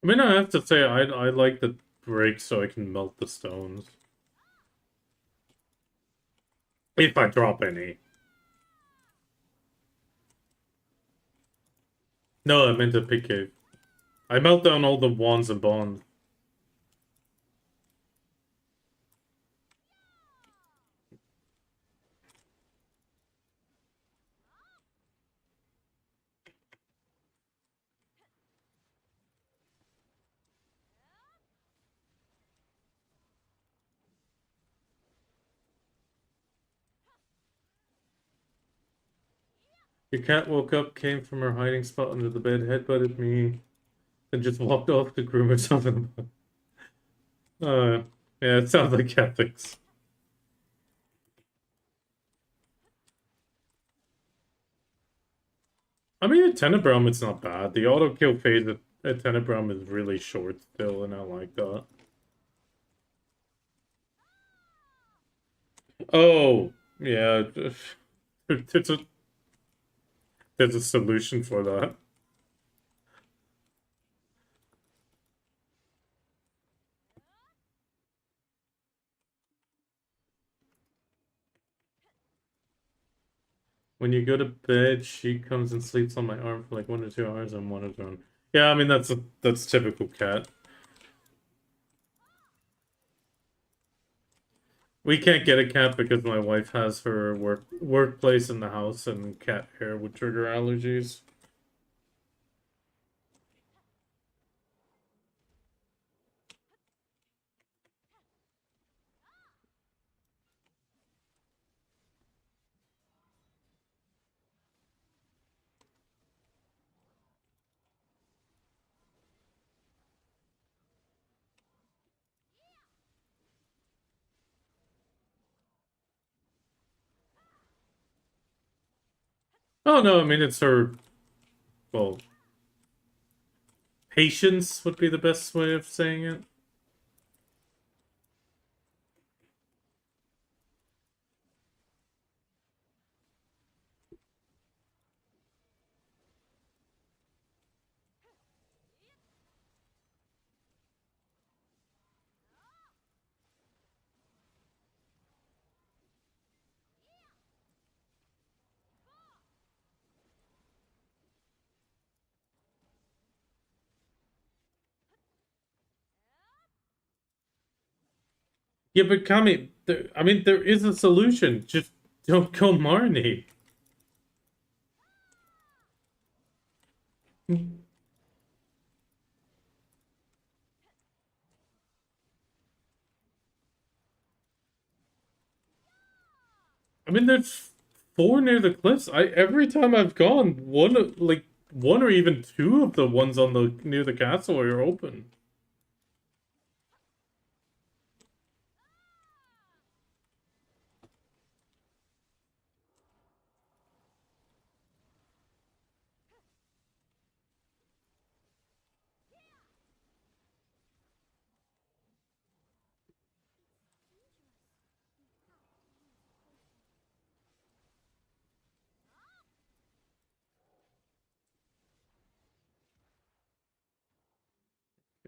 I mean, I have to say, I like the break so I can melt the stones. If I drop any. No, I meant a pick cave. I melt down all the wands and bonds. Your cat woke up, came from her hiding spot under the bed, headbutted me, and just walked off to groom herself in the yeah, it sounds like ethics. I mean, at Tenebrum, it's not bad. The auto kill phase at Tenebrum is really short still, and I like that. Oh, yeah. There's a there's a solution for that. When you go to bed, she comes and sleeps on my arm for like 1 or 2 hours and one of them. Yeah, I mean that's typical cat. We can't get a cat because my wife has her workplace in the house, and cat hair would trigger allergies. Oh no, I mean it's her. Well, patience would be the best way of saying it. Yeah, but Kami, I mean, there is a solution. Just don't go Marnie. I mean, there's four near the cliffs. Every time I've gone, one or even two of the ones on the near the castle are open.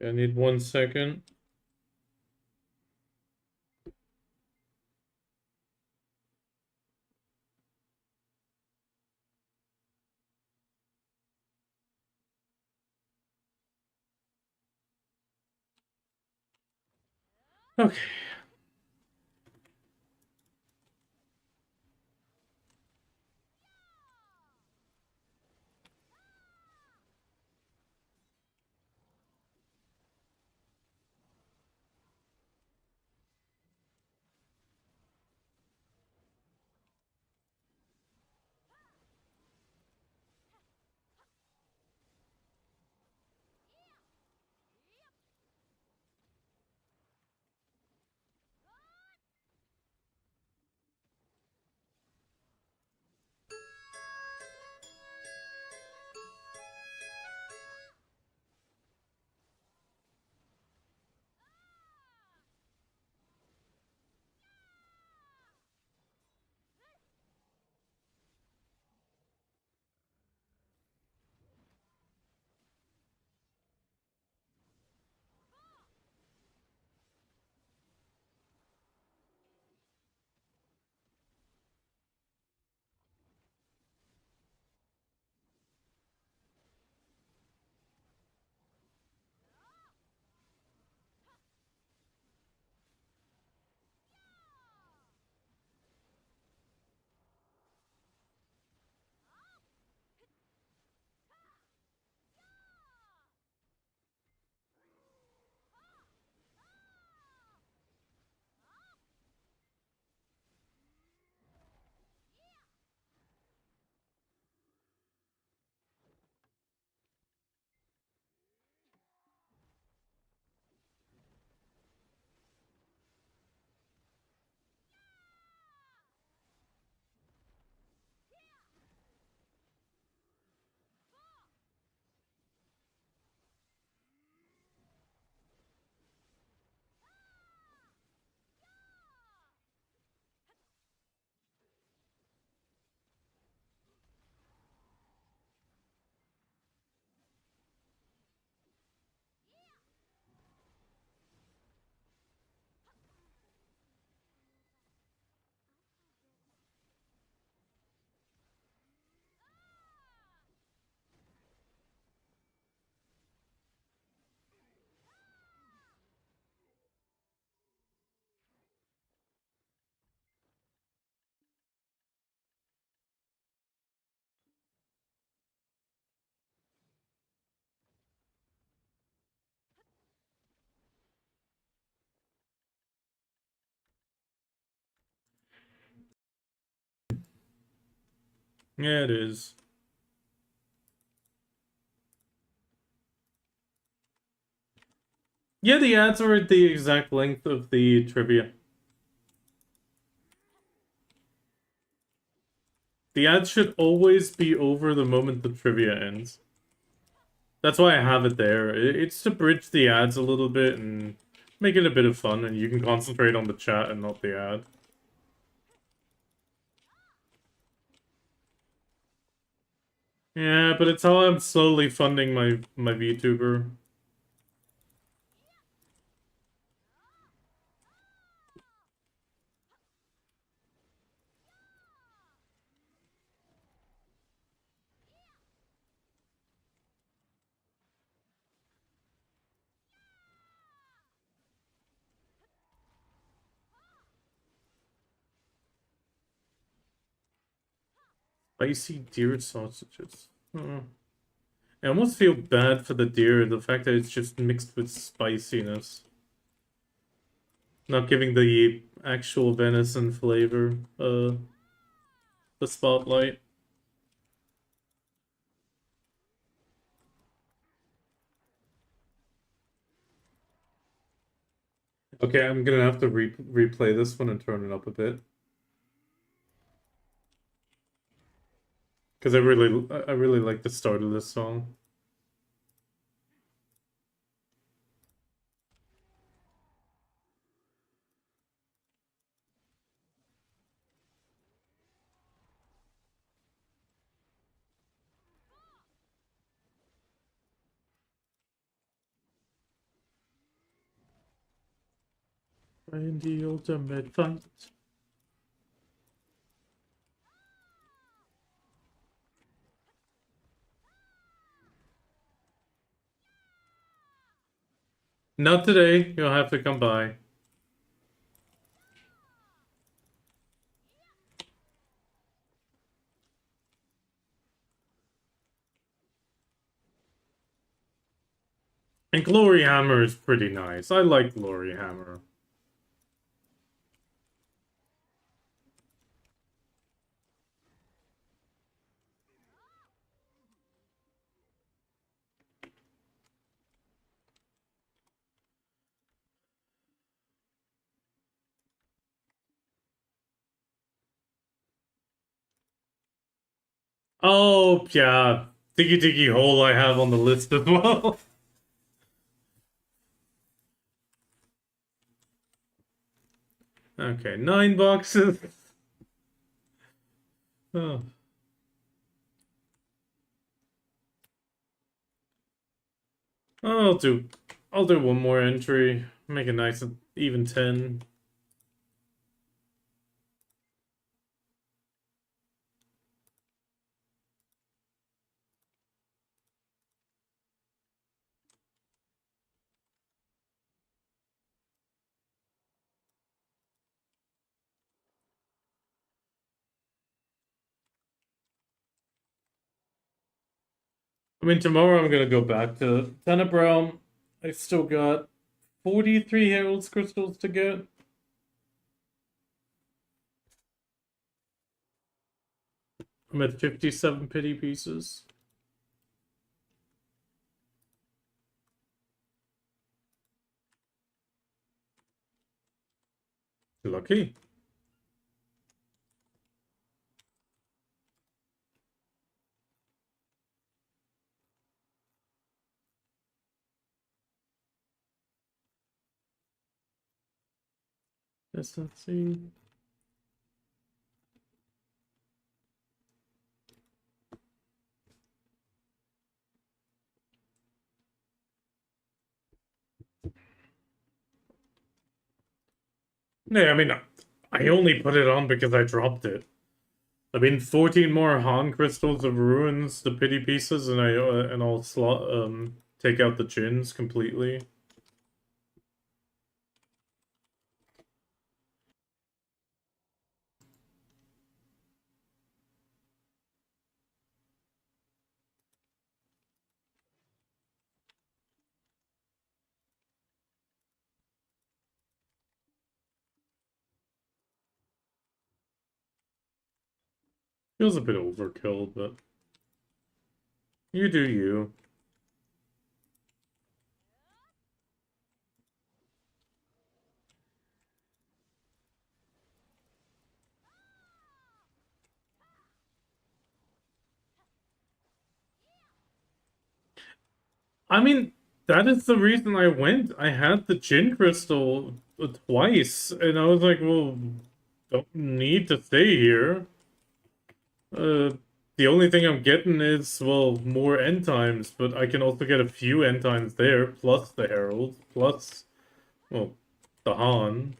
I need 1 second. Okay. Yeah, it is. Yeah, the ads are at the exact length of the trivia. The ads should always be over the moment the trivia ends. That's why I have it there. It's to bridge the ads a little bit and make it a bit of fun, and you can concentrate on the chat and not the ad. Yeah, but it's how I'm slowly funding my VTuber. Spicy deer sausages. I almost feel bad for the deer, the fact that it's just mixed with spiciness. Not giving the actual venison flavor, the spotlight. Okay, I'm gonna have to replay this one and turn it up a bit. Because I really like the start of this song. In the ultimate fight. Not today. You'll have to come by. And Glory Hammer is pretty nice. I like Glory Hammer. Oh, yeah. Diggy Diggy Hole I have on the list as well. Okay, 9 boxes. Oh. I'll do one more entry. Make it nice and even 10. I mean, tomorrow I'm gonna go back to Tenebrealm. I still got 43 Herald's crystals to get. I'm at 57 pity pieces. Lucky. Let's not see. Yeah, I mean, I only put it on because I dropped it. I mean, 14 more Han crystals of ruins, the pity pieces, and I'll take out the gins completely. Feels a bit overkill, but you do you. I mean, that is the reason I went. I had the Jin Crystal twice, and I was like, well, don't need to stay here. Uh, the only thing I'm getting is, well, more end times, but I can also get a few end times there, plus the Herald, plus, well, the Han.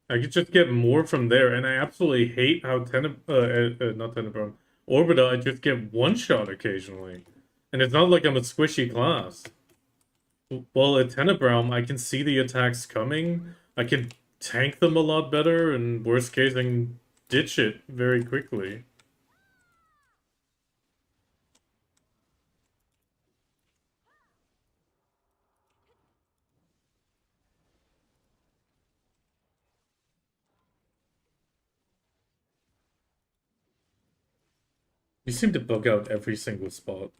I could just get more from there, and I absolutely hate how not Tenebrum, Orbita, I just get one shot occasionally. And it's not like I'm a squishy class. Well, at Tenebrum, I can see the attacks coming. I can tank them a lot better, and worst case, then ditch it very quickly. You seem to bug out every single spot.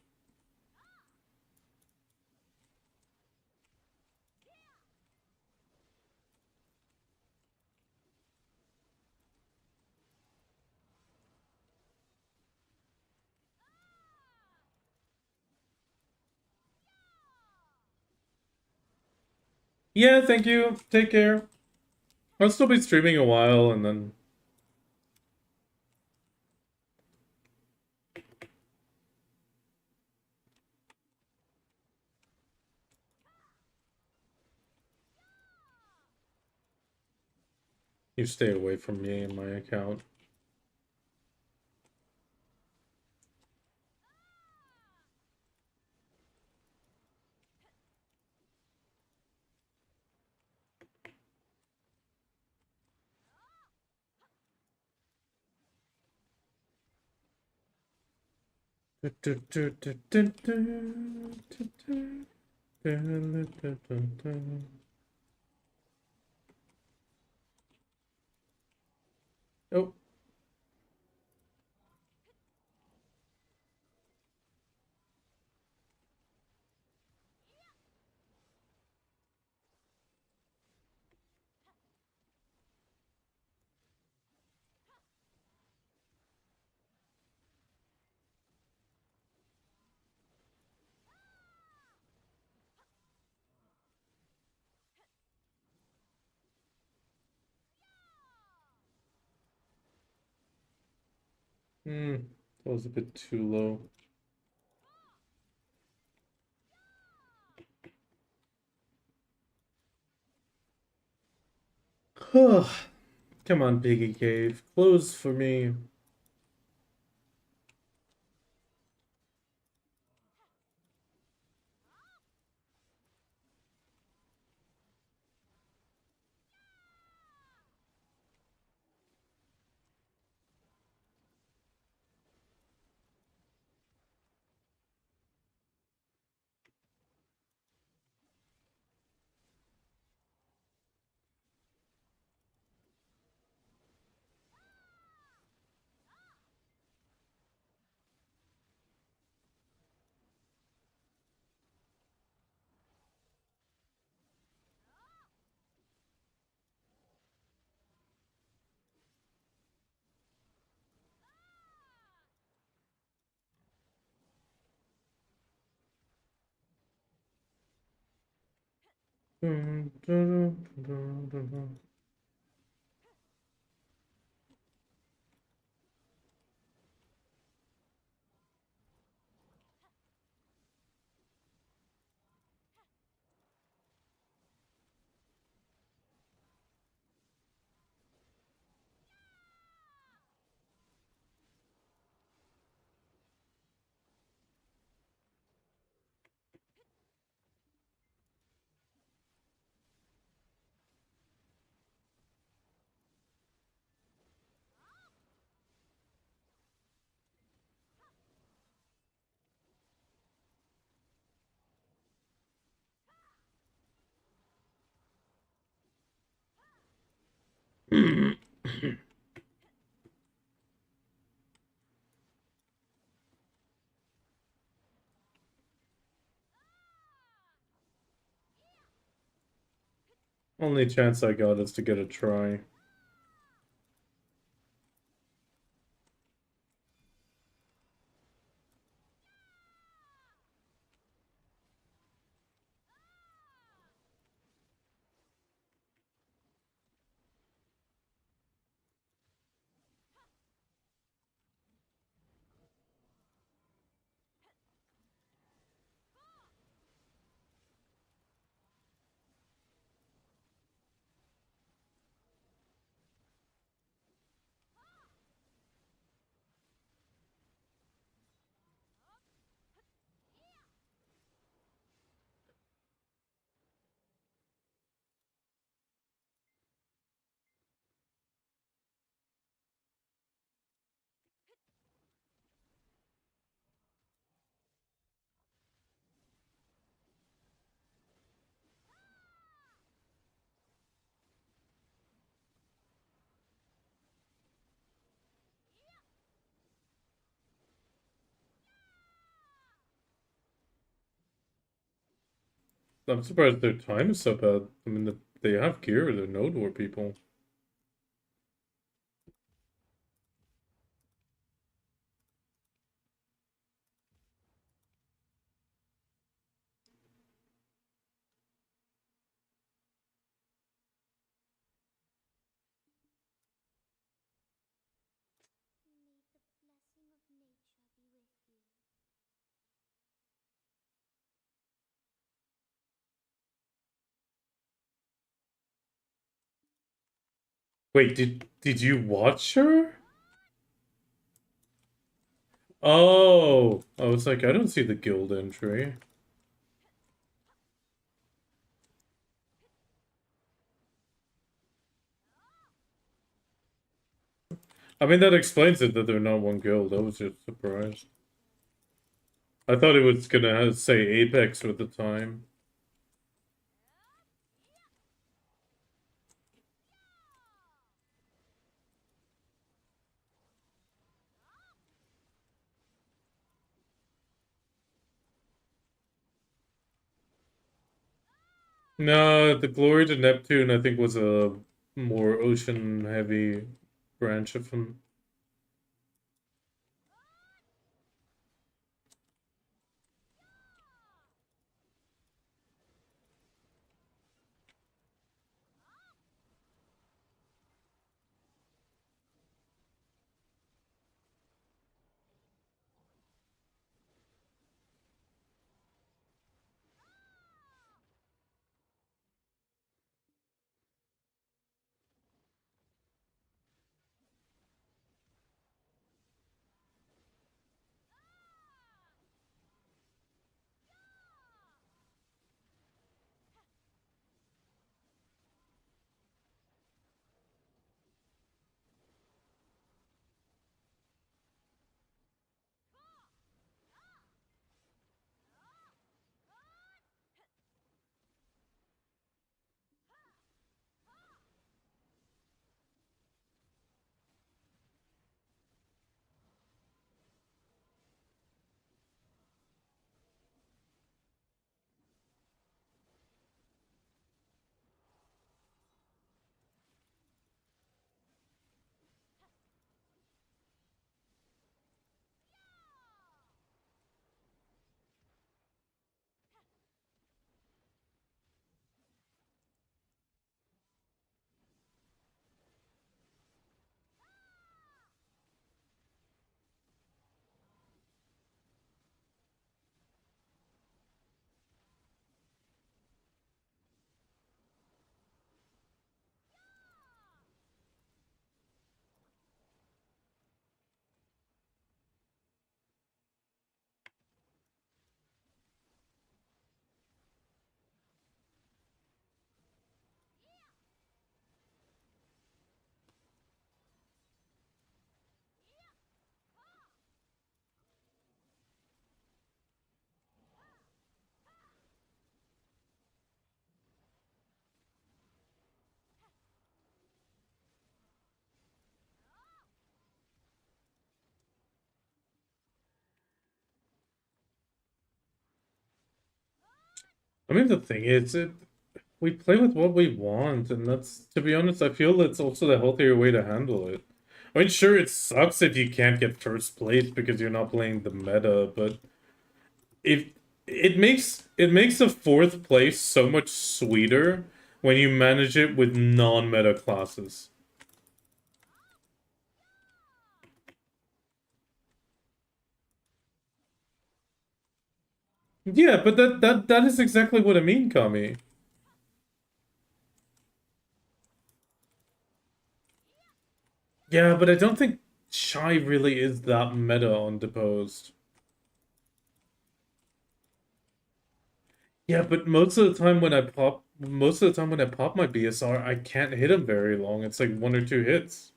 Yeah, thank you. Take care. I'll still be streaming a while, and then you stay away from me and my account. Oh. That was a bit too low. Come on, Piggy Cave. Close for me. Only chance I got is to get a try. I'm surprised their time is so bad. I mean, they have gear, they're Node War people. Wait, did you watch her? Oh, I was like, I don't see the guild entry. I mean, that explains it that they're not one guild. I was just surprised. I thought it was gonna say Apex with the time. No, the Glory to Neptune, I think, was a more ocean-heavy branch of him. I mean, the thing is, we play with what we want, and that's, to be honest, I feel that's also the healthier way to handle it. I mean, sure, it sucks if you can't get first place because you're not playing the meta, but if it makes a fourth place so much sweeter when you manage it with non-meta classes. Yeah, but that is exactly what I mean, Kami. Yeah, but I don't think Shy really is that meta on Deposed. Yeah, but most of the time when I pop my BSR, I can't hit him very long. It's like one or two hits.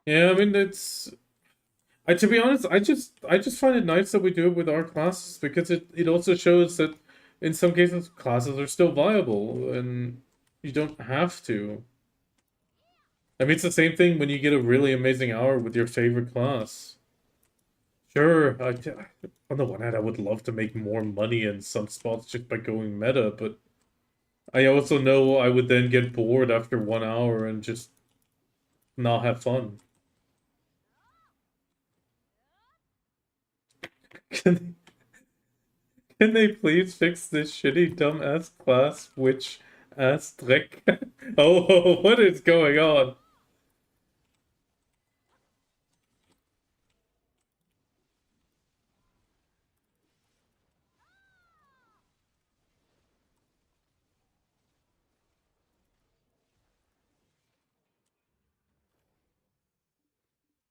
Yeah, I mean, To be honest, I just find it nice that we do it with our classes because it also shows that in some cases classes are still viable and you don't have to. I mean, it's the same thing when you get a really amazing hour with your favorite class. Sure, on the one hand, I would love to make more money in some spots just by going meta, but I also know I would then get bored after 1 hour and just not have fun. Can, can they please fix this shitty dumbass class, which ass Dreck? Oh, what is going on?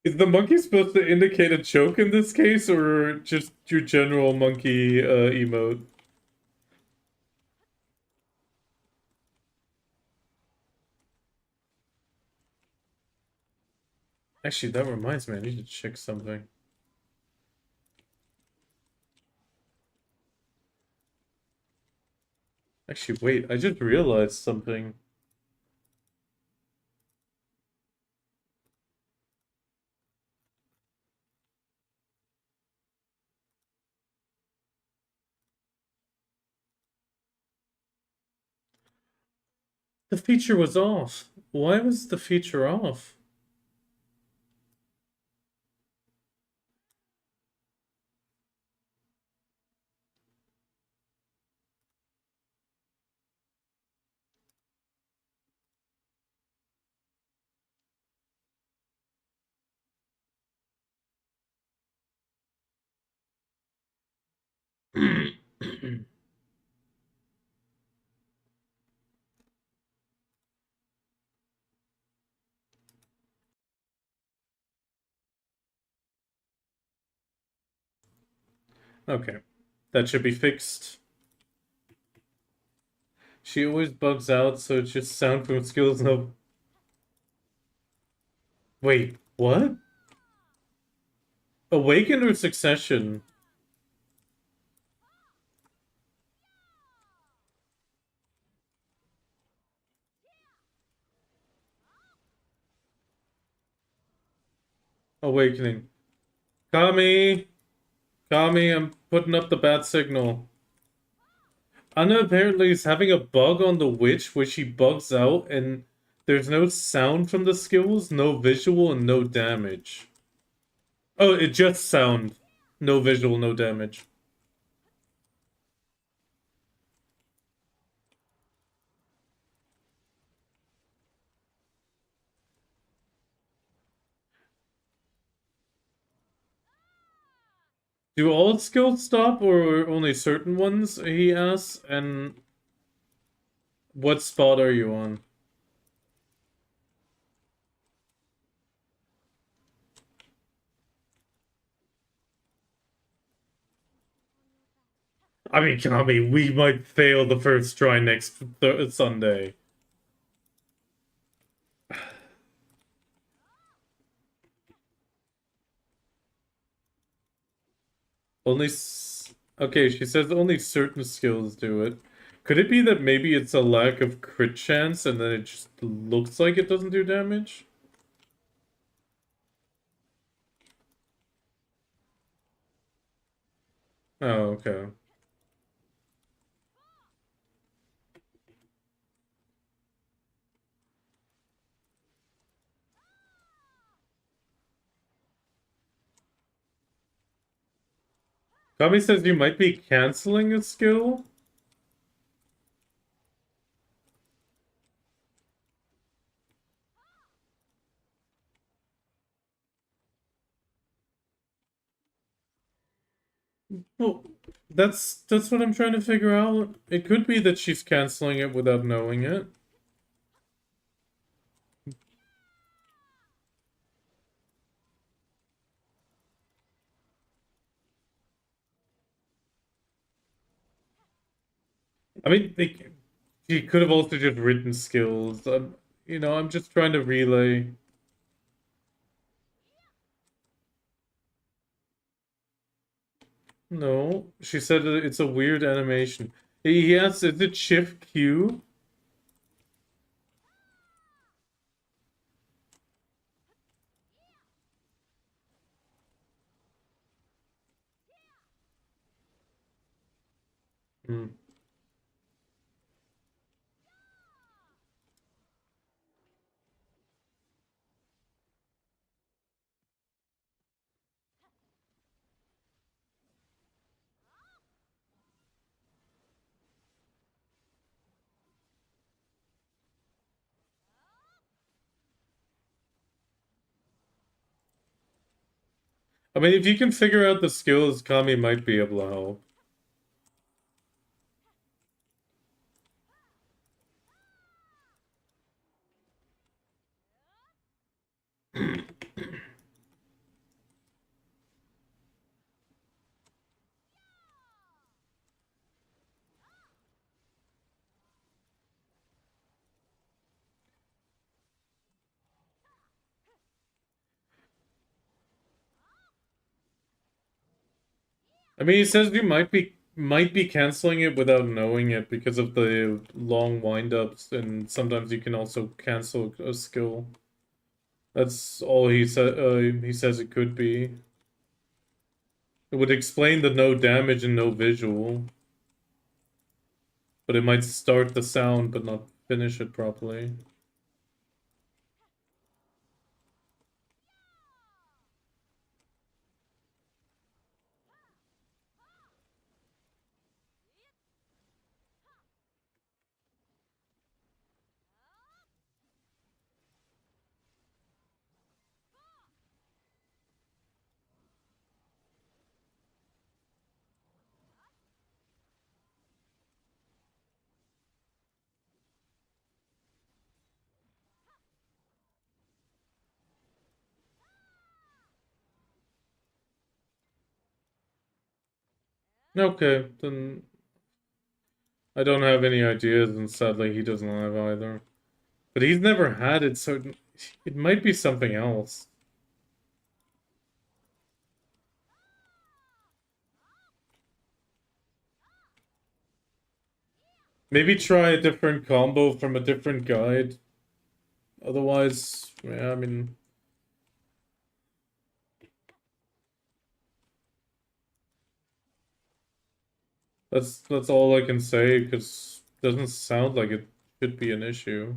Is the monkey supposed to indicate a joke in this case, or just your general monkey emote? Actually, that reminds me, I need to check something. Actually, wait, I just realized something. The feature was off. Why was the feature off? Okay, that should be fixed. She always bugs out, so it's just sound from skills. No, wait, what? Awaken or Succession? Awakening. Kami! Kami, I'm putting up the bat signal. Anna apparently is having a bug on the witch where she bugs out and there's no sound from the skills, no visual, and no damage. Oh, it just sound. No visual, no damage. Do all skills stop or only certain ones? He asks. And what spot are you on? I mean, Kami, we might fail the first try next Sunday. Only. Okay, she says only certain skills do it. Could it be that maybe it's a lack of crit chance and then it just looks like it doesn't do damage? Oh, okay. Kami says you might be canceling a skill? Well, that's what I'm trying to figure out. It could be that she's canceling it without knowing it. I mean, she could have also just written skills. I'm just trying to relay. No, she said that it's a weird animation. Yes, is it Shift Q? Hmm. I mean, if you can figure out the skills, Kami might be able to help. I mean, he says you might be canceling it without knowing it because of the long wind-ups, and sometimes you can also cancel a skill. That's all he said. He says it could be. It would explain the no damage and no visual, but it might start the sound but not finish it properly. Okay, then I don't have any ideas, and sadly he doesn't have either. But he's never had it, so it might be something else. Maybe try a different combo from a different guide. Otherwise, yeah, I mean, that's all I can say, because it doesn't sound like it should be an issue.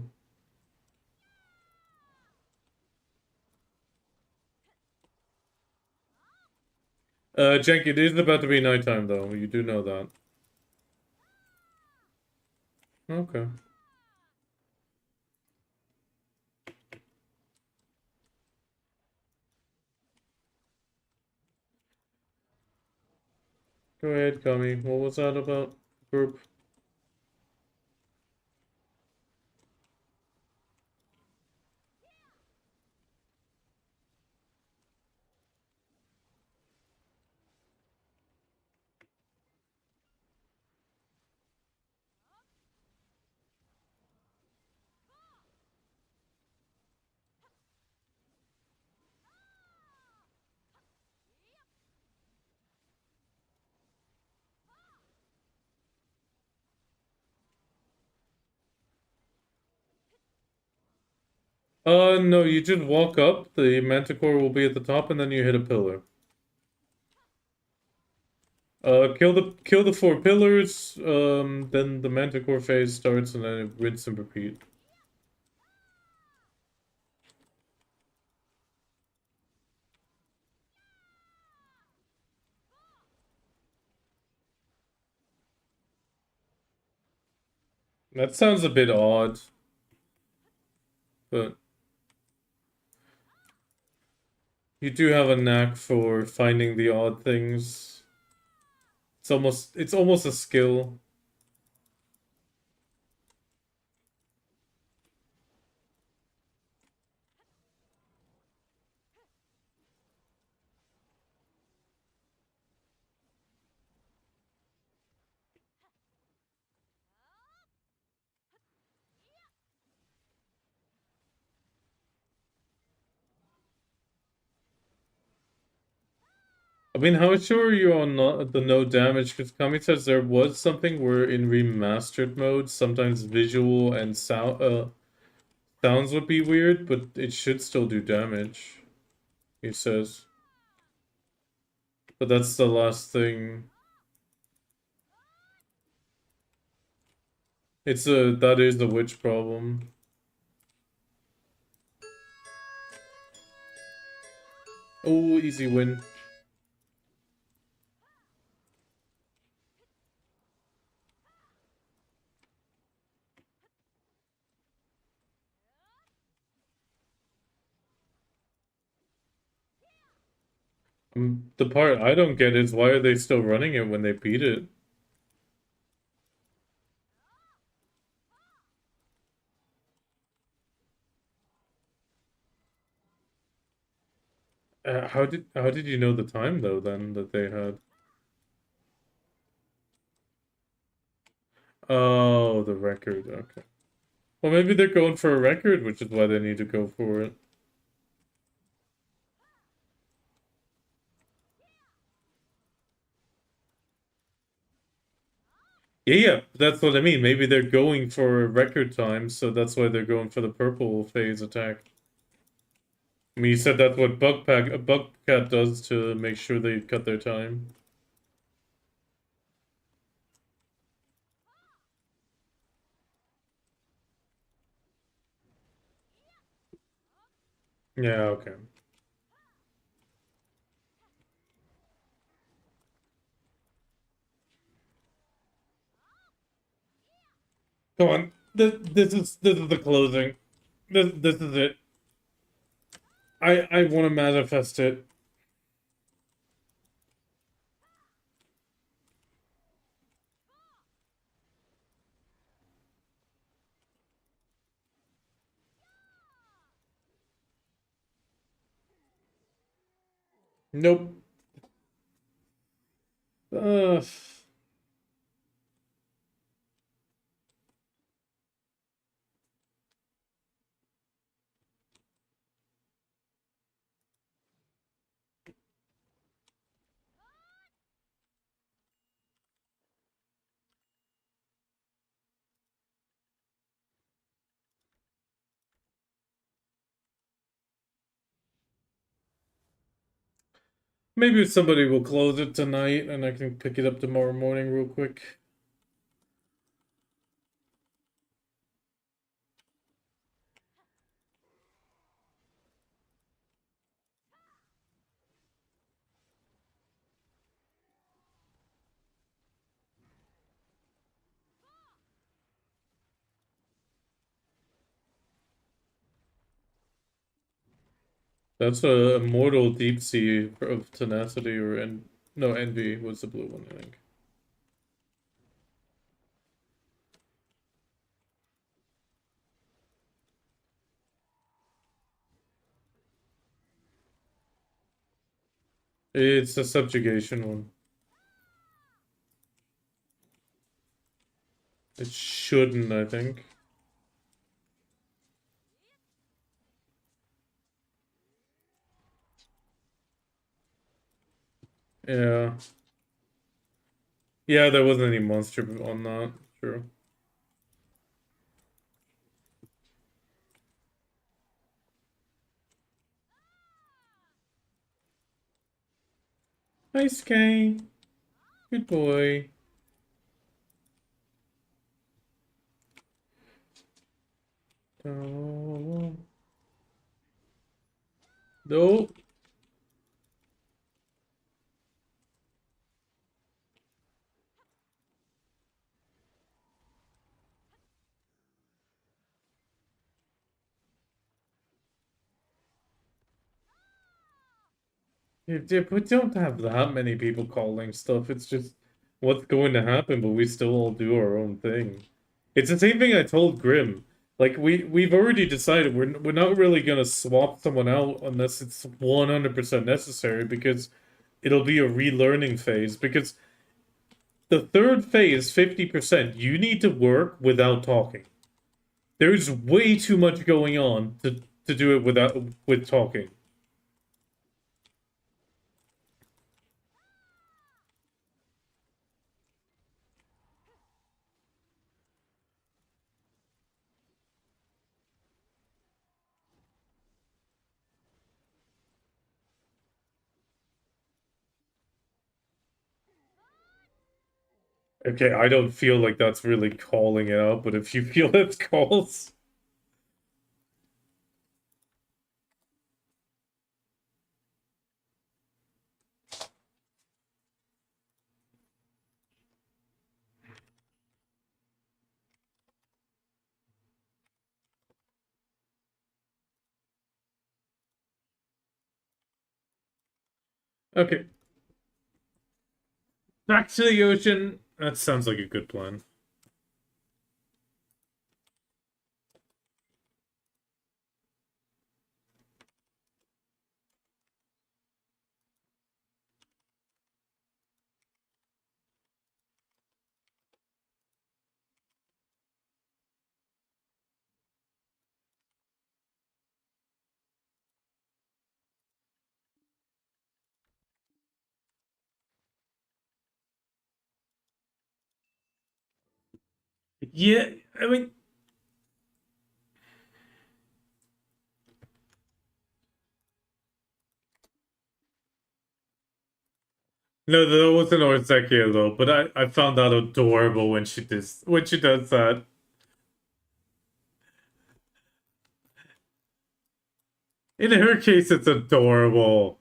Jenk, it is about to be nighttime, though. You do know that. Okay. Go ahead, Kami. What was that about? Group? No, you just walk up, the manticore will be at the top, and then you hit a pillar. Kill the four pillars, then the manticore phase starts, and then it rinse and repeat. That sounds a bit odd, but you do have a knack for finding the odd things. It's almost a skill. I mean, how sure are you on the no damage? Because Kami says there was something where in remastered mode, sometimes visual and sounds would be weird, but it should still do damage, he says. But that's the last thing. That is the witch problem. Oh, easy win. The part I don't get is why are they still running it when they beat it? How did you know the time though then that they had? Oh, the record. Okay. Well, maybe they're going for a record, which is why they need to go for it. Yeah, that's what I mean. Maybe they're going for a record time, so that's why they're going for the purple phase attack. I mean, you said that's what Bugcat does to make sure they cut their time. Yeah, okay. Come on. This is the closing. This is it. I want to manifest it. Nope. Uh, Maybe somebody will close it tonight and I can pick it up tomorrow morning real quick. That's a immortal deep sea of tenacity no, envy was the blue one, I think. It's a subjugation one. It shouldn't, I think. Yeah. Yeah, there wasn't any monster on that. True. Nice game. Good boy. Oh. No. We don't have that many people calling stuff. It's just what's going to happen, but we still all do our own thing. It's the same thing I told Grim. Like we've already decided we're not really gonna swap someone out unless it's 100% necessary because it'll be a relearning phase. Because the third phase, 50%, you need to work without talking. There's way too much going on to do it with talking. Okay, I don't feel like that's really calling it out, but if you feel it calls. Okay, back to the ocean. That sounds like a good plan. Yeah, I mean, no, that wasn't Orzekia though, but I found that adorable when she does that. In her case, it's adorable.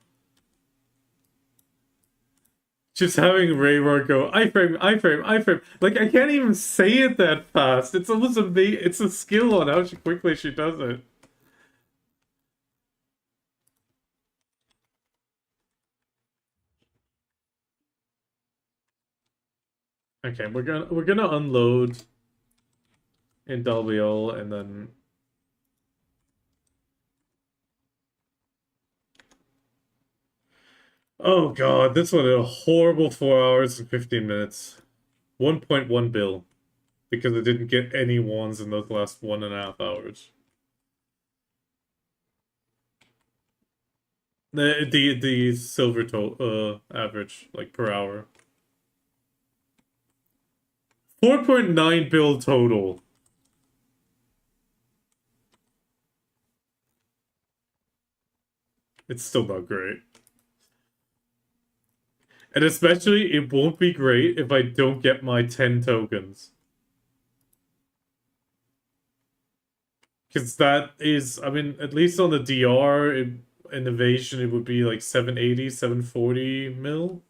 Just having Raywar go, iframe, iframe, iframe. Like, I can't even say it that fast. It's almost amazing. It's a skill on how quickly she does it. Okay, we're gonna unload in Dalbiol and then oh god, this one a horrible 4 hours and 15 minutes. 1.1 bill. Because it didn't get any ones in those last 1.5 hours. The silver average, like per hour. 4.9 bill total. It's still not great. And especially, it won't be great if I don't get my 10 tokens. Because that is, I mean, at least on the DR innovation, it would be like 780, 740 mil.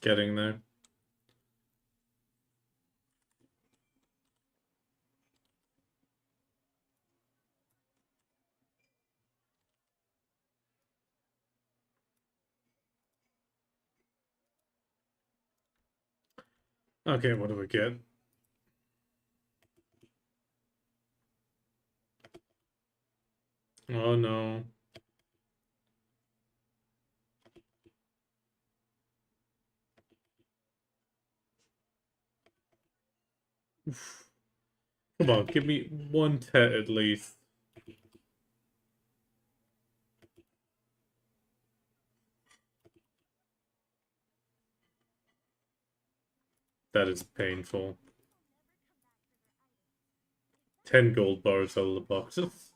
Getting there. Okay, what do we get? Oh no. Come on, give me one tet at least. That is painful. 10 gold bars out of the boxes.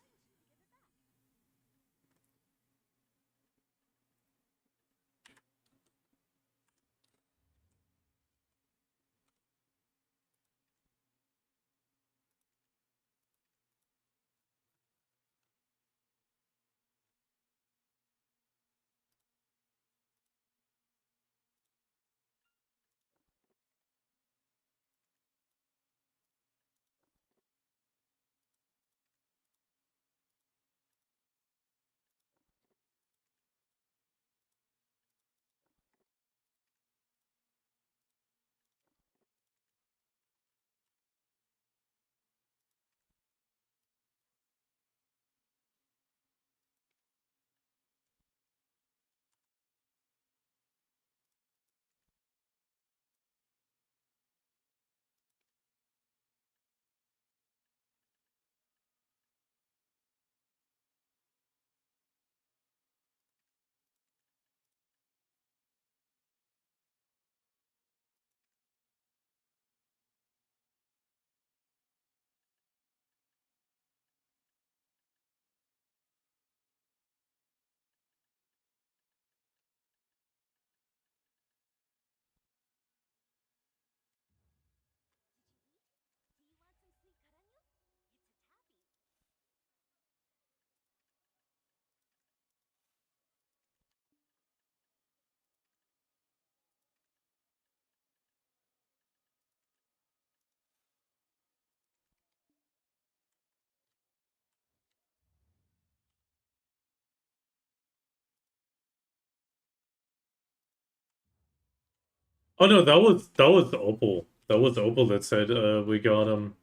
Oh no, that was Opal. That was Opal that said we got him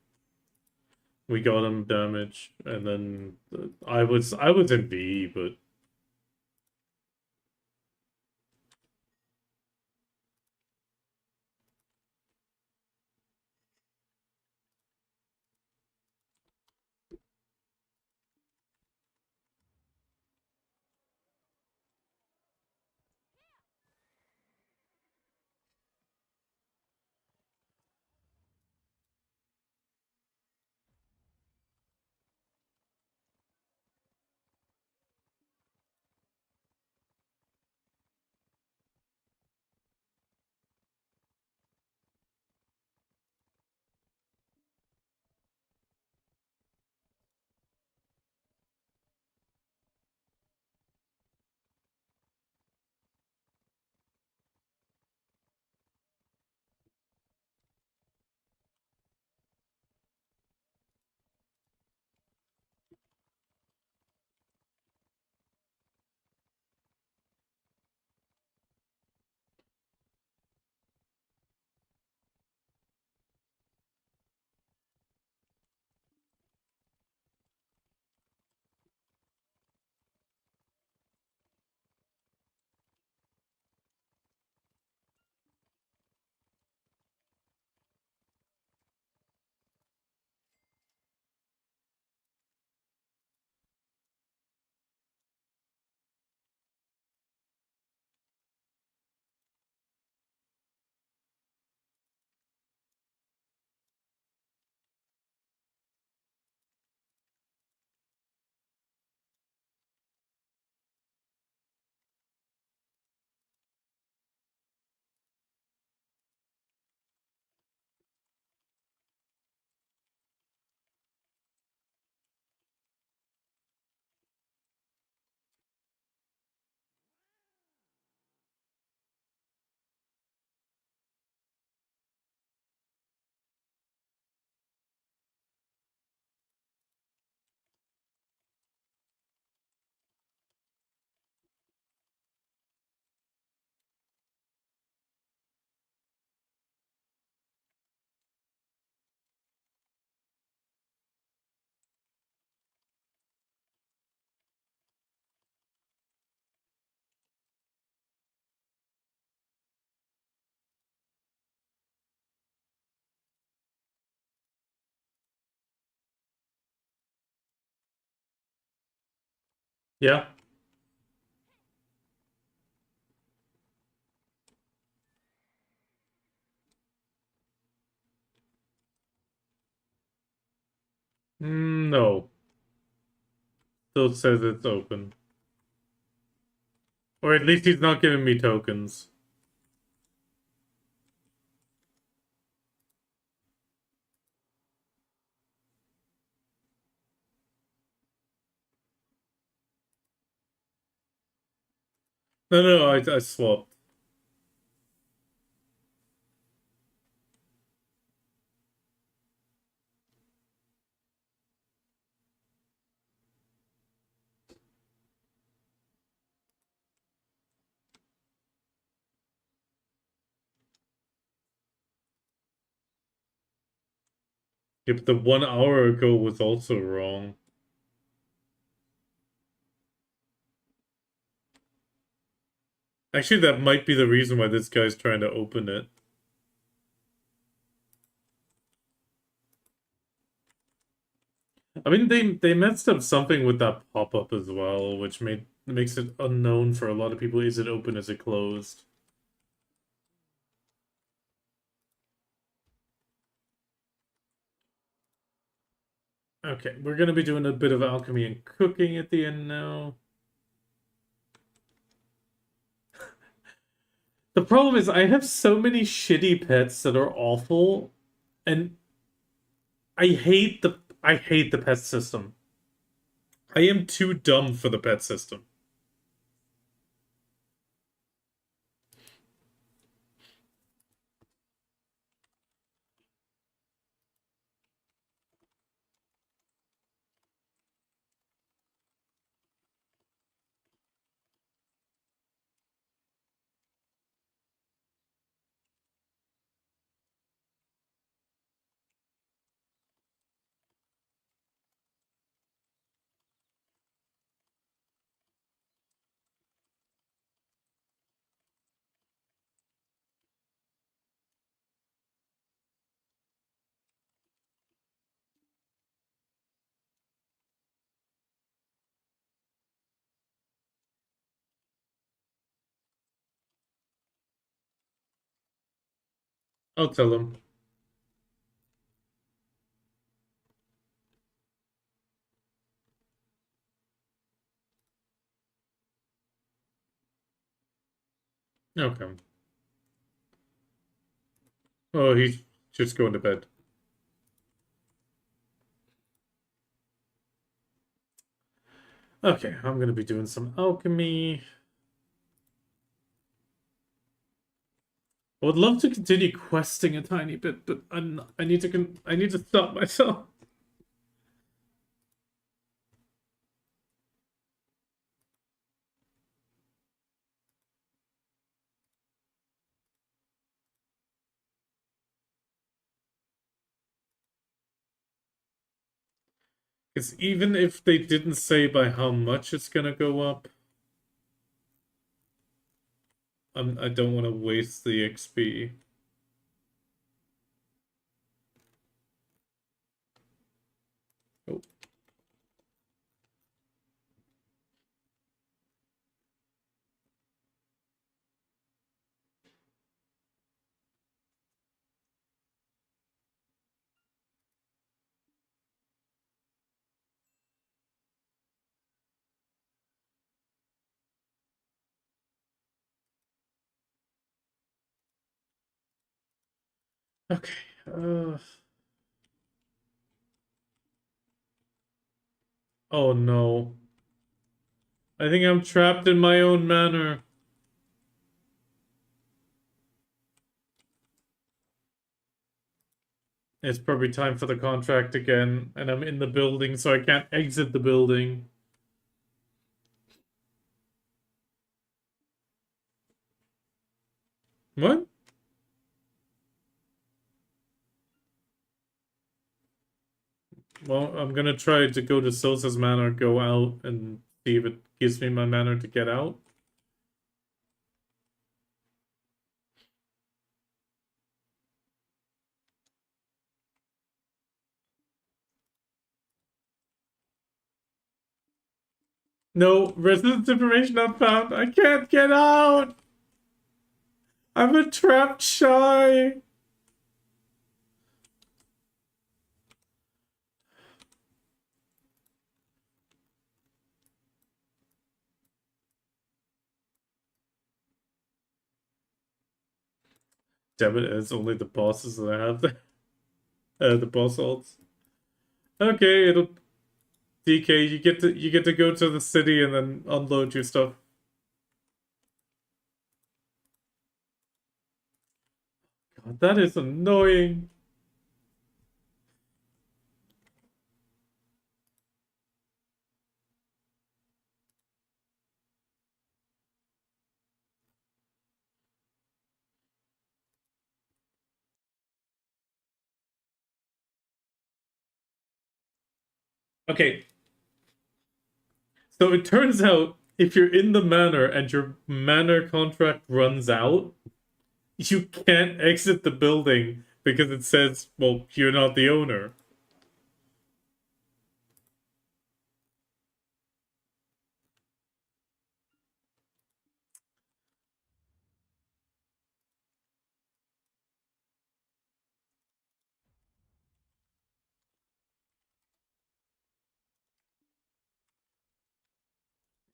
damage, and then I was in B, but yeah. No, still says it's open, or at least he's not giving me tokens. No, no, I swapped. Yeah, but the 1 hour ago was also wrong. Actually, that might be the reason why this guy's trying to open it. I mean, they messed up something with that pop-up as well, which makes it unknown for a lot of people. Is it open? Is it closed? Okay, we're gonna be doing a bit of alchemy and cooking at the end now. The problem is I have so many shitty pets that are awful, and I hate the pet system. I am too dumb for the pet system. I'll tell him. Okay. Oh, he's just going to bed. Okay, I'm gonna be doing some alchemy. I would love to continue questing a tiny bit, but I need to I need to stop myself. Because even if they didn't say by how much it's gonna go up, I don't want to waste the XP. Oh. Okay. Oh no. I think I'm trapped in my own manor. It's probably time for the contract again, and I'm in the building, so I can't exit the building. What? Well, I'm gonna try to go to Sosa's manor, go out, and see if it gives me my manor to get out. No, residence information not found. I can't get out. I'm a trapped shy. Damn it, it's only the bosses that I have there. The boss ults. Okay, it'll DK, you get to go to the city and then unload your stuff. God, that is annoying. Okay, so it turns out if you're in the manor and your manor contract runs out, you can't exit the building because it says, well, you're not the owner.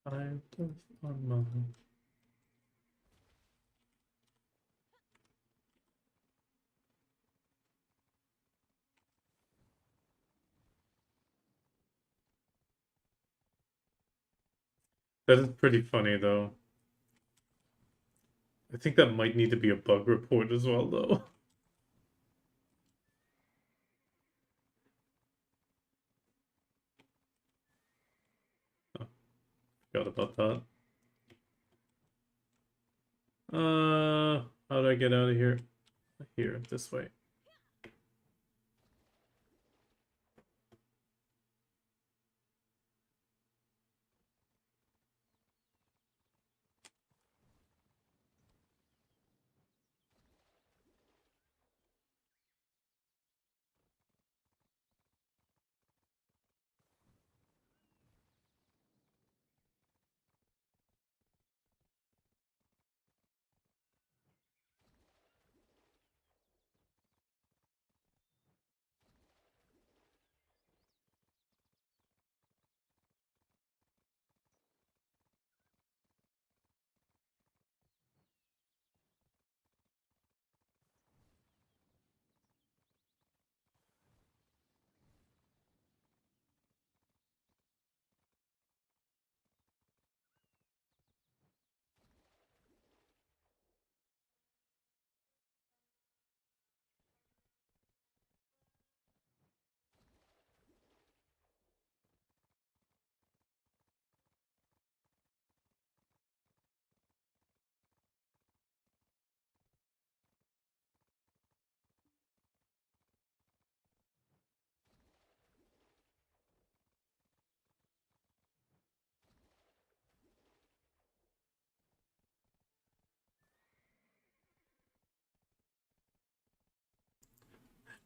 I don't know. That is pretty funny, though. I think that might need to be a bug report as well, though. Oh, forgot about that. How do I get out of here? Here, this way.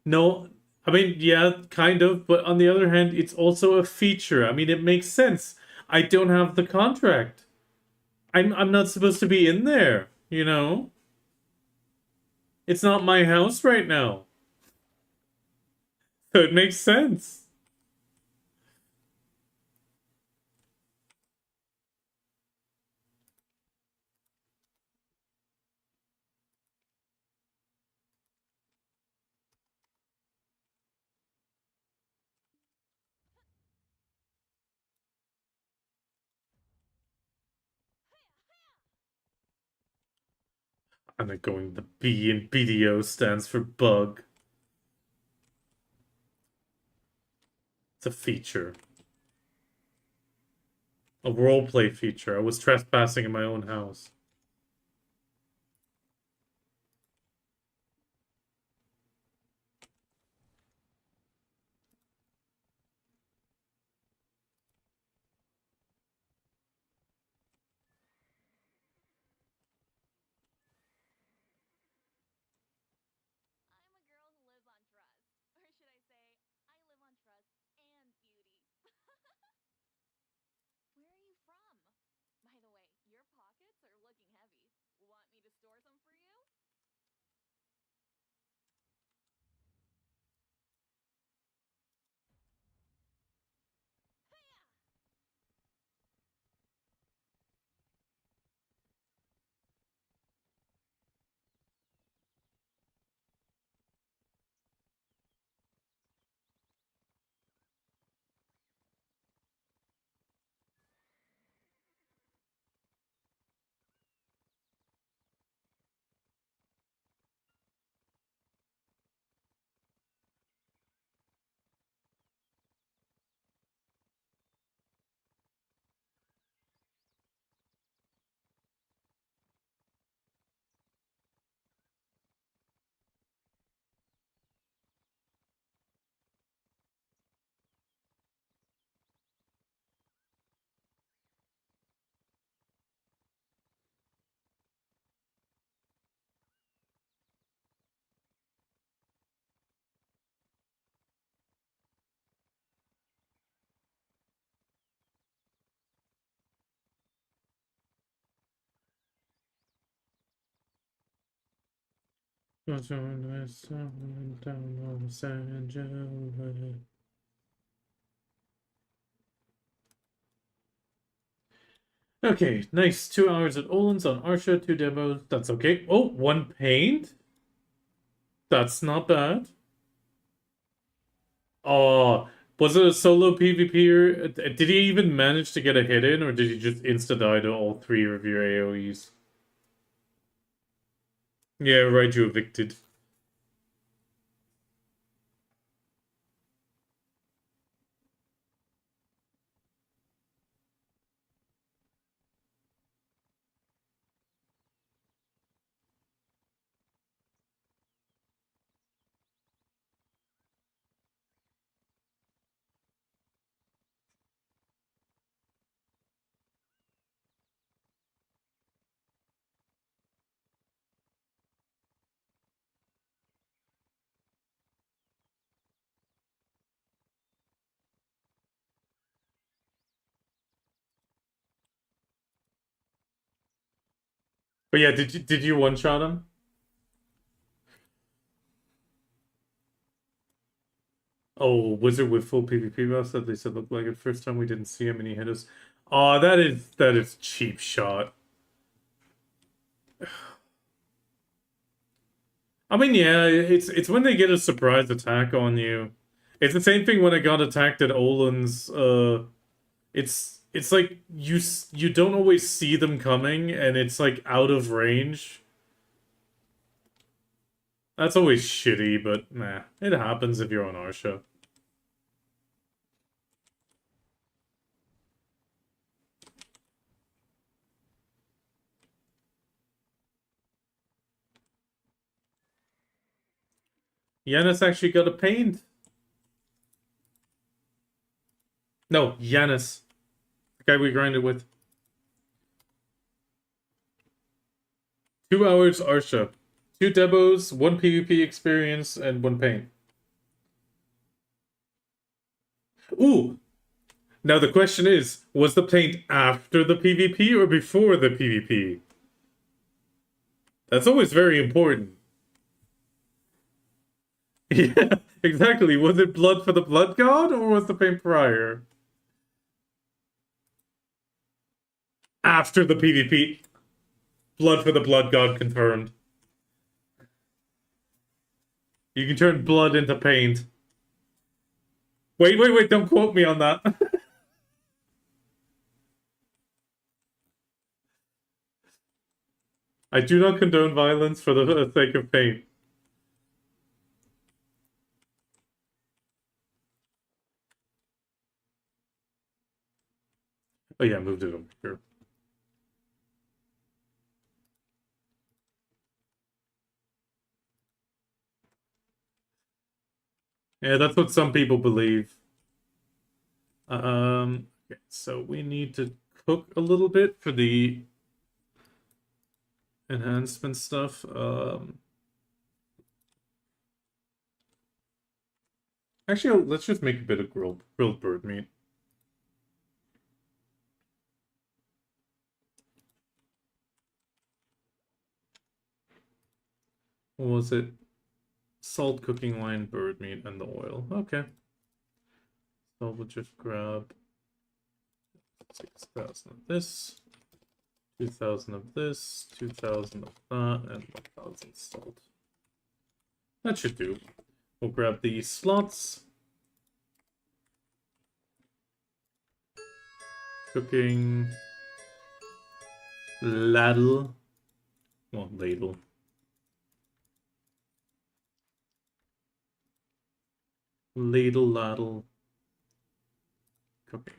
No, I mean, yeah, kind of, but on the other hand, it's also a feature. I mean, it makes sense. I don't have the contract. I'm not supposed to be in there, you know? It's not my house right now. So it makes sense. I'm not going, the B in BDO stands for bug. It's a feature. A roleplay feature. I was trespassing in my own house. Okay, nice. 2 hours at Olin's on Arsha, 2 demos. That's okay. Oh, one paint? That's not bad. Oh, was it a solo PvP? Did he even manage to get a hit in, or did he just insta-die to all three of your AoEs? Yeah, right, you evicted. But yeah, did you one-shot him? Oh, wizard with full PvP buffs that they said looked like it first time we didn't see him and he hit us. Oh, that is cheap shot. I mean, yeah, it's when they get a surprise attack on you. It's the same thing when I got attacked at Olin's. It's like you don't always see them coming, and it's like out of range. That's always shitty, but nah, it happens if you're on our show. Yanis actually got a paint. No, Yanis, the guy we grinded with. 2 hours Arsha. 2 demos, 1 PvP experience, and 1 paint. Ooh, now the question is, was the paint after the PvP or before the PvP? That's always very important. Yeah, exactly. Was it blood for the blood god or was the paint prior? After the PvP. Blood for the blood god confirmed. You can turn blood into paint. Wait, don't quote me on that. I do not condone violence for the sake of paint. Oh yeah, moved it over here. Yeah, that's what some people believe. Okay, so we need to cook a little bit for the enhancement stuff. Actually, let's just make a bit of grilled bird meat. What was it? Salt, cooking line, bird meat, and the oil. Okay. So we'll just grab 6,000 of this, 2,000 of this, 2,000 of that, and 1,000 salt. That should do. We'll grab the slots. Cooking. Ladle. Well, ladle. Ladle, ladle. Cooking.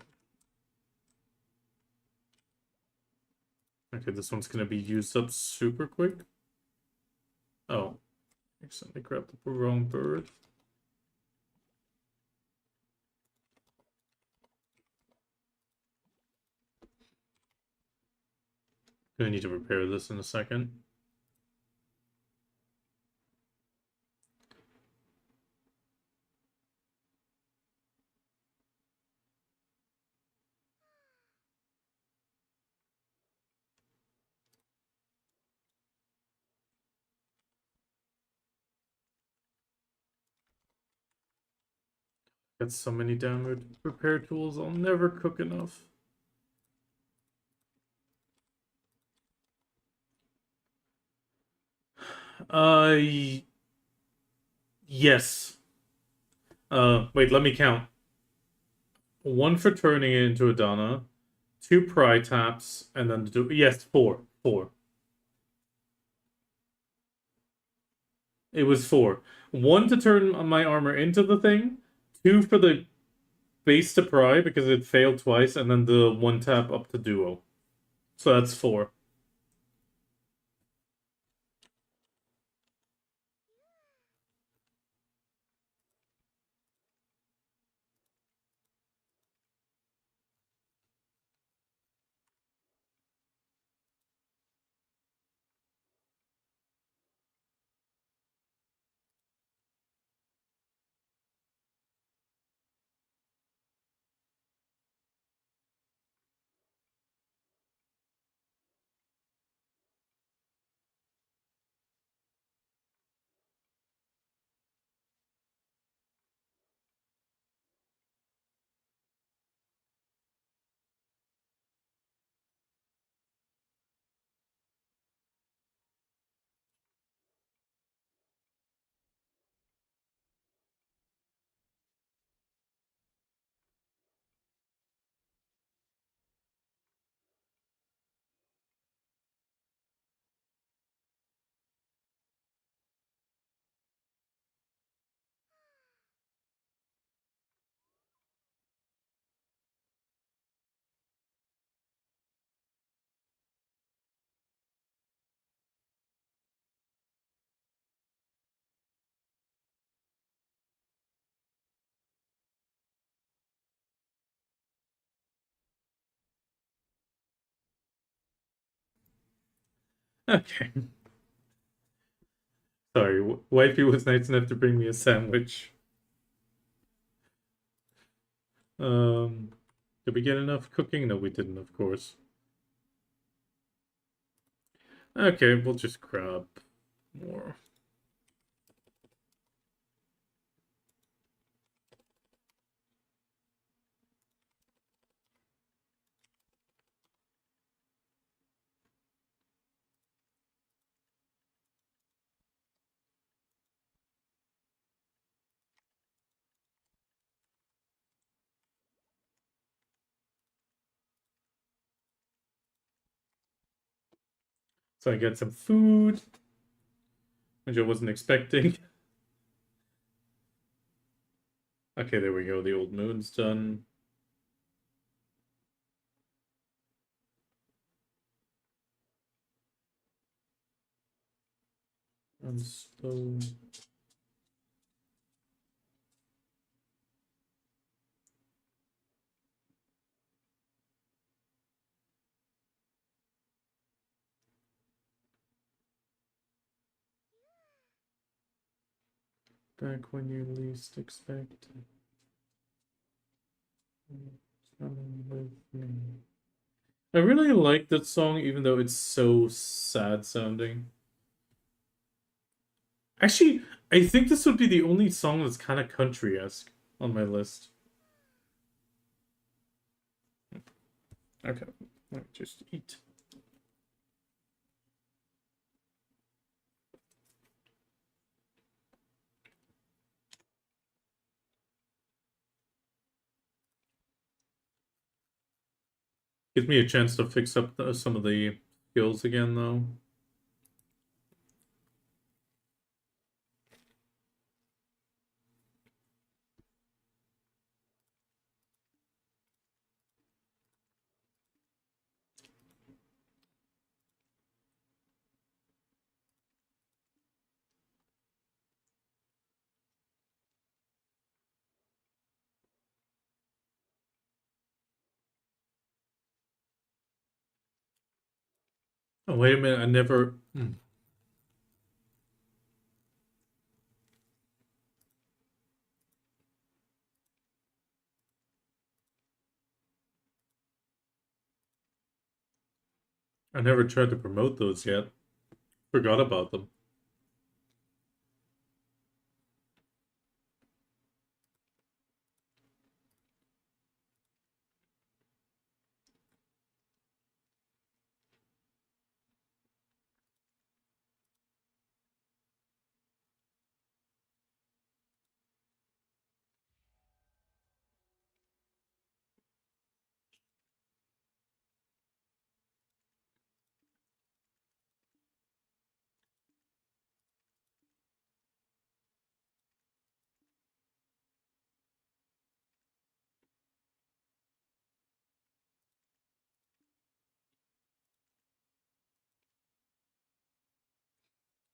Okay, this one's gonna be used up super quick. Oh. Accidentally grabbed the wrong bird. Gonna need to repair this in a second. Got so many downward repair tools, I'll never cook enough. Yes. Wait, let me count. One for turning it into a Donna, two pry taps, and then yes, four. Four. It was four. One to turn my armor into the thing, two for the base to pry because it failed twice, and then the one tap up to duo. So that's four. Okay. Sorry, wifey was nice enough to bring me a sandwich. Did we get enough cooking? No, we didn't, of course. Okay, we'll just grab more. So I get some food, which I wasn't expecting. Okay, there we go. The old moon's done. I'm slow. Back when you least expect it. Coming with me. I really like that song, even though it's so sad sounding. Actually, I think this would be the only song that's kind of country-esque on my list. Okay, let me just eat. Gives me a chance to fix up some of the skills again, though. Oh, wait a minute, I never... I never tried to promote those yet. Forgot about them.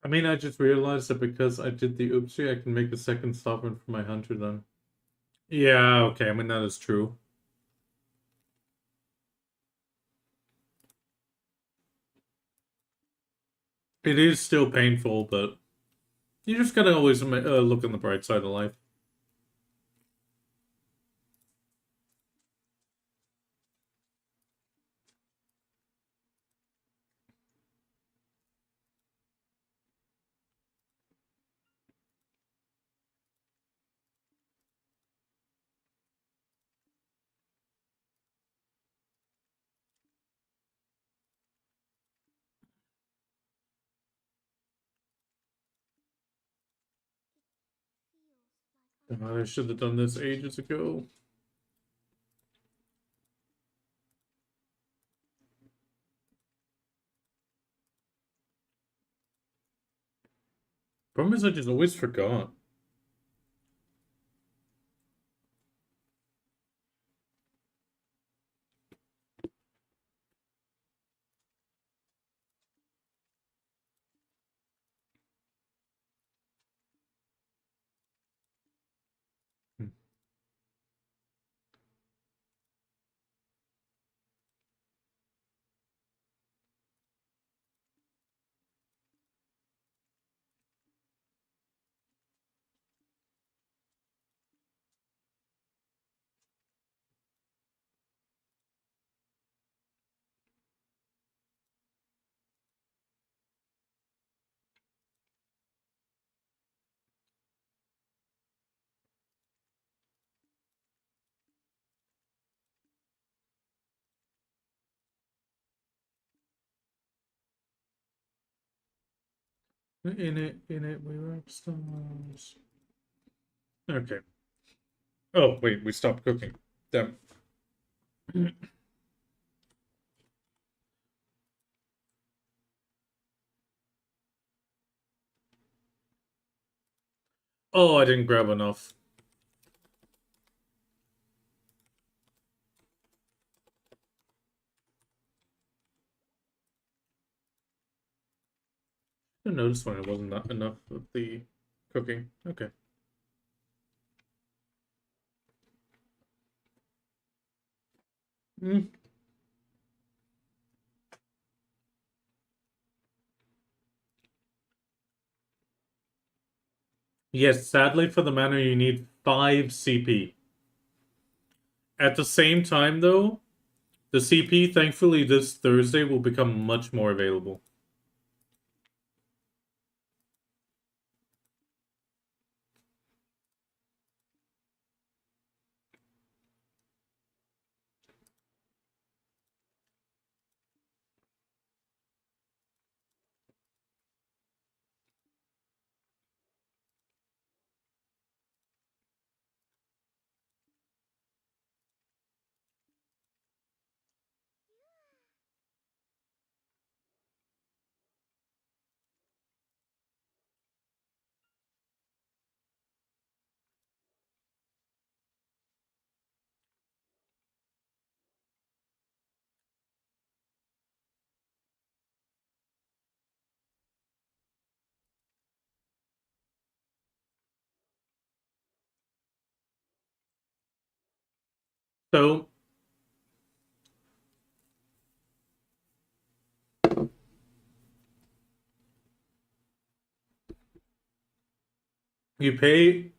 I mean, I just realized that because I did the oopsie, I can make the second sovereign for my hunter then. Yeah, okay, I mean, that is true. It is still painful, but you just gotta always look on the bright side of life. I should have done this ages ago. Problem is, I just always forgot. Hmm. In it, we rock stars. Okay. Oh, wait, we stopped cooking. Damn. Oh, I didn't grab enough. I noticed when it wasn't enough of the cooking. Okay. Mm. Yes, sadly for the manor, you need 5 CP. At the same time, though, the CP, thankfully, this Thursday will become much more available. So, you pay.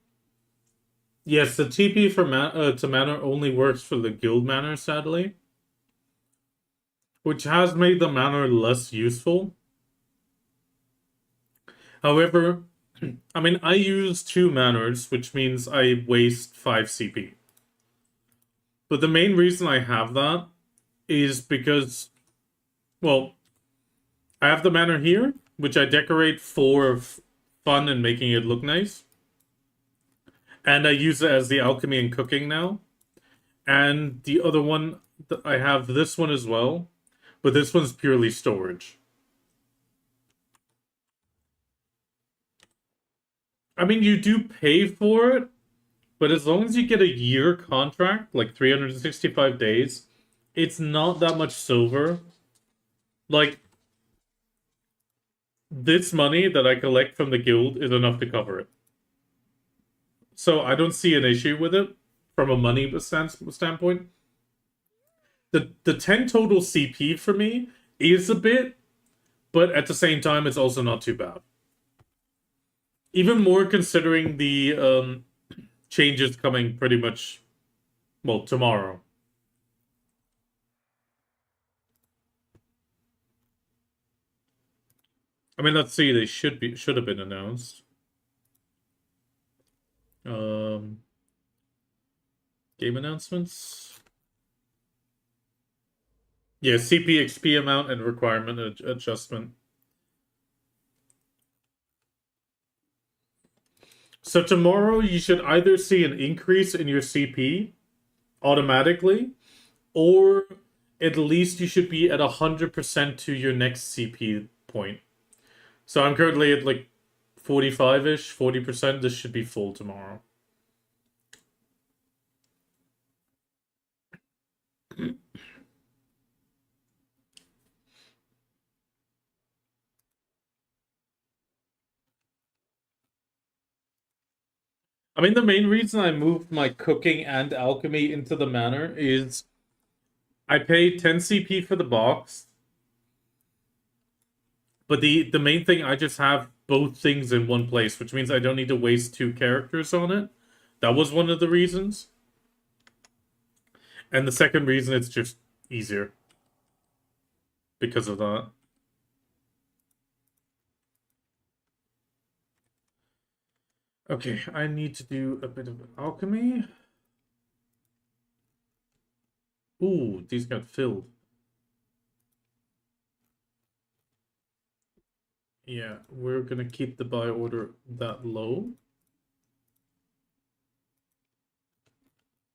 Yes, the TP for to manor only works for the guild manor, sadly, which has made the manor less useful. However, I mean, I use 2 manors, which means I waste 5 CP. But the main reason I have that is because, well, I have the manor here, which I decorate for fun and making it look nice. And I use it as the alchemy and cooking now. And the other one, I have this one as well, but this one's purely storage. I mean, you do pay for it, but as long as you get a year contract, like 365 days, it's not that much silver. Like, this money that I collect from the guild is enough to cover it. So I don't see an issue with it from a money standpoint. The 10 total CP for me is a bit, but at the same time, it's also not too bad. Even more considering the changes coming pretty much, well, tomorrow. I mean, let's see. They should have been announced. Um, game announcements. Yeah, CP amount and requirement adjustment. So tomorrow you should either see an increase in your CP automatically, or at least you should be at 100% to your next CP point. So I'm currently at like 45-ish, 40%. This should be full tomorrow. I mean, the main reason I moved my cooking and alchemy into the manor is I pay 10 CP for the box, but the main thing, I just have both things in one place, which means I don't need to waste 2 characters on it. That was one of the reasons. And the second reason, it's just easier because of that. Okay, I need to do a bit of alchemy. Ooh, these got filled. Yeah, we're gonna keep the buy order that low.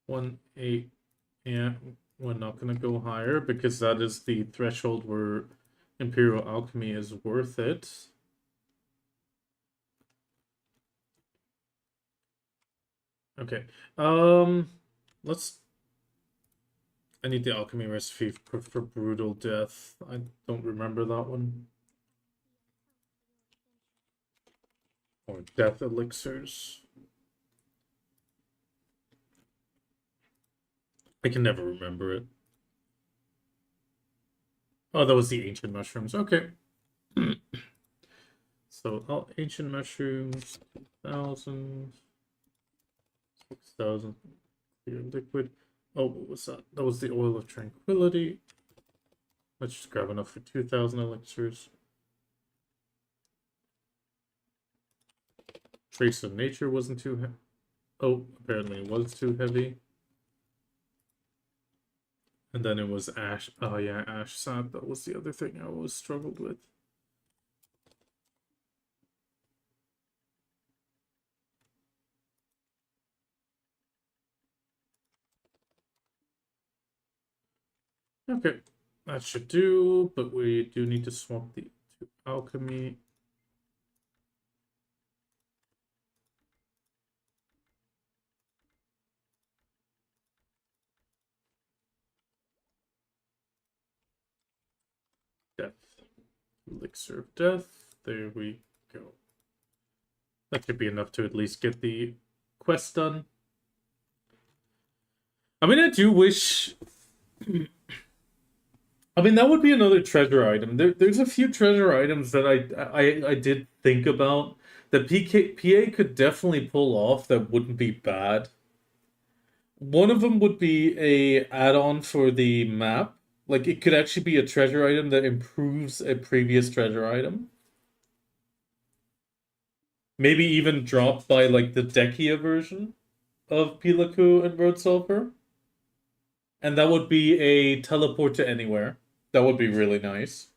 1-8. Yeah, we're not gonna go higher because that is the threshold where Imperial Alchemy is worth it. Okay. Let's. I need the alchemy recipe for brutal death. I don't remember that one. Or death elixirs. I can never remember it. Oh, that was the ancient mushrooms. Okay. So, ancient mushrooms, 1,000, 6,000, clear liquid. Oh, what was that? That was the oil of tranquility. Let's just grab enough for 2,000 elixirs. Trace of nature wasn't too heavy. Oh, apparently it was too heavy. And then it was ash. Oh yeah, ash sap. That was the other thing I always struggled with. Okay, that should do, but we do need to swap the to alchemy. Death. Elixir of death. There we go. That should be enough to at least get the quest done. I mean, I do wish. I mean, that would be another treasure item. There's a few treasure items that I did think about that PA could definitely pull off that wouldn't be bad. One of them would be a add-on for the map. Like it could actually be a treasure item that improves a previous treasure item. Maybe even dropped by like the Dekia version of Pilaku and Road Sulfur. And that would be a teleport to anywhere. That would be really nice.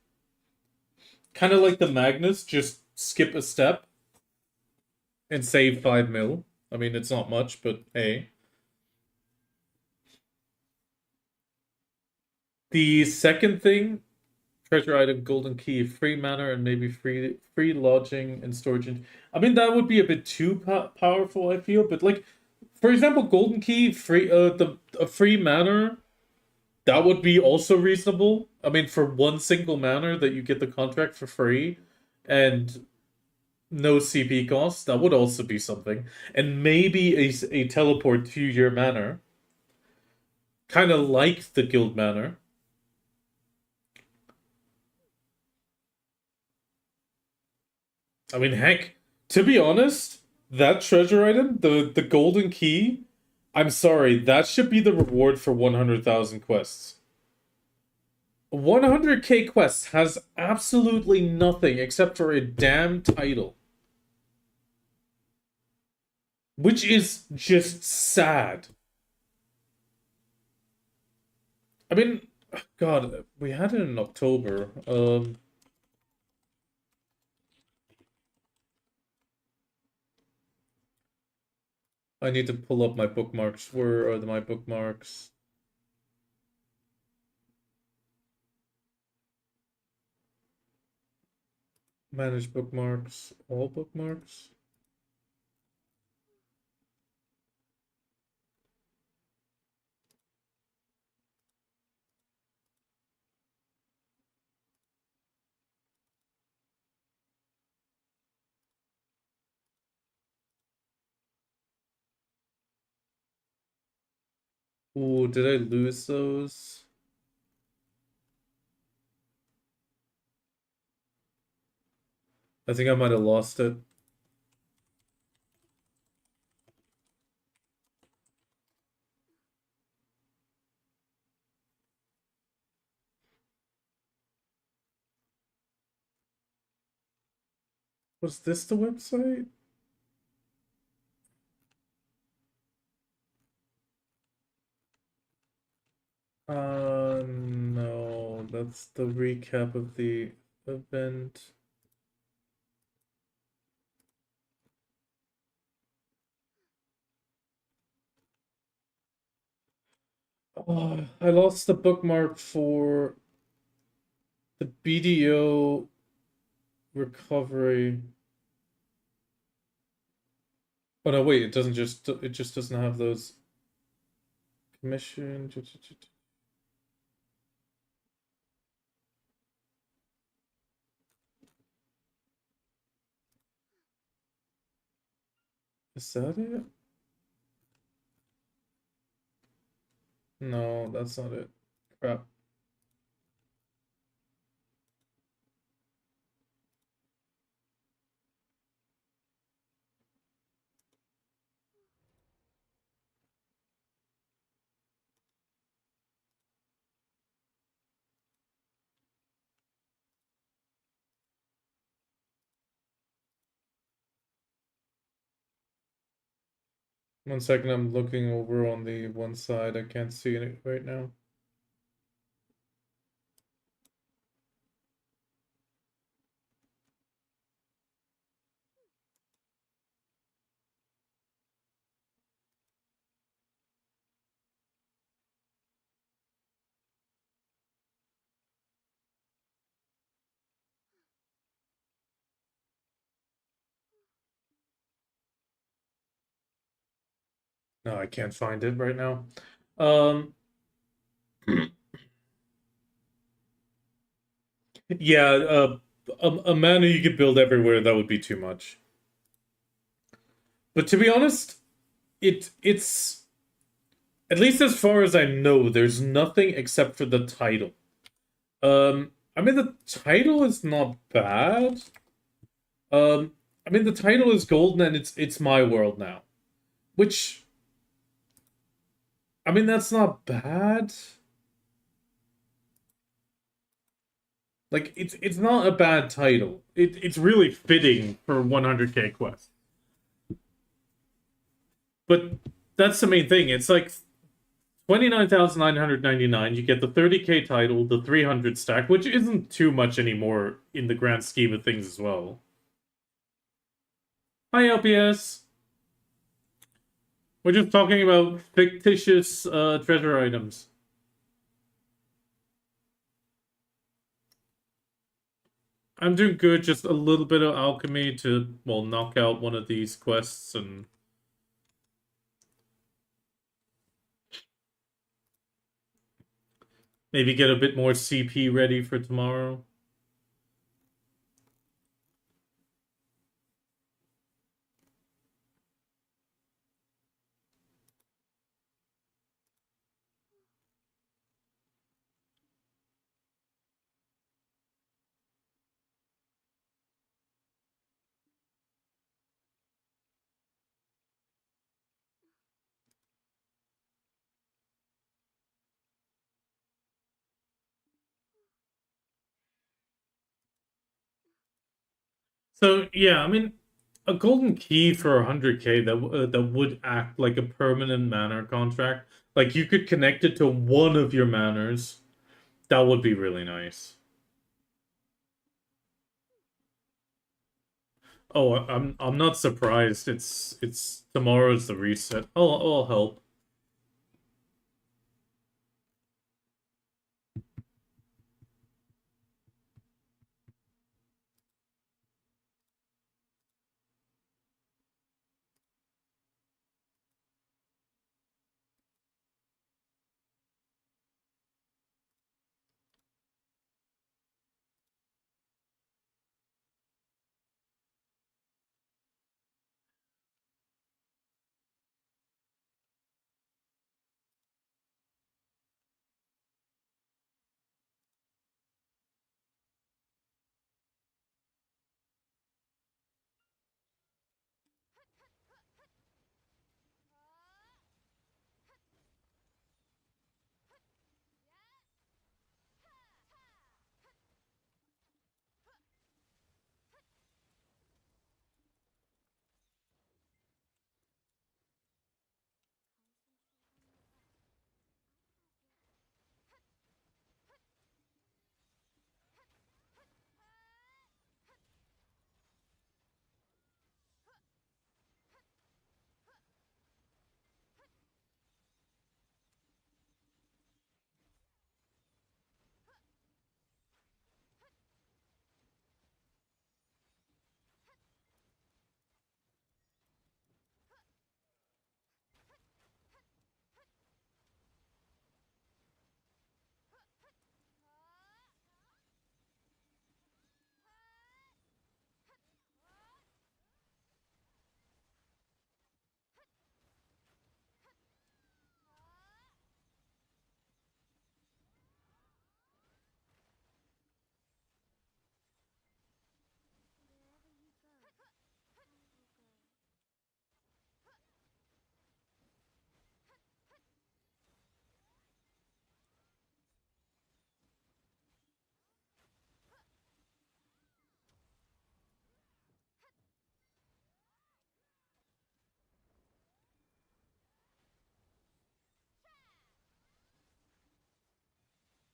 Kind of like the Magnus, just skip a step and save 5 mil. I mean, it's not much, but hey. The second thing, treasure item, golden key, free mana, and maybe free lodging and storage. I mean, that would be a bit too powerful, I feel. But like, for example, golden key, free the a free mana, that would be also reasonable. I mean, for one single mana that you get the contract for free, and no CP cost, that would also be something. And maybe a teleport to your manor, kind of like the guild manor. I mean, heck, to be honest, that treasure item, the golden key, I'm sorry, that should be the reward for 100,000 quests. 100k quests has absolutely nothing except for a damn title, which is just sad. I mean, God, we had it in October. I need to pull up my bookmarks. Where are my bookmarks? Manage bookmarks. All bookmarks. Ooh, did I lose those? I think I might have lost it. Was this the website? No, that's the recap of the event. I lost the bookmark for the BDO recovery. Oh no, wait, it just doesn't have those commission. Is that it? No, that's not it. Crap. 1 second, I'm looking over on the one side. I can't see it right now. No, I can't find it right now. Um, yeah, a mana you could build everywhere, that would be too much. But to be honest, it's at least as far as I know, there's nothing except for the title. I mean the title is not bad. Um, I mean the title is golden and it's my world now, which I mean that's not bad. Like it's not a bad title. It's really fitting for 100k quest. But that's the main thing. It's like 29,999. You get the 30k title, the 300 stack, which isn't too much anymore in the grand scheme of things as well. Hi LPS. We're just talking about fictitious treasure items. I'm doing good, just a little bit of alchemy to, well, knock out one of these quests and maybe get a bit more CP ready for tomorrow. So yeah, I mean, a golden key for 100k that would act like a permanent manor contract. Like you could connect it to one of your manors. That would be really nice. Oh, I'm not surprised. It's tomorrow's the reset. I'll help.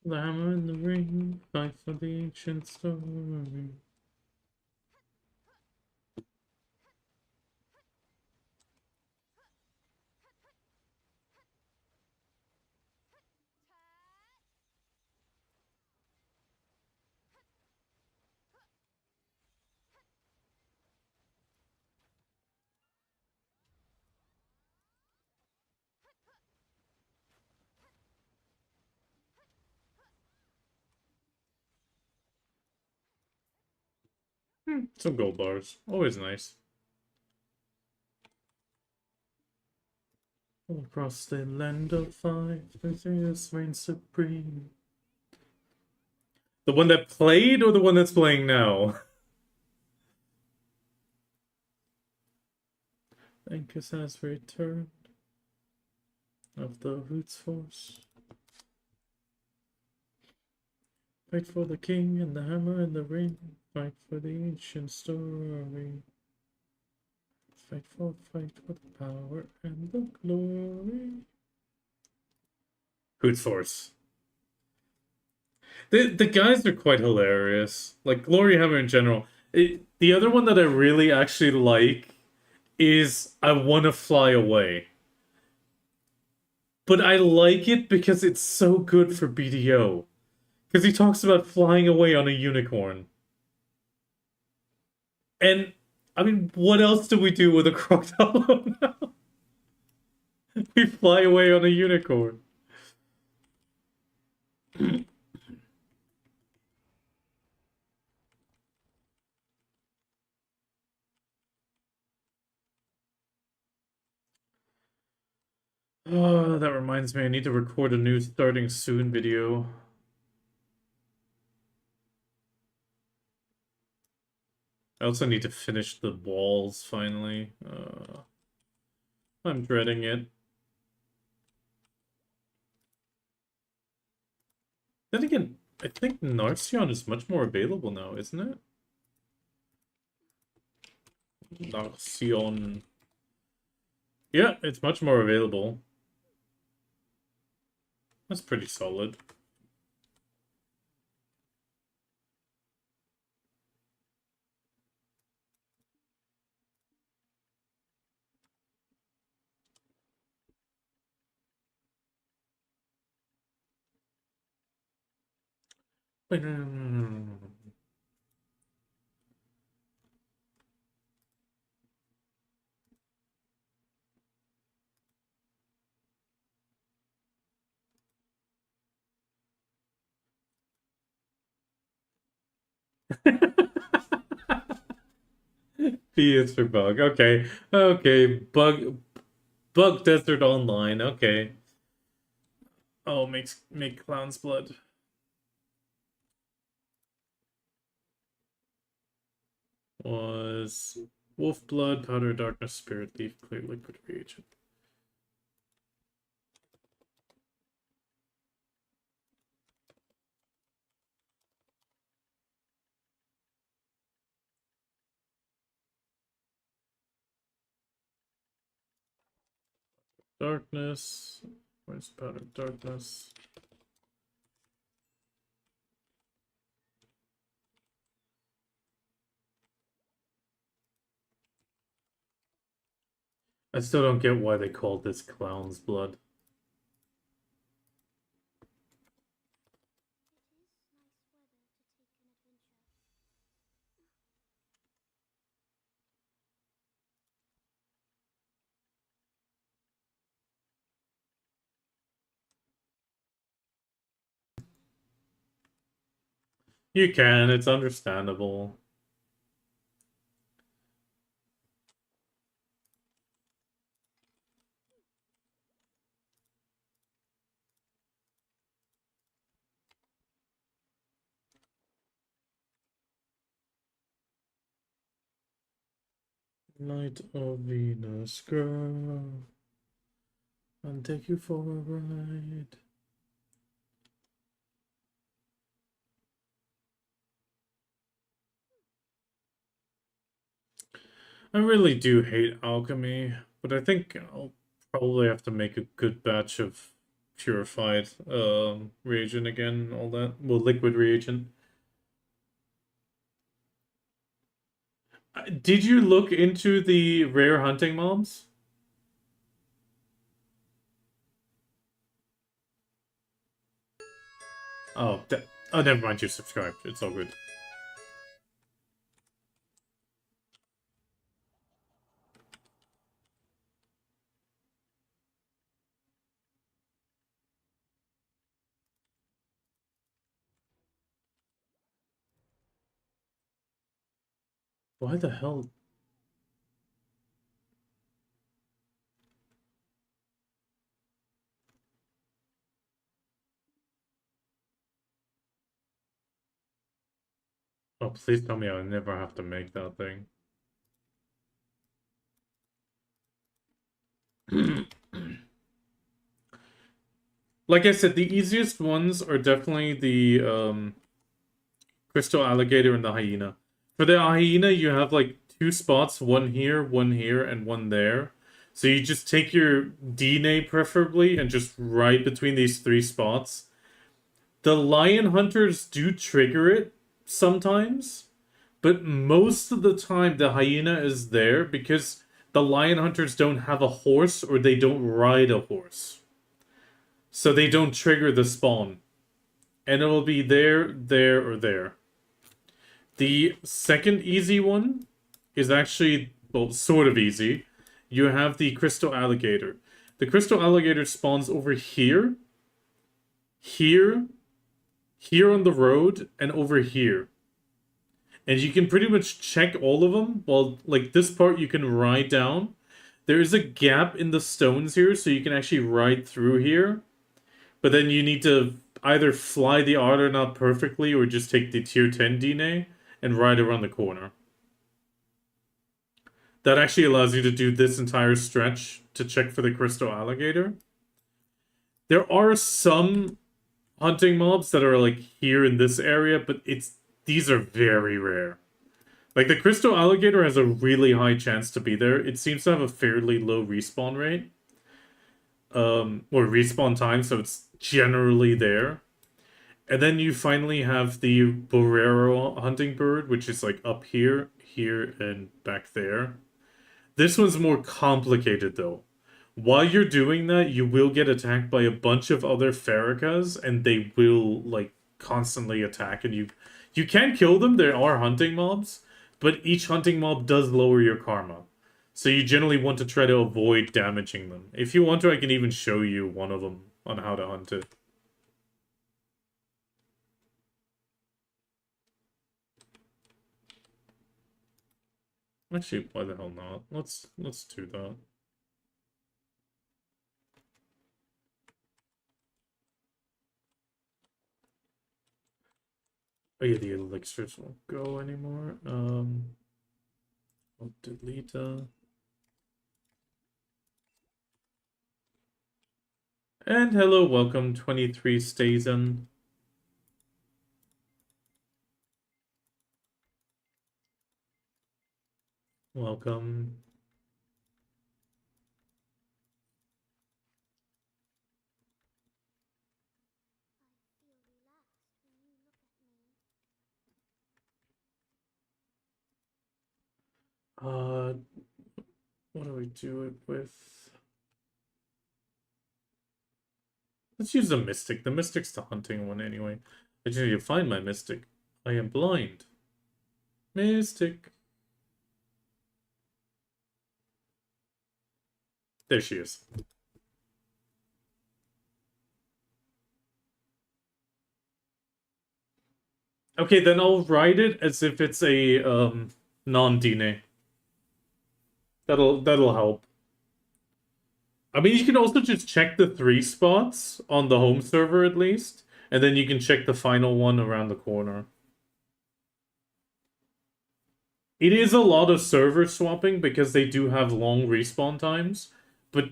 The hammer and the ring, fight for the ancient story. Some gold bars. Always nice. All across the land of five, Theseus reigns supreme. The one that played or the one that's playing now? Anchus has returned of the Roots Force. Fight for the king and the hammer and the ring. Fight for the ancient story. Fight for the power and the glory. Roots Force. The guys are quite hilarious. Like Glory Hammer in general. The other one that I really actually like is I Wanna Fly Away. But I like it because it's so good for BDO. Because he talks about flying away on a unicorn. And, I mean, what else do we do with a crocodile now? We fly away on a unicorn. Oh, that reminds me, I need to record a new starting soon video. I also need to finish the walls finally. I'm dreading it. Then again, I think Narcion is much more available now, isn't it? Narcion. Yeah, it's much more available. That's pretty solid. B is for bug. Okay. Okay. Bug Desert Online. Okay. Oh, make clown's blood. Was wolf blood, powder darkness, spirit leaf, clear liquid reagent. Darkness. Where's powder darkness? I still don't get why they called this clown's blood. You can, it's understandable. Night of Venus, girl, I'll take you for a ride. I really do hate alchemy, but I think I'll probably have to make a good batch of purified reagent again, all that. Well, liquid reagent. Did you look into the rare hunting mobs? Oh, oh, never mind. You subscribed. It's all good. Why the hell? Oh, please tell me I'll never have to make that thing. Like I said, the easiest ones are definitely the crystal alligator and the hyena. For the hyena, you have like two spots, one here, and one there. So you just take your DNA preferably and just right between these three spots. The lion hunters do trigger it sometimes, but most of the time the hyena is there because the lion hunters don't have a horse or they don't ride a horse. So they don't trigger the spawn. And it will be there, there, or there. The second easy one is actually, well, sort of easy. You have the crystal alligator. The crystal alligator spawns over here, here, here on the road, and over here. And you can pretty much check all of them. Well, like this part you can ride down. There is a gap in the stones here, so you can actually ride through here. But then you need to either fly the Argonaut perfectly or just take the tier 10 DNA and ride around the corner. That actually allows you to do this entire stretch to check for the crystal alligator. There are some hunting mobs that are like here in this area, but these are very rare. Like the crystal alligator has a really high chance to be there. It seems to have a fairly low respawn rate. Or respawn time, so it's generally there. And then you finally have the Borrero hunting bird, which is like up here, here, and back there. This one's more complicated though. While you're doing that, you will get attacked by a bunch of other Farrakahs, and they will like constantly attack, and you can kill them. There are hunting mobs, but each hunting mob does lower your karma. So you generally want to try to avoid damaging them. If you want to, I can even show you one of them on how to hunt it. Actually, why the hell not? Let's do that. Oh yeah, the elixirs won't go anymore. I'll delete And hello, welcome 23 stays in. Welcome. What do we do it with? Let's use the Mystic. The Mystic's the hunting one anyway. I just need to find my Mystic. I am blind. Mystic. There she is. Okay, then I'll write it as if it's a non-DNA. That'll help. I mean, you can also just check the 3 spots on the home server at least, and then you can check the final one around the corner. It is a lot of server swapping because they do have long respawn times, but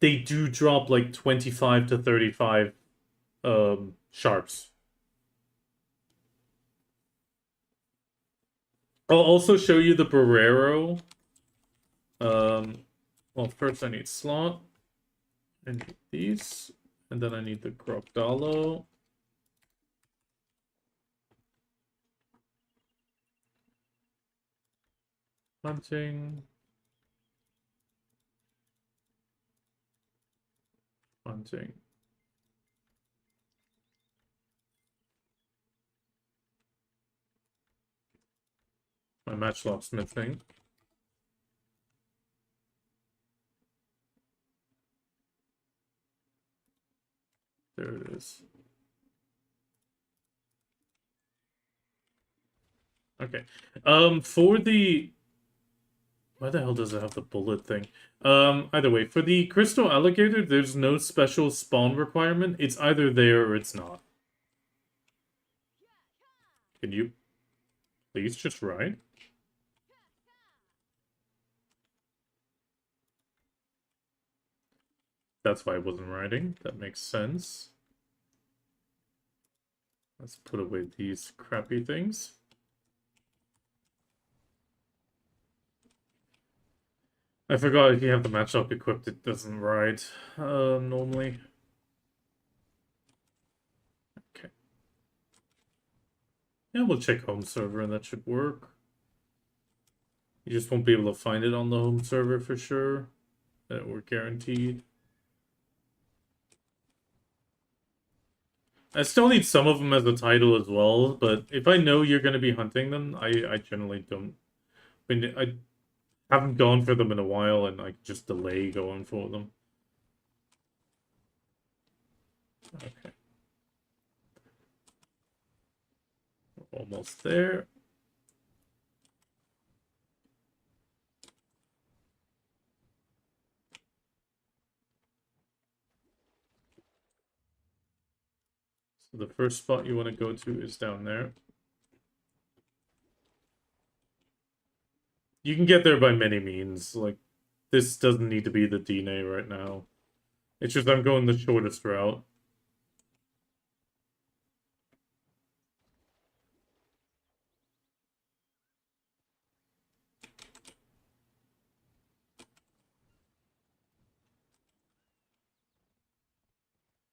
they do drop like 25 to 35 sharps. I'll also show you the Borrero. Well, first I need slot. I need these. And then I need the Crocodilo. Hunting. Hunting. My matchlock smithing. There it is. Okay. For the... Why the hell does it have the bullet thing? Either way, for the crystal alligator, there's no special spawn requirement. It's either there or it's not. Can you please just ride? That's why I wasn't riding. That makes sense. Let's put away these crappy things. I forgot if you have the matchlock equipped, it doesn't ride normally. Okay. Yeah, we'll check home server and that should work. You just won't be able to find it on the home server for sure. That we're guaranteed. I still need some of them as a title as well, but if I know you're going to be hunting them, I generally don't. I mean, I haven't gone for them in a while, and I just delay going for them. Okay. We're almost there. So the first spot you want to go to is down there. You can get there by many means. Like, this doesn't need to be the DNA right now. It's just I'm going the shortest route.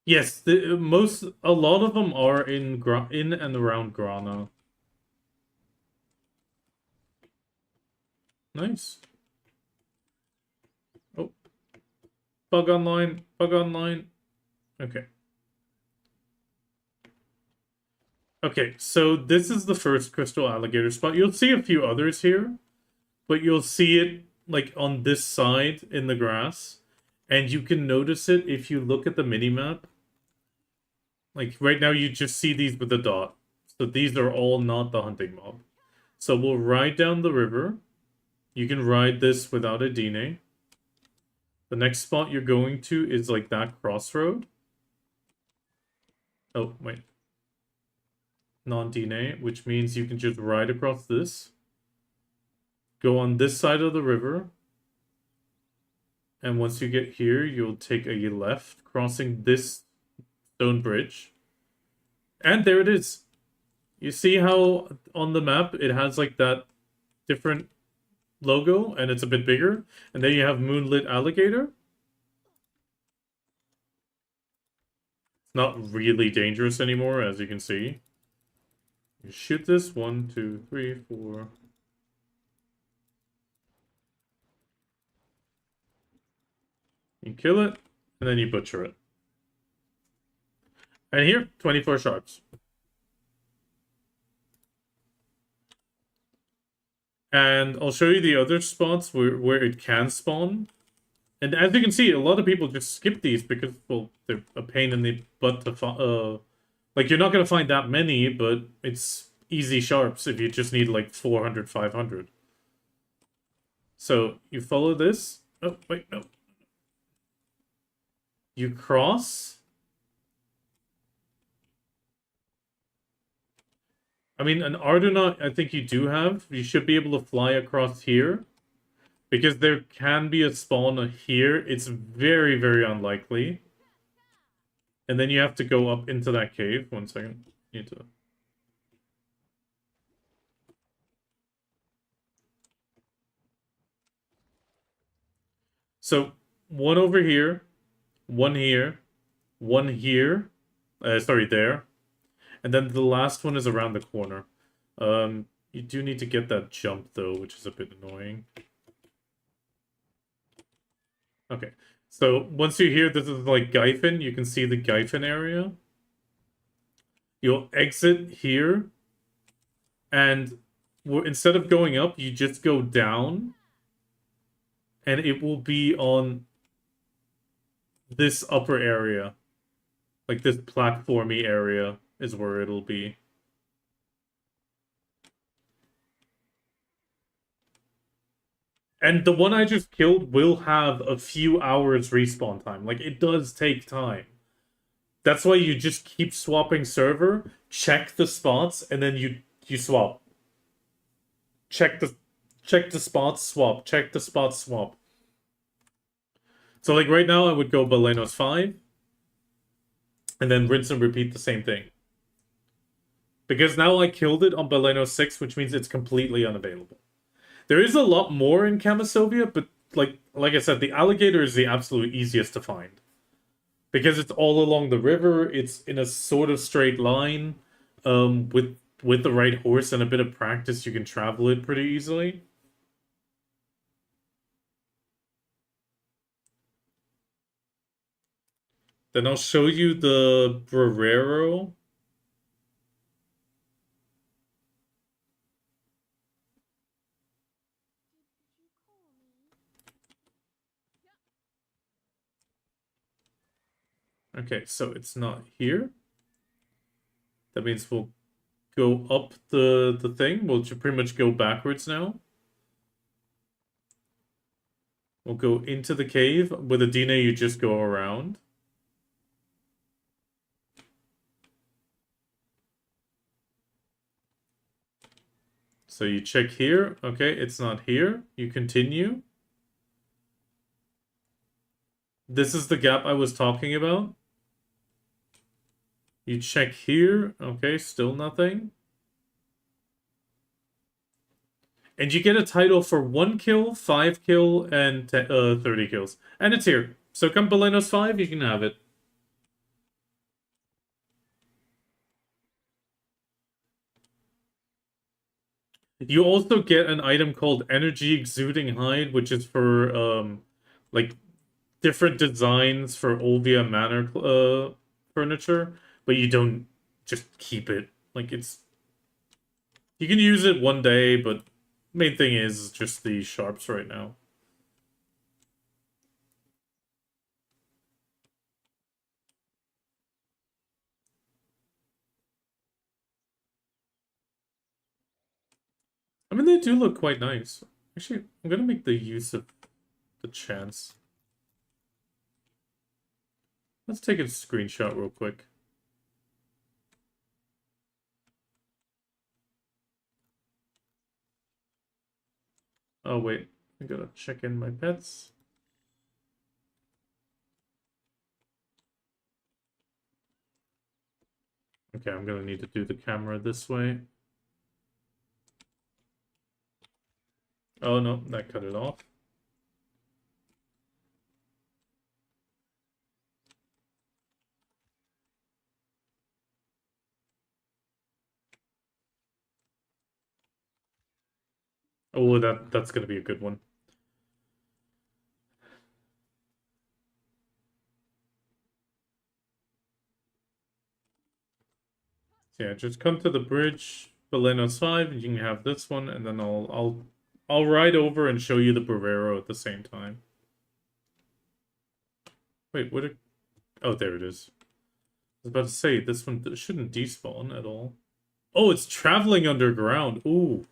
Yes, a lot of them are in and around Grana. Nice. Oh, bug online, bug online. Okay. Okay, so this is the first crystal alligator spot. You'll see a few others here, but you'll see it like on this side in the grass, and you can notice it if you look at the mini map. Like right now, you just see these with the dot. So these are all not the hunting mob. So we'll ride down the river. You can ride this without a DNA. The next spot you're going to is like that crossroad. Oh, wait. Non-DNA, which means you can just ride across this. Go on this side of the river. And once you get here, you'll take a left, crossing this stone bridge. And there it is. You see how on the map it has like that different logo and it's a bit bigger? And then you have Moonlit Alligator. It's not really dangerous anymore, as you can see. You shoot this. 1, 2, 3, 4. You kill it, and then you butcher it. And here, 24 sharks. And I'll show you the other spots where it can spawn. And as you can see, a lot of people just skip these because, well, they're a pain in the butt to find. Like, you're not going to find that many, but it's easy sharps if you just need, like, 400, 500. So, you follow this. Oh, wait, no. You cross. I mean, an Ardonaut, I think you do have. You should be able to fly across here. Because there can be a spawn here. It's very, very unlikely. And then you have to go up into that cave. 1 second. Need to... So, one over here. One here. one here. Sorry, there. And then the last one is around the corner. You do need to get that jump, though, which is a bit annoying. Okay. So, once you're here, this is like Gyfin. You can see the Gyfin area. You'll exit here. And instead of going up, you just go down. And it will be on this upper area. Like this platformy area is where it'll be. And the one I just killed will have a few hours respawn time. Like, it does take time. That's why you just keep swapping server, check the spots, and then you swap. Check the spots, swap. Check the spots, swap. So like right now I would go Balenos 5, and then rinse and repeat the same thing. Because now I killed it on Balenos 6, which means it's completely unavailable. There is a lot more in Kamasovia, but like I said, the alligator is the absolute easiest to find. Because it's all along the river, it's in a sort of straight line. With the right horse and a bit of practice, you can travel it pretty easily. Then I'll show you the Brerero. Okay, so it's not here. That means we'll go up the thing. We'll pretty much go backwards now. We'll go into the cave. With Adina, you just go around. So you check here. Okay, it's not here. You continue. This is the gap I was talking about. You check here. Okay, still nothing. And you get a title for 1 kill, 5 kill, and 30 kills. And it's here. So come Balenos 5, you can have it. You also get an item called Energy Exuding Hide, which is for like different designs for Olvia Manor furniture, but you don't just keep it. Like it's you can use it one day, but main thing is just the sharps right now. I mean, they do look quite nice. Actually, I'm gonna make the use of the chance. Let's take a screenshot real quick. Oh, wait. I gotta check in my pets. Okay, I'm gonna need to do the camera this way. Oh, no, that cut it off. Oh, that's gonna be a good one. So yeah, just come to the bridge, Balenos 5, and you can have this one, and then I'll ride over and show you the Barrero at the same time. Wait, oh, there it is. I was about to say, this one shouldn't despawn at all. Oh, it's traveling underground. Ooh.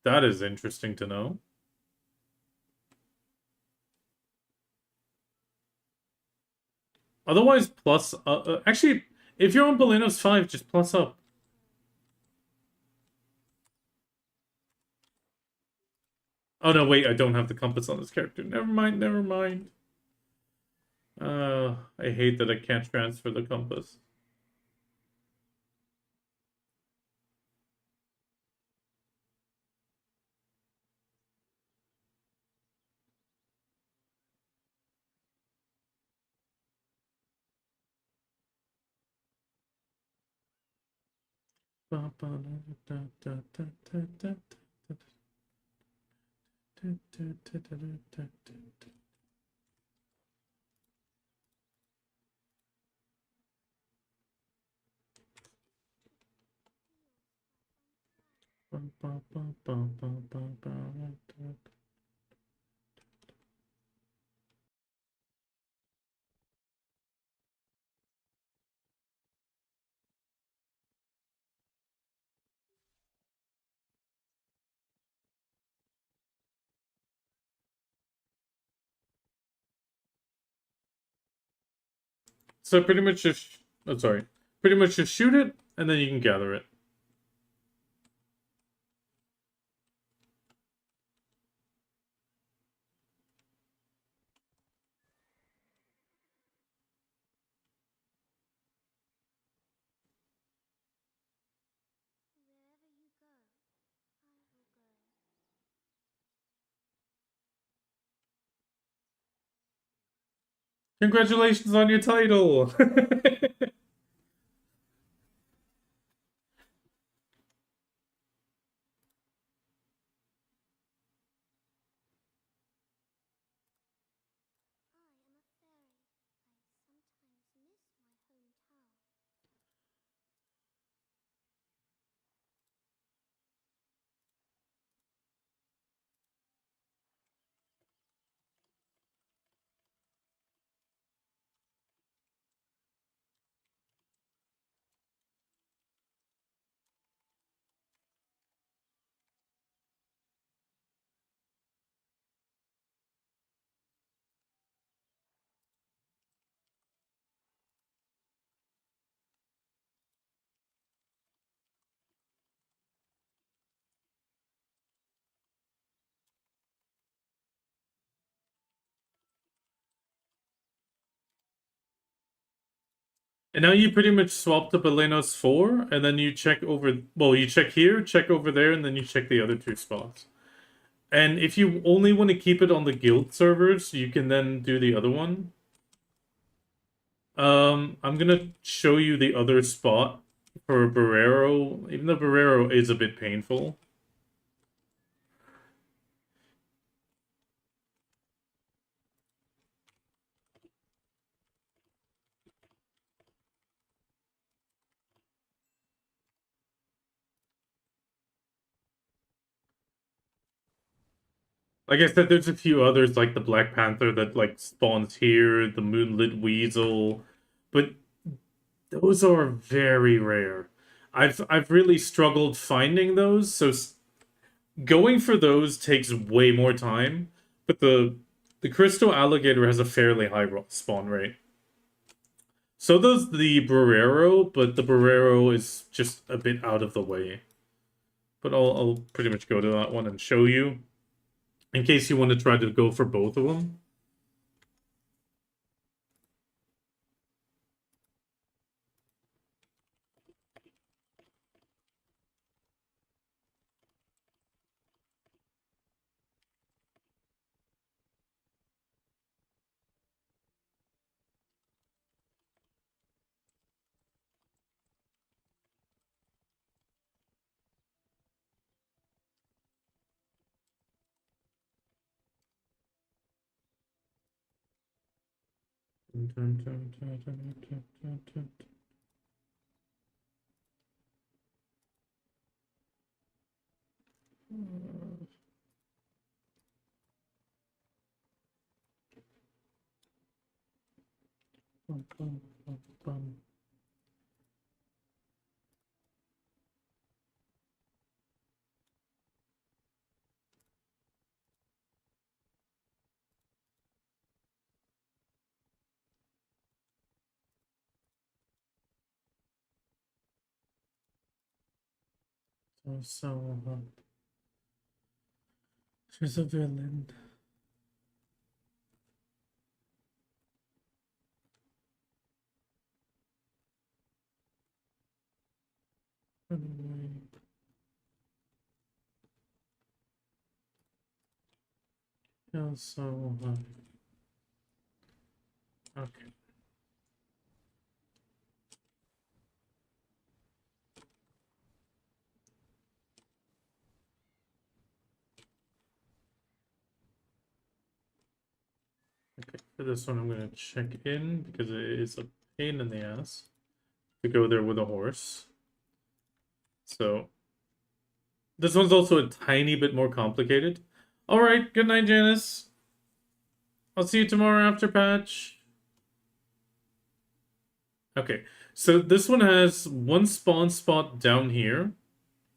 That is interesting to know. Otherwise, plus... actually, if you're on Balenos 5, just plus up. Oh, no, wait, I don't have the compass on this character. Never mind, never mind. I hate that I can't transfer the compass. So pretty much just, oh sorry, pretty much just shoot it and then you can gather it. Congratulations on your title! And now you pretty much swapped up Elena's 4, and then you check over, well, you check here, check over there, and then you check the other 2 spots. And if you only want to keep it on the guild servers, you can then do the other one. I'm gonna show you the other spot for Barrero, even though Barrero is a bit painful. Like I said, there's a few others like the Black Panther that like spawns here, the Moonlit Weasel, but those are very rare. I've really struggled finding those, so going for those takes way more time. But the Crystal Alligator has a fairly high spawn rate. So does the Barrero, but the Barrero is just a bit out of the way. But I'll pretty much go to that one and show you, in case you want to try to go for both of them. So, she's a villain. Anyway. Yeah, so, okay. Okay, for this one I'm gonna check in because it is a pain in the ass to go there with a horse. So this one's also a tiny bit more complicated. Alright, good night, Janice. I'll see you tomorrow after patch. Okay, so this one has one spawn spot down here.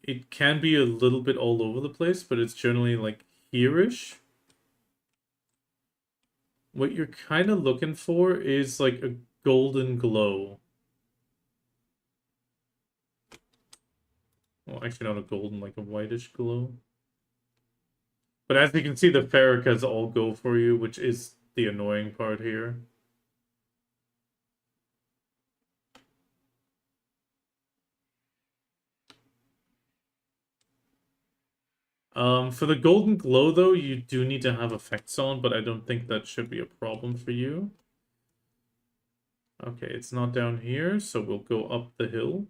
It can be a little bit all over the place, but it's generally like here-ish. What you're kind of looking for is like a golden glow. Well, actually not a golden, like a whitish glow. But as you can see, the Farrakahs all go for you, which is the annoying part here. For the golden glow, though, you do need to have effects on, but I don't think that should be a problem for you. Okay, it's not down here, so we'll go up the hill.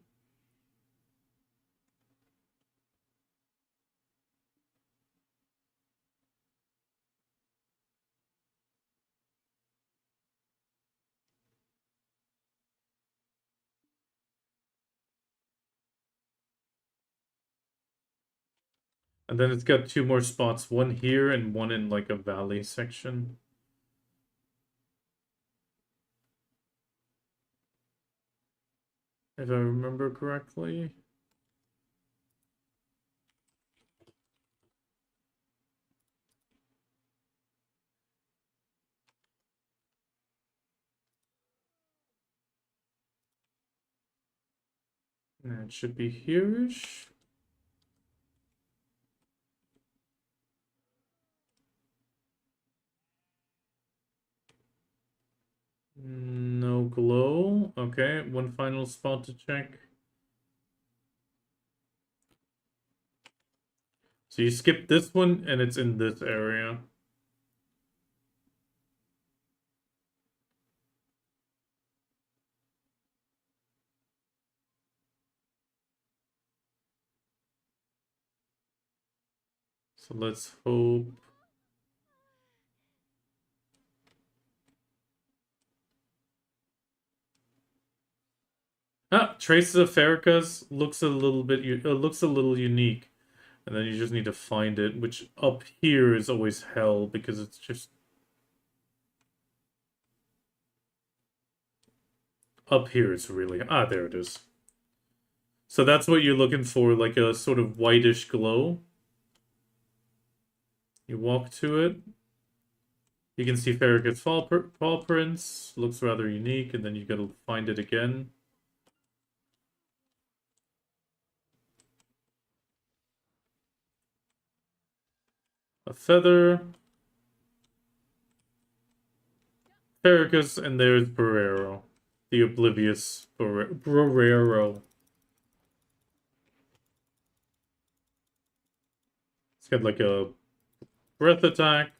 And then it's got two more spots, one here and one in like a valley section. If I remember correctly. And it should be here-ish. No glow. Okay, one final spot to check. So you skip this one, and it's in this area. So let's hope. Ah, Traces of Farrakah's looks a little bit. Looks a little unique, and then you just need to find it. Which up here is always hell because it's just up here. It's really there it is. So that's what you're looking for, like a sort of whitish glow. You walk to it. You can see Farrakut's paw prints. Looks rather unique, and then you gotta find it again. A feather. Farragus, and there's Barrero. The oblivious Barrero. It's got like a breath attack.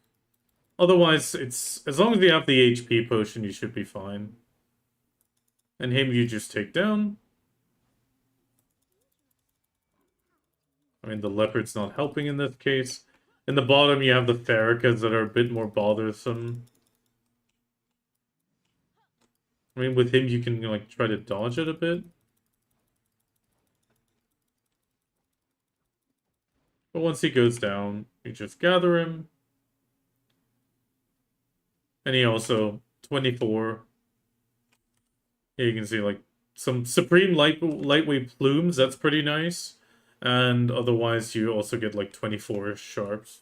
Otherwise, it's as long as you have the HP potion, you should be fine. And him you just take down. I mean, the leopard's not helping in this case. In the bottom, you have the Farrakahs that are a bit more bothersome. I mean, with him, you can, like, try to dodge it a bit. But once he goes down, you just gather him. And he also, 24. Here you can see, like, some Supreme lightweight plumes. That's pretty nice. And otherwise, you also get, like, 24 sharps.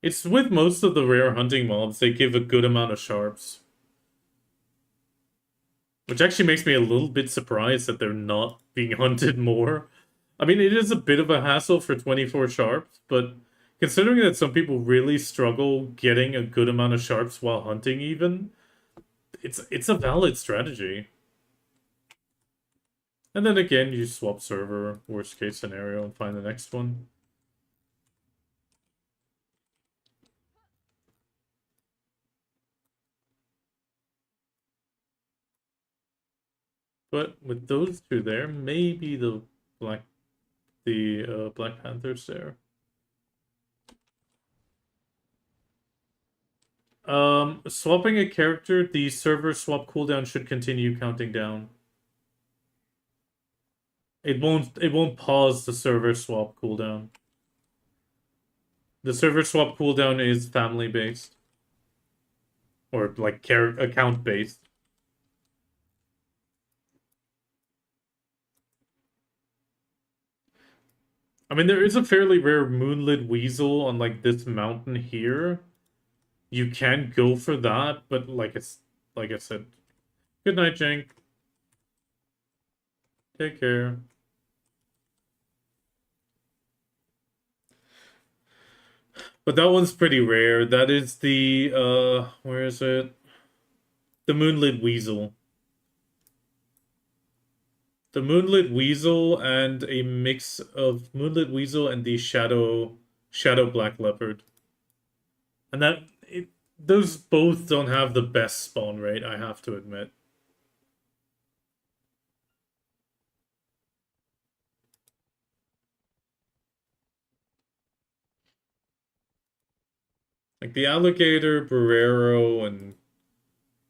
It's with most of the rare hunting mobs, they give a good amount of sharps. Which actually makes me a little bit surprised that they're not being hunted more. I mean, it is a bit of a hassle for 24 sharps, but considering that some people really struggle getting a good amount of sharps while hunting even, it's a valid strategy. And then again, you swap server, worst case scenario, and find the next one. But with those two there, maybe the Black Panther's there. Swapping a character, the server swap cooldown should continue counting down. It won't pause the server swap cooldown. The server swap cooldown is family based. Or like account based. I mean, there is a fairly rare moonlit weasel on like this mountain here. You can go for that, but like I said. Good night, Jank. Take care. But that one's pretty rare. That is the where is it? The moonlit weasel. The moonlit weasel and a mix of moonlit weasel and the shadow black leopard. And those both don't have the best spawn rate, I have to admit. Like the alligator, Barrero, and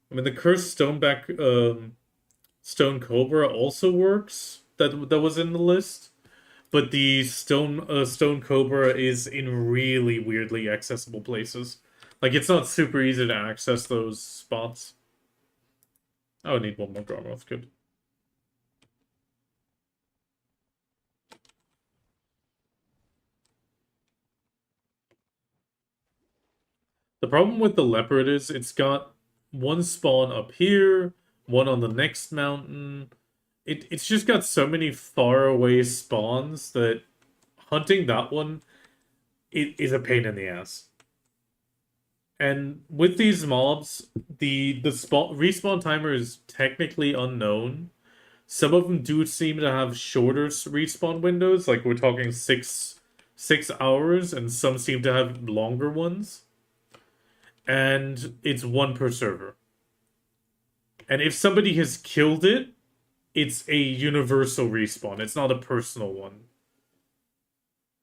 I mean the cursed stoneback stone cobra also works. That was in the list. But the stone cobra is in really weirdly accessible places. Like it's not super easy to access those spots. I would need one more drama. That's good. The problem with the leopard is it's got one spawn up here, one on the next mountain. It's just got so many far away spawns that hunting that one it is a pain in the ass. And with these mobs, the spawn respawn timer is technically unknown. Some of them do seem to have shorter respawn windows, like we're talking 6 hours, and some seem to have longer ones. And it's one per server. And if somebody has killed it, it's a universal respawn. It's not a personal one.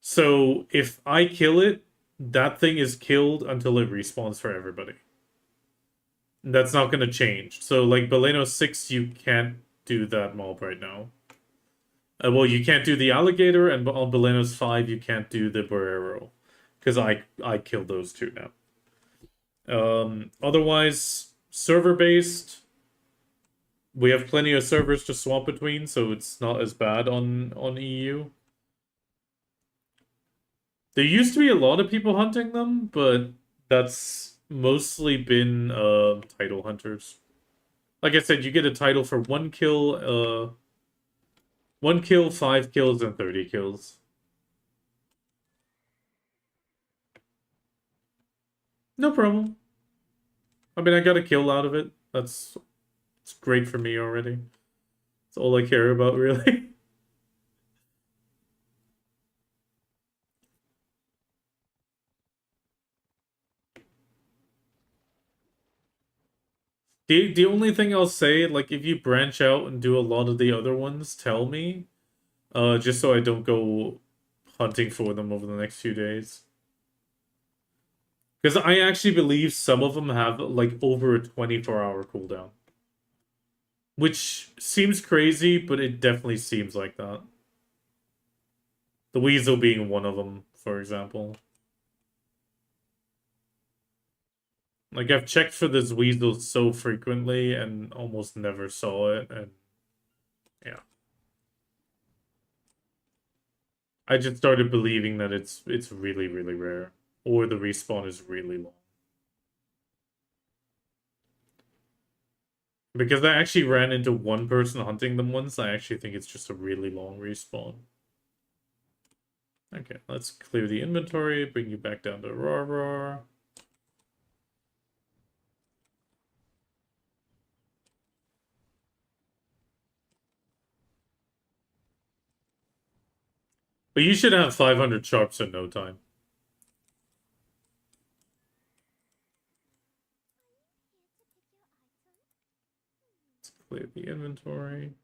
So if I kill it, that thing is killed until it respawns for everybody. That's not going to change. So like Baleno 6, you can't do that mob right now. Well, you can't do the alligator, and on Baleno's 5, you can't do the Barrero. Because I killed those two now. Otherwise, server-based, we have plenty of servers to swap between, so it's not as bad on EU. There used to be a lot of people hunting them, but that's mostly been title hunters. Like I said, you get a title for 1 kill, 5 kills, and 30 kills. No problem. I mean, I got a kill out of it. It's great for me already. That's all I care about, really. The only thing I'll say, like, if you branch out and do a lot of the other ones, tell me. Just so I don't go hunting for them over the next few days. Because I actually believe some of them have, like, over a 24-hour cooldown. Which seems crazy, but it definitely seems like that. The Weasel being one of them, for example. Like, I've checked for this Weasel so frequently and almost never saw it, and yeah. I just started believing that it's really, really rare. Or the respawn is really long. Because I actually ran into one person hunting them once, I actually think it's just a really long respawn. Okay, let's clear the inventory, bring you back down to Raw. But you should have 500 sharps in no time. Let's clear the inventory.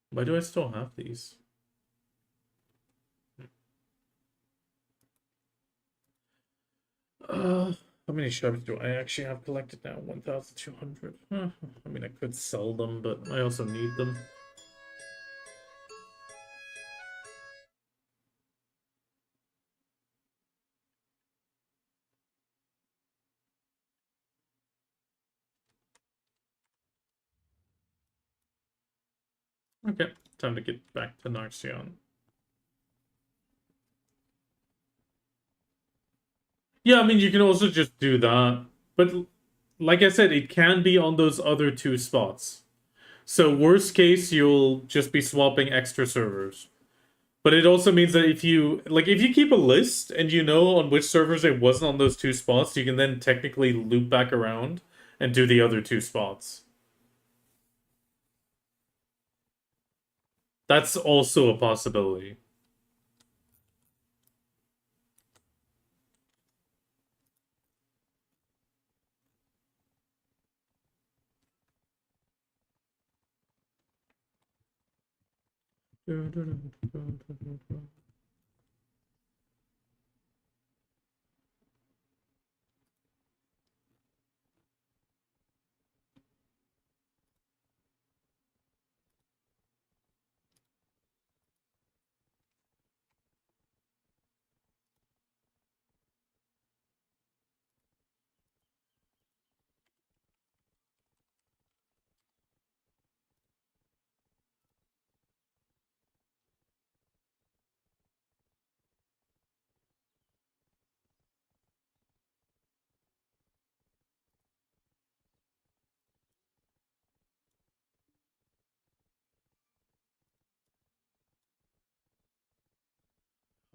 Why do I still have these? How many sharps do I actually have collected now? 1,200. I mean, I could sell them, but I also need them. Okay, time to get back to Narxion. Yeah, I mean, you can also just do that. But like I said, it can be on those other two spots. So worst case, you'll just be swapping extra servers. But it also means that if you keep a list and you know on which servers it wasn't on those two spots, you can then technically loop back around and do the other two spots. That's also a possibility.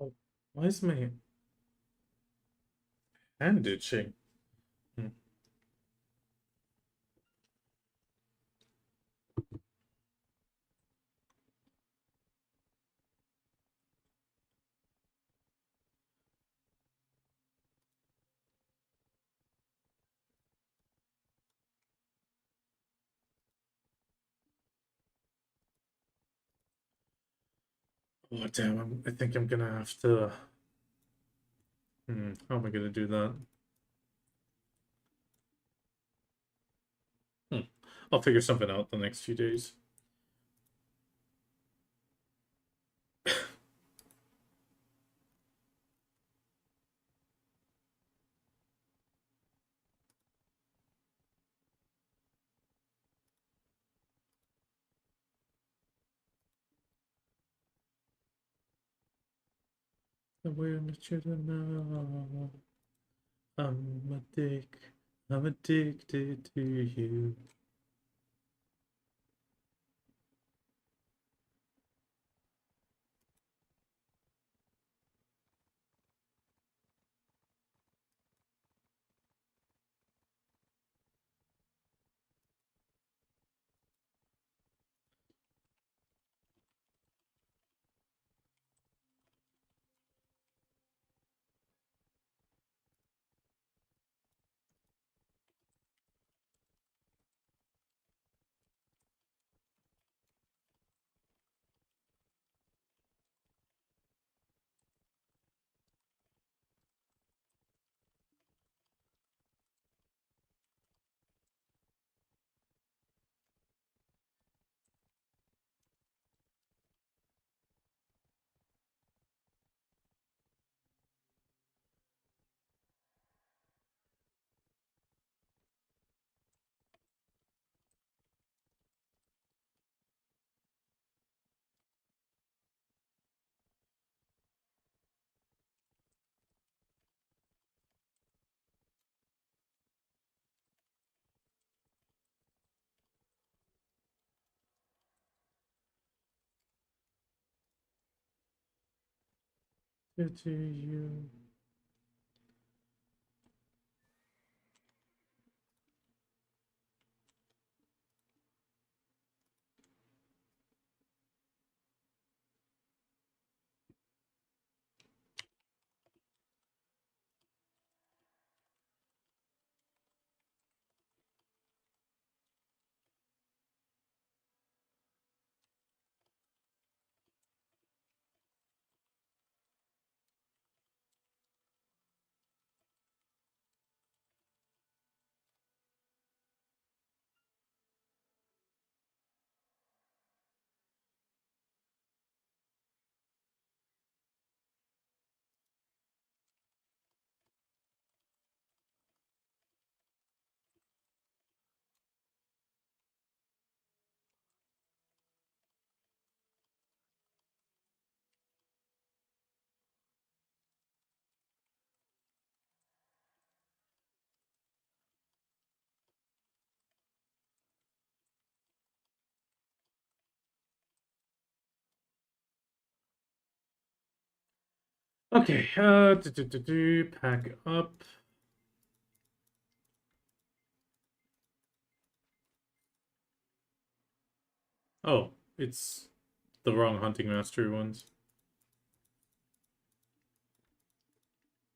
Oh, why is my hand itching? Hmm. Oh damn! I think I'm gonna have to. How am I gonna do that? Hmm. I'll figure something out the next few days. The way I'm children now. I'm addicted to you. To you. Okay, pack up. Oh, it's the wrong hunting mastery ones. I never forget the day you saved me.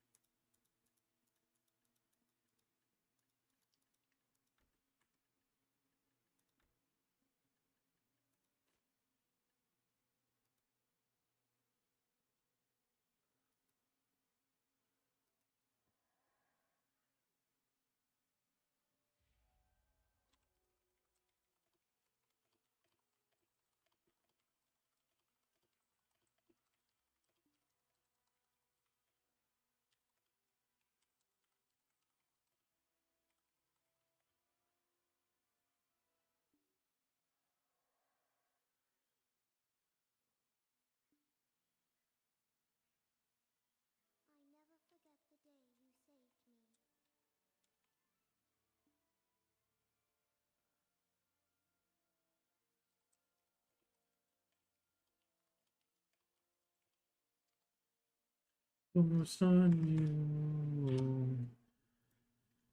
Who's on you?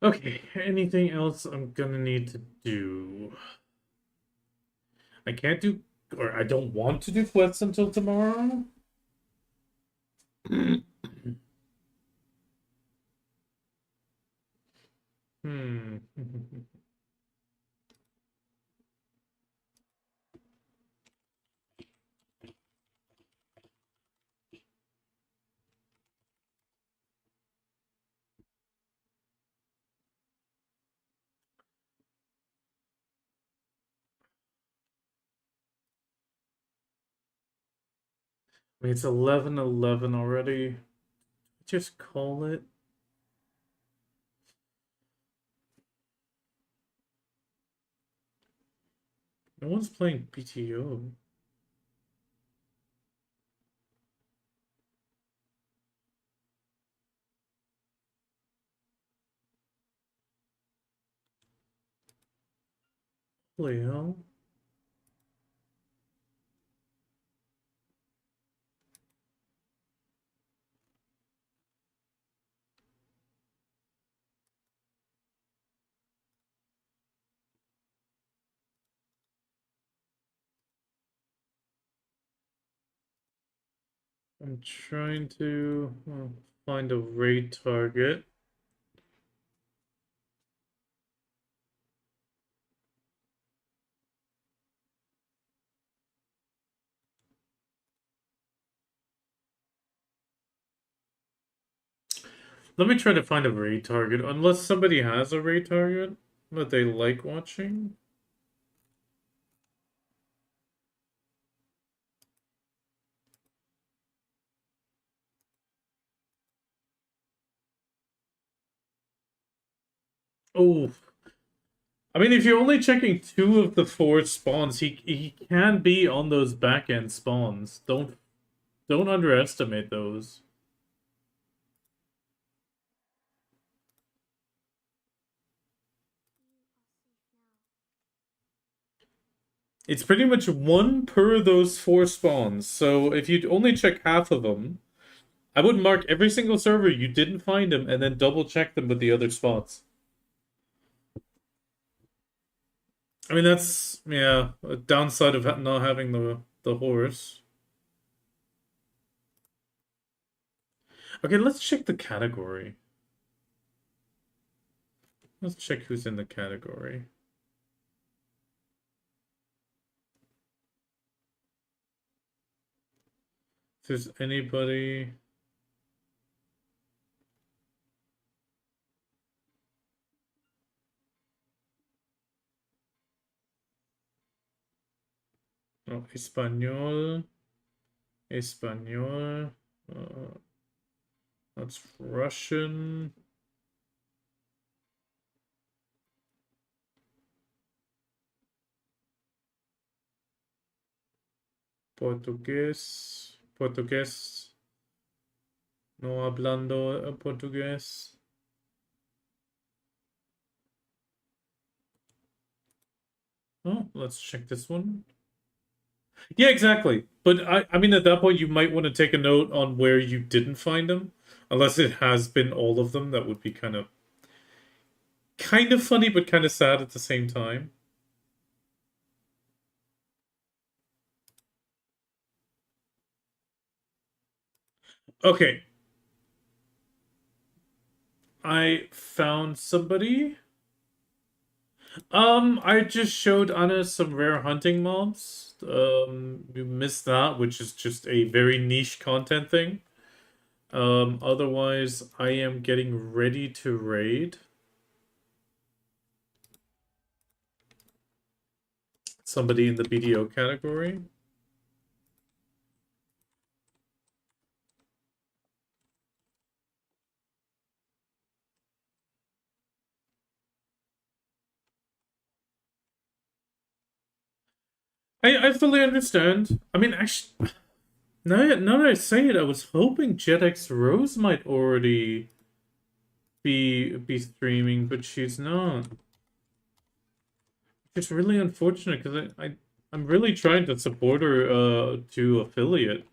Okay, anything else I'm gonna need to do? I can't do, or I don't want to do quests until tomorrow. Hmm. I mean, it's 11:11 already. Just call it. No one's playing PTO. Holy hell. I'm trying to find a raid target. Let me try to find a raid target, unless somebody has a raid target that they like watching. Oh, I mean, if you're only checking 2 of the 4 spawns, he can be on those back end spawns. Don't underestimate those. It's pretty much 1 per those 4 spawns. So if you only check half of them, I would mark every single server you didn't find them and then double check them with the other spots. I mean, that's, yeah, a downside of not having the horse. Okay, let's check the category. Let's check who's in the category. If there's anybody. Oh, Espanol. Espanol. That's Russian. Portugués. Portugués. No hablando portugués. Oh, let's check this one. Yeah, exactly. But I mean, at that point, you might want to take a note on where you didn't find them, unless it has been all of them. That would be kind of funny, but kind of sad at the same time. Okay, I found somebody. I just showed Anna some rare hunting mobs. You missed that, which is just a very niche content thing. Otherwise, I am getting ready to raid somebody in the BDO category. I fully understand. I mean, actually, now that I say it, I was hoping JetX Rose might already be streaming, but she's not. It's really unfortunate because I'm really trying to support her to affiliate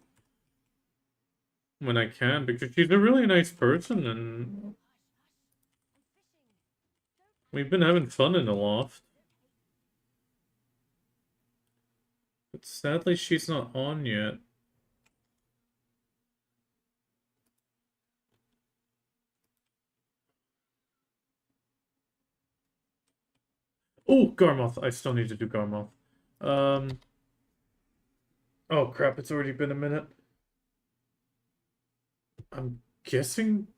when I can because she's a really nice person and we've been having fun in the loft. But sadly, she's not on yet. Oh, Garmoth. I still need to do Garmoth. Um. Oh crap! It's already been a minute. I'm guessing.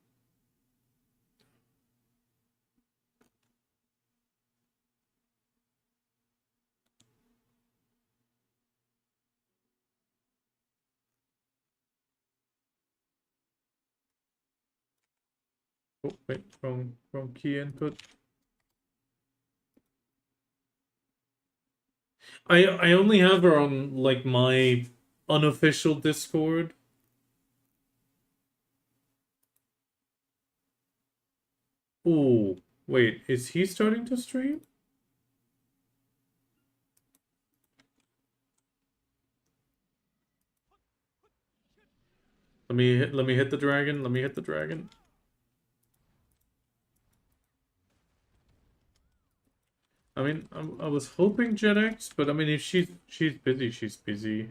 Oh wait, wrong key input. I only have her on like my unofficial Discord. Oh wait, is he starting to stream? Let me hit the dragon. Let me hit the dragon. I mean, I was hoping JetX, but I mean, if she's busy, she's busy.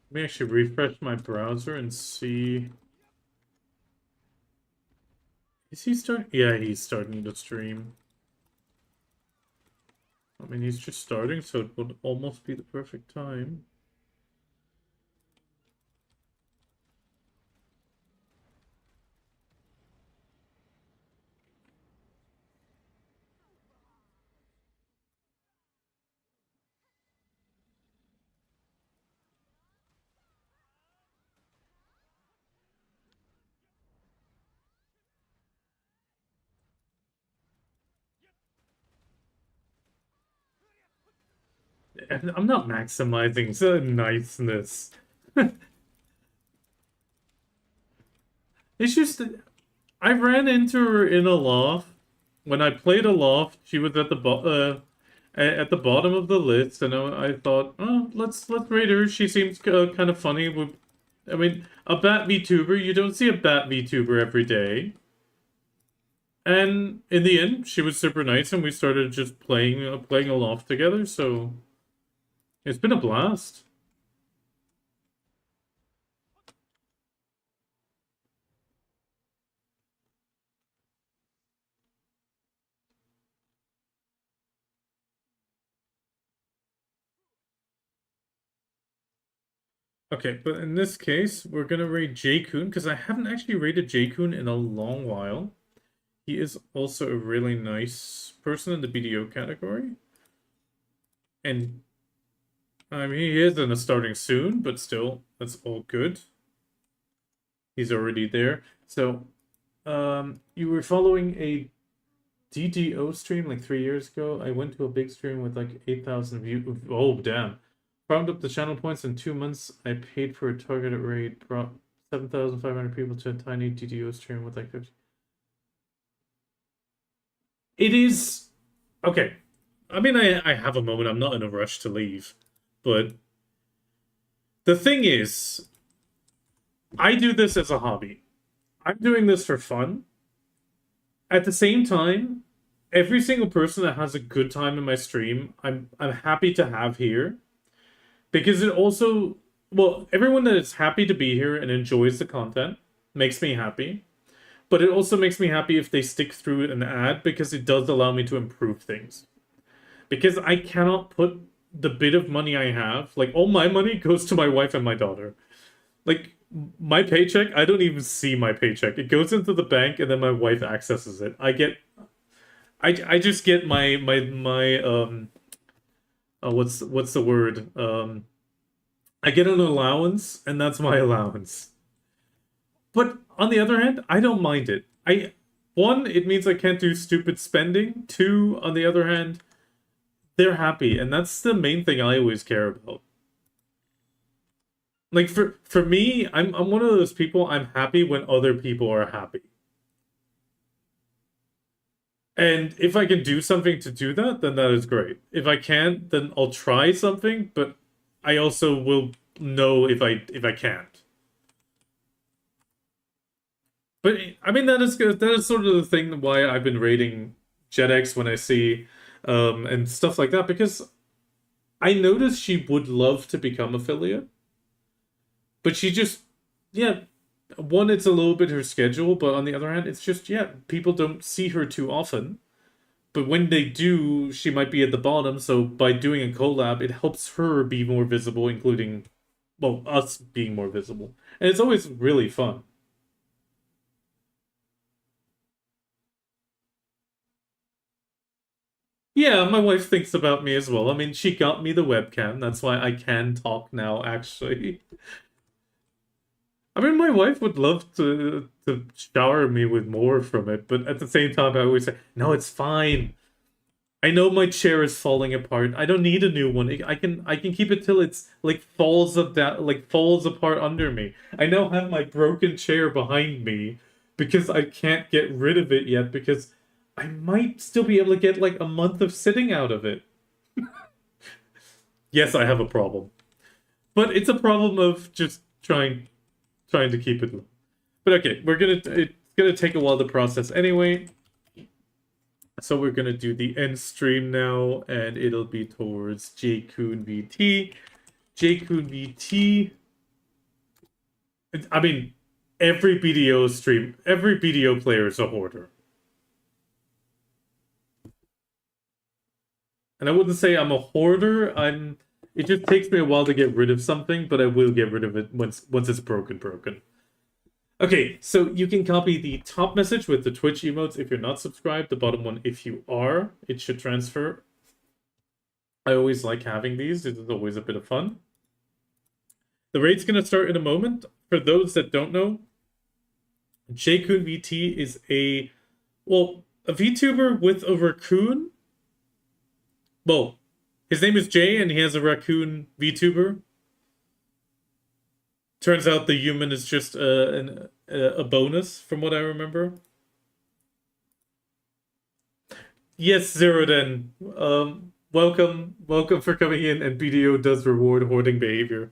Let me actually refresh my browser and see. Is he starting? Yeah, he's starting to stream. I mean, he's just starting, so it would almost be the perfect time. And I'm not maximizing the niceness. It's just that I ran into her in a loft. When I played a loft, she was at the bottom of the list, and I thought, oh, let's rate her. She seems kind of funny. I mean, a bat VTuber. You don't see a bat VTuber every day. And in the end, she was super nice, and we started just playing a loft together. So it's been a blast. Okay, but in this case, we're gonna raid J-Kun because I haven't actually raided J-Kun in a long while. He is also a really nice person in the BDO category. And I mean, he isn't starting soon, but still, that's all good. He's already there. So, you were following a DDO stream like 3 years ago. I went to a big stream with like 8,000 views. Oh, damn. Farmed up the channel points in 2 months. I paid for a targeted raid. Brought 7,500 people to a tiny DDO stream with like 50. It is... Okay. I mean, I have a moment. I'm not in a rush to leave. But the thing is, I do this as a hobby. I'm doing this for fun. At the same time, every single person that has a good time in my stream, I'm happy to have here. Because it also, well, everyone that is happy to be here and enjoys the content makes me happy. But it also makes me happy if they stick through an ad, because it does allow me to improve things. Because I cannot put the bit of money I have, like all my money goes to my wife and my daughter. Like my paycheck, I don't even see my paycheck. It goes into the bank and then my wife accesses it. I just get my what's the word? I get an allowance, and that's my allowance. But on the other hand, I don't mind it. One, it means I can't do stupid spending. Two, on the other hand, they're happy, and that's the main thing I always care about. Like for me, I'm one of those people. I'm happy when other people are happy. And if I can do something to do that, then that is great. If I can't, then I'll try something, but I also will know if I can't. But I mean, that is good. That is sort of the thing why I've been rating JetX when I see and stuff like that, because I noticed she would love to become affiliate, but she just, yeah, one, it's a little bit her schedule, but on the other hand, it's just, yeah, people don't see her too often. But when they do, she might be at the bottom, so by doing a collab, it helps her be more visible, including, well, us being more visible. And it's always really fun. Yeah, my wife thinks about me as well. I mean, she got me the webcam. That's why I can talk now, actually. I mean, my wife would love to shower me with more from it, but at the same time, I always say, no, it's fine. I know my chair is falling apart. I don't need a new one. I can keep it till it's like falls apart under me. I now have my broken chair behind me because I can't get rid of it yet, because I might still be able to get like a month of sitting out of it. Yes, I have a problem. But it's a problem of just trying to keep it low. But okay, it's gonna take a while to process anyway. So we're gonna do the end stream now, and it'll be towards JKoon VT. JKoon VT. I mean, every BDO stream, every BDO player is a hoarder. And I wouldn't say I'm a hoarder. It just takes me a while to get rid of something, but I will get rid of it once it's broken. Okay, so you can copy the top message with the Twitch emotes if you're not subscribed, the bottom one if you are. It should transfer. I always like having these. It is always a bit of fun. The raid's going to start in a moment. For those that don't know, JKoon VT is a VTuber with a raccoon. Well, his name is Jay, and he has a raccoon VTuber. Turns out the human is just a bonus, from what I remember. Yes, Zeroden. Welcome for coming in, and BDO does reward hoarding behavior.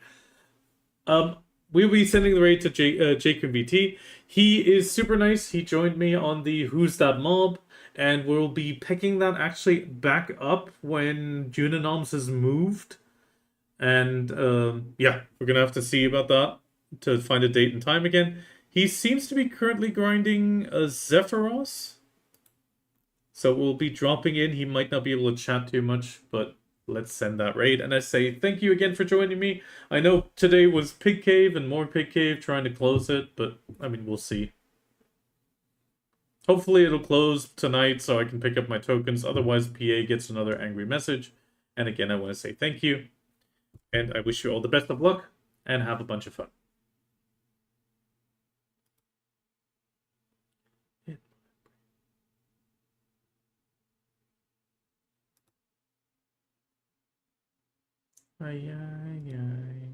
We'll be sending the raid to JKoon VT. He is super nice. He joined me on the Who's That Mob, and we'll be picking that actually back up when Junanoms has moved. And yeah, we're gonna have to see about that to find a date and time again. He seems to be currently grinding a Zephyros, so we'll be dropping in. He might not be able to chat too much, but let's send that raid. And I say thank you again for joining me. I know today was Pig Cave and more Pig Cave trying to close it, but I mean, we'll see. Hopefully it'll close tonight so I can pick up my tokens. Otherwise, PA gets another angry message. And again, I want to say thank you. And I wish you all the best of luck, and have a bunch of fun. Ay, ay, ay.